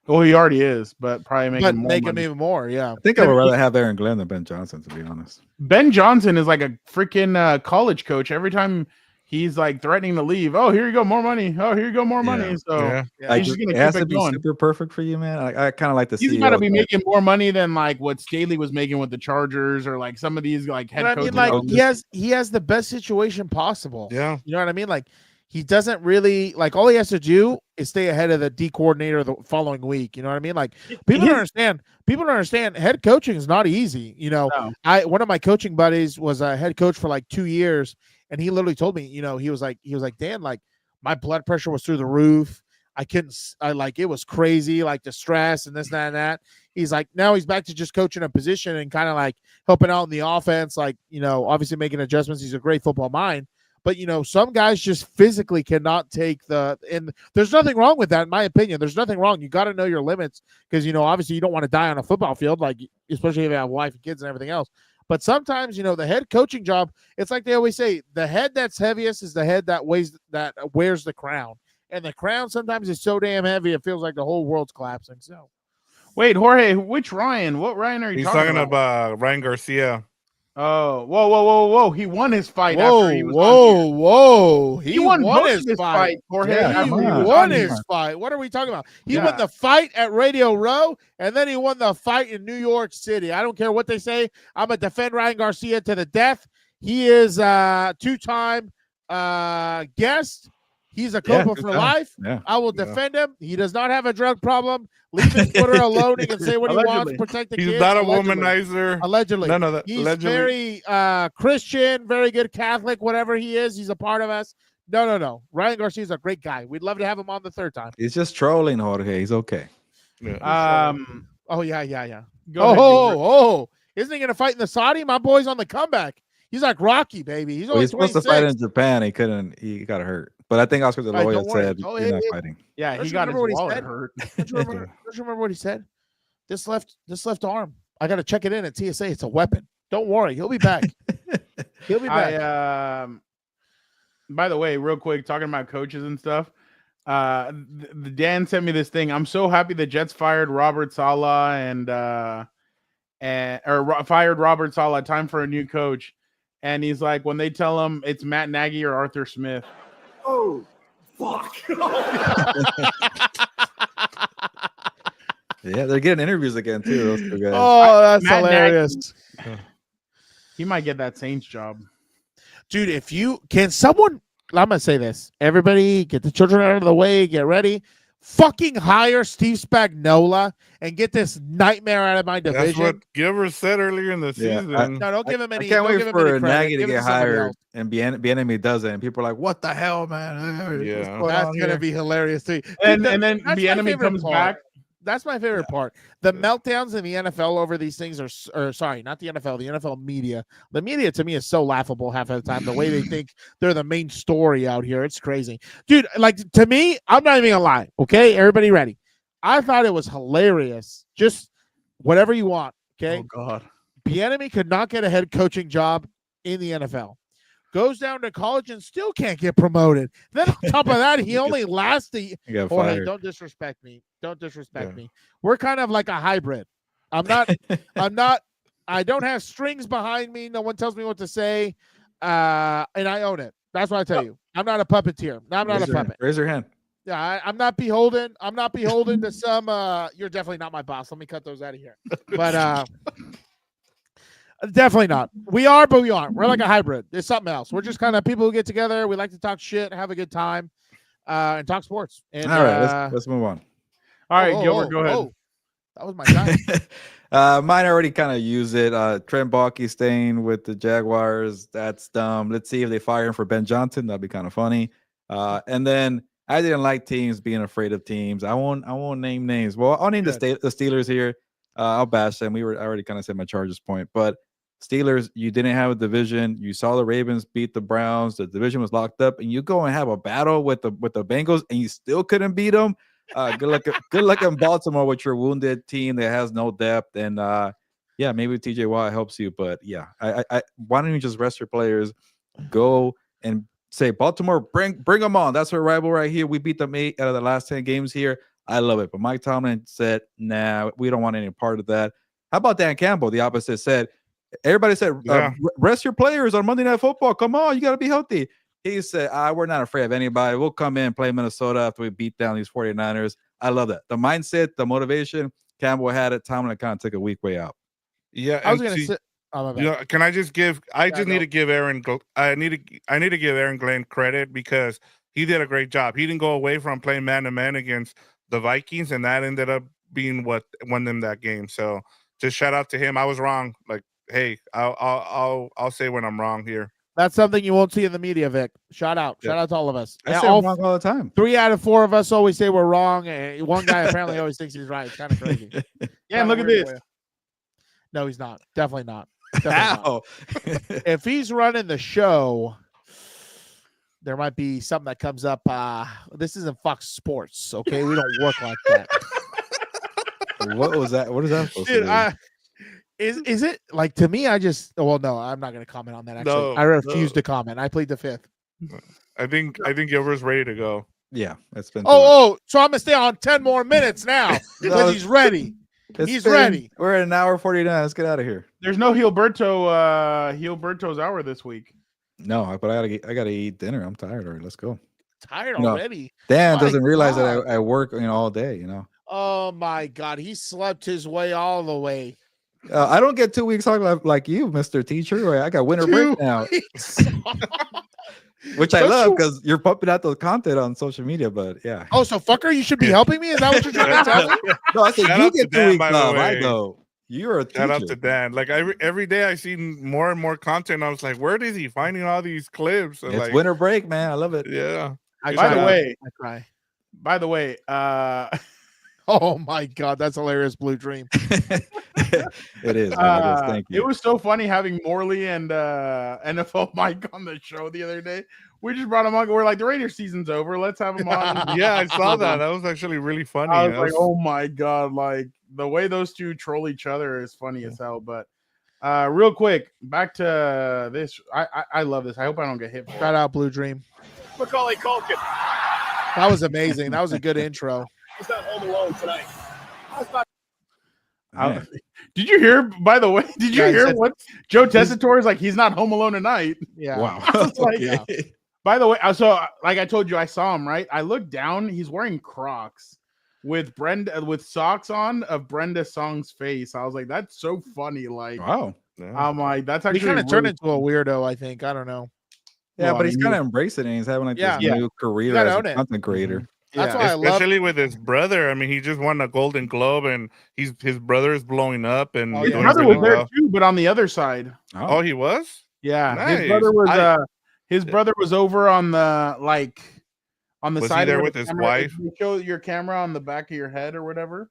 Well, he already is, but probably make but him more make him money. even more. Yeah. I think I would rather have Aaron Glenn than Ben Johnson, to be honest. Ben Johnson is like a freaking college coach. Every time he's like threatening to leave, oh, here you go, more money. Oh, here you go, more money. Yeah. So Yeah. Like, he's just gonna it has keep to it be going. super perfect for you, man. I kind of like to see. He's got to be making more money than like what Staley was making with the Chargers or like some of these like head But I coaches. mean, like coaches. he has the best situation possible. Yeah. You know what I mean? Like he doesn't really like all he has to do is stay ahead of the D coordinator the following week. You know what I mean? Like people don't understand. People don't understand. Head coaching is not easy. You know, No. one of my coaching buddies was a head coach for like 2 years, and he literally told me, you know, he was like, Dan, like my blood pressure was through the roof. It was crazy, like the stress and this, that, and that. He's like, now he's back to just coaching a position and kind of like helping out in the offense, like, obviously making adjustments. He's a great football mind. But, some guys just physically cannot take and there's nothing wrong with that, in my opinion. There's nothing wrong. You got to know your limits because, obviously you don't want to die on a football field, like, especially if you have a wife and kids and everything else. But sometimes, the head coaching job, it's like they always say, the head that's heaviest is the head that wears the crown. And the crown sometimes is so damn heavy, it feels like the whole world's collapsing. So, Wait, Jorge, which Ryan? What Ryan are you He's talking about? about Ryan Garcia. Oh, whoa. He won his fight after he was whoa. He won both his fight. Jorge. Yeah, He come on. won his fight. What are we talking about? He won the fight at Radio Row, and then he won the fight in New York City. I don't care what they say. I'm going to defend Ryan Garcia to the death. He is a two-time guest. He's a Copa for life. Yeah. I will defend him. He does not have a drug problem. Leave his Twitter alone. He can say what he wants. Protect the kids. He's not a womanizer. Allegedly. No. He's allegedly. very Christian, very good Catholic, whatever he is. He's a part of us. No. Ryan Garcia is a great guy. We'd love to have him on the third time. He's just trolling, Jorge. He's okay. Yeah. Oh, yeah. Go ahead, Isn't he going to fight in the Saudi? My boy's on the comeback. He's like Rocky, baby. He's only He's supposed to 26. fight in Japan. He couldn't. He got hurt. But I think Oscar De La Hoya don't worry. said Oh, he's not yeah. fighting. Yeah, Don't he you got his remember what he wallet said? hurt. Don't you remember what he said? This left arm. I got to check it in at TSA. It's a weapon. Don't worry. He'll be back. He'll be back. By the way, real quick, talking about coaches and stuff. Dan sent me this thing. I'm so happy the Jets fired Robert Saleh fired Robert Saleh. Time for a new coach. And he's like, when they tell him it's Matt Nagy or Arthur Smith. Oh, fuck. Yeah, they're getting interviews again too. Those two guys. Oh, that's Matt hilarious. He might get that Saints job. Dude, I'm going to say this. Everybody get the children out of the way. Get ready. Fucking hire Steve Spagnuolo and get this nightmare out of my division. That's what Gilbert said earlier in the Yeah, season. No, don't give him any. I can't don't wait give him for any credit. Nagy to Give it get somebody hired else. and Bieniemy does it, and people are like, "What the hell, man?" Yeah. That's gonna be hilarious too. And Dude, then that's the my enemy favorite comes part. back. That's my favorite part. The meltdowns in the NFL over these things or sorry, not the NFL, the NFL media. The media to me is so laughable half of the time. The way they think they're the main story out here. It's crazy. Dude, like to me, I'm not even gonna lie. Okay, everybody ready. I thought it was hilarious. Just whatever you want. Okay. Oh God. Bieniemy could not get a head coaching job in the NFL. Goes down to college and still can't get promoted. Then on top of that, he only lasts He got Jorge, fired. don't disrespect me. Don't disrespect me. We're kind of like a hybrid. I don't have strings behind me. No one tells me what to say. And I own it. That's what I tell you. I'm not a puppeteer. I'm not a puppet. Raise your hand. Yeah, I'm not beholden. I'm not beholden to some you're definitely not my boss. Let me cut those out of here. But definitely not. We are, but we aren't. We're like a hybrid. It's something else. We're just kind of people who get together. We like to talk shit, have a good time, and talk sports. And, All right, let's move on. All right, Gilbert, go ahead. That was my time. Mine already kind of used it. Trent Baalke staying with the Jaguars. That's dumb. Let's see if they fire him for Ben Johnson. That'd be kind of funny. And then I didn't like teams being afraid of teams. I won't name names. Well, I'll name the Steelers here. I'll bash them. I already kind of said my Chargers point, but Steelers, you didn't have a division. You saw the Ravens beat the Browns. The division was locked up, and you go and have a battle with the Bengals, and you still couldn't beat them. Good luck in Baltimore with your wounded team that has no depth. And yeah, maybe TJ Watt helps you, but yeah, I why don't you just rest your players, go and say Baltimore, bring them on. That's our rival right here. We beat them 8 out of the last 10 games here. I love it. But Mike Tomlin said, nah, we don't want any part of that. How about Dan Campbell? The opposite said, everybody said, rest your players on Monday Night Football. Come on, you got to be healthy. He said, we're not afraid of anybody. We'll come in, play Minnesota after we beat down these 49ers. I love that. The mindset, the motivation, Campbell had it. Tomlin kind of took a weak way out. Yeah, I was going to say, can I just give? I need to give Aaron. I need to give Aaron Glenn credit because he did a great job. He didn't go away from playing man to man against the Vikings, and that ended up being what won them that game. So just shout out to him. I was wrong. Like, hey, I'll say when I'm wrong here. That's something you won't see in the media, Vic. Shout out. Yeah. Shout out to all of us. I And say all I'm wrong all the time. 3 out of 4 of us always say we're wrong. And one guy apparently always thinks he's right. It's kind of crazy. Yeah, and look at this. No, he's not. Definitely not. Definitely not. How? If he's running the show, there might be something that comes up. This isn't Fox Sports, okay? We don't work like that. What was that? What is that supposed Dude, to be? is it like, to me? I just no, I'm not going to comment on that. Actually, No, I refuse no. to comment. I plead the fifth. I think Gilbert's ready to go. Yeah, it's been. So I'm gonna stay on 10 more minutes now No, because he's ready. it's he's been- ready. We're at an hour 49. Let's get out of here. There's no Gilberto's hour this week. No, but I gotta eat dinner. I'm tired already. Let's go. Tired No. already. Dan My doesn't realize God. that I work all day. Oh my God, he slept his way all the way. I don't get 2 weeks off like you, Mr. Teacher. I got winter break now, which I Don't love you- because you're pumping out the content on social media. But yeah, Oh, so fucker, you should be helping me. Is that what you're trying to tell me? no, I said Shout you out to get 2 Dan, weeks by the off. I way. go. You're a teacher. Shout out to Dan. Like every day I see more and more content. I was like, where is he finding all these clips? And It's like, winter break, man. I love it. yeah. I By the cry. way, I cry. by the way, Oh my God, that's hilarious. Blue Dream. It is. Man, it is. Thank you. it was so funny having Morley and NFL Mike on the show the other day. We just brought him on. We're like, the Raiders season's over. Let's have him on. Yeah, I saw that. That was actually really funny. I was That like, was- oh my God, like the way those two troll each other is funny as hell. But real quick, back to this. I love this. I hope I don't get hit. Shout out Blue Dream. Macaulay Culkin. That was amazing. That was a good intro. He's not home alone tonight. Man. Did you hear? By the way, did you Yeah, he hear said- what Joe Tessitore is like? He's not home alone tonight. Yeah. Wow. like, Okay. By the way, so like I told you, I saw him right. I looked down. He's wearing Crocs with socks on of Brenda Song's face. I was like, that's so funny. Like, Wow. yeah. I'm like, that's He actually kind of turned really into a weirdo, I think. I don't know. Yeah, Well, but I he's mean, kind of embracing it. He's having like Yeah. this Yeah. new career gotta as own a it. content creator. That's Yeah. why I love. Especially with his brother. I mean, he just won a Golden Globe, and his brother is blowing up and Oh, His yeah. doing brother really was there well. too, but on the other side. Oh, he was. Yeah, his Nice. brother was I- his brother was over on the on the Was he side there where with the his camera- wife? They show your camera on the back of your head or whatever.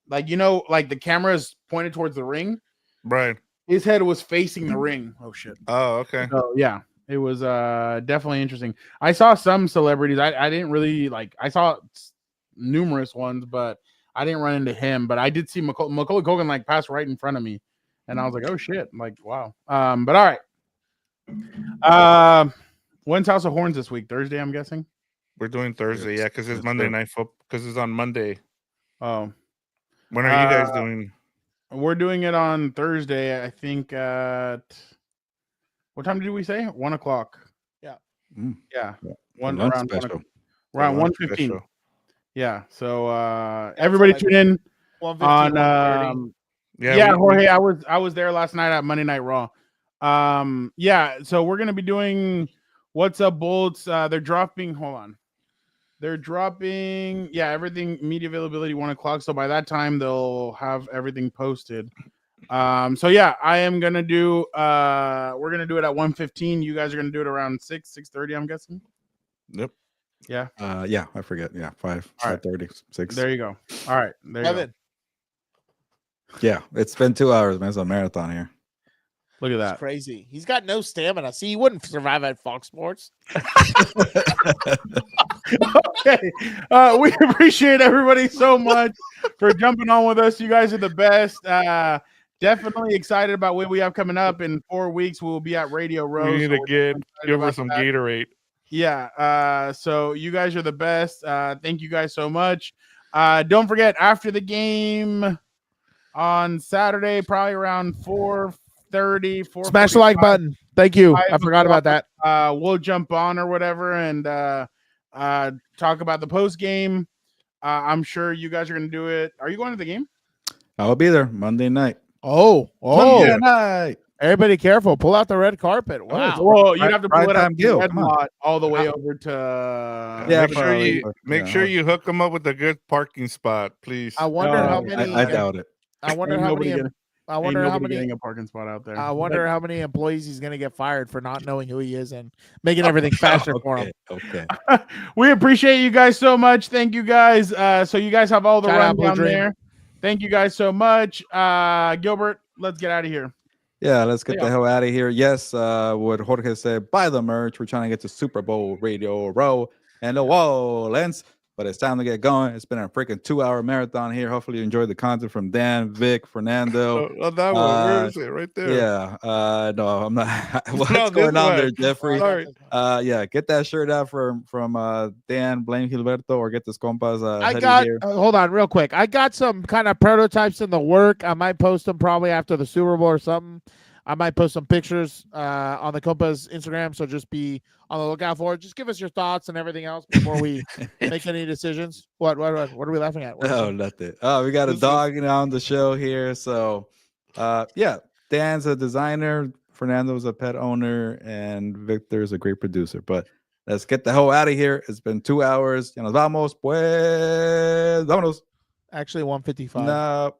Like like the camera is pointed towards the ring. Right. His head was facing the ring. Oh shit. Oh, okay. So yeah, it was definitely interesting. I saw some celebrities. I didn't really like. I saw numerous ones, but I didn't run into him. But I did see Macaulay Culkin like pass right in front of me, and I was like, oh shit, I'm like wow. But all right. When's House of Horns this week? Thursday, I'm guessing. We're doing Thursday, Yes, yeah, because it's yes, Monday sir. night football. Because it's on Monday. Oh, When are you guys Uh, doing? we're doing it on Thursday. I think at what time did we say? 1 o'clock. Yeah. Yeah. Yeah. One Lunch around special. around The lunch 1:15. special. Yeah. So everybody like tune in 1:15, on 1:30. yeah, we- Jorge. I was there last night at Monday Night Raw. Yeah, so we're gonna be doing What's Up Bolts. They're dropping, hold on. They're dropping, everything media availability 1 o'clock. So by that time they'll have everything posted. So yeah, I am gonna do we're gonna do it at 1:15. You guys are gonna do it around 6:30, I'm guessing. Yep. Yeah, Yeah, I forget. Yeah, 5, All right. 5:30, 6. there you go. All right, there you go. Kevin, Yeah, it's been 2 hours, man. It's a marathon here. Look at it's that. crazy. He's got no stamina. See, he wouldn't survive at Fox Sports. Okay. We appreciate everybody so much for jumping on with us. You guys are the best. Definitely excited about what we have coming up. In 4 weeks, we will be at Radio Row. We need so to we're give excited her about some that. Gatorade. Yeah. So you guys are the best. Thank you guys so much. Don't forget, after the game on Saturday, probably around 4:30, Smash the like button. Thank you. I 5 forgot about that. we'll jump on or whatever and talk about the post game. I'm sure you guys are going to do it. Are you going to the game? I'll be there Monday night. Oh, Monday night. everybody careful. Pull out the red carpet. Wow. Well, you'd Right- have to pull right it up time the Gil, red come on. lot all the way over to Yeah, make sure probably, you but, make yeah, sure I'll- you hook them up with a good parking spot, please. I wonder how many. I doubt it. I wonder Ain't how nobody many. gonna- I Ain't wonder how nobody many. getting a parking spot out there. I wonder how many employees he's going to get fired for not knowing who he is and making everything faster for him. Okay. We appreciate you guys so much. Thank you guys. So you guys have all the Shout out, Blue rundown Dream. there. Thank you guys so much. Gilbert, let's get out of here. Yeah, let's get Yeah. the hell out of here. Yes, what Jorge said, buy the merch. We're trying to get to Super Bowl Radio Row and the Wallens. But it's time to get going. It's been a freaking 2-hour marathon here. Hopefully you enjoyed the content from Dan, Vic, Fernando. On that one, where is it? Right there. Yeah. No, I'm not. What's No, this going on way. there, Jeffrey? Sorry. Yeah, get that shirt out from Dan, Blaine Gilberto, or get this compas. I hoodie got. here. Hold on, real quick. I got some kind of prototypes in the work. I might post them probably after the Super Bowl or something. I might post some pictures on the Compas Instagram. So just be on the lookout for it. Just give us your thoughts and everything else before we make any decisions. What are we laughing at? What is Oh, it? nothing. Oh, we got a dog on the show here. So, yeah, Dan's a designer, Fernando's a pet owner, and Victor's a great producer. But let's get the hell out of here. It's been 2 hours. Ya nos vamos, pues. Vámonos. Actually, 155. No.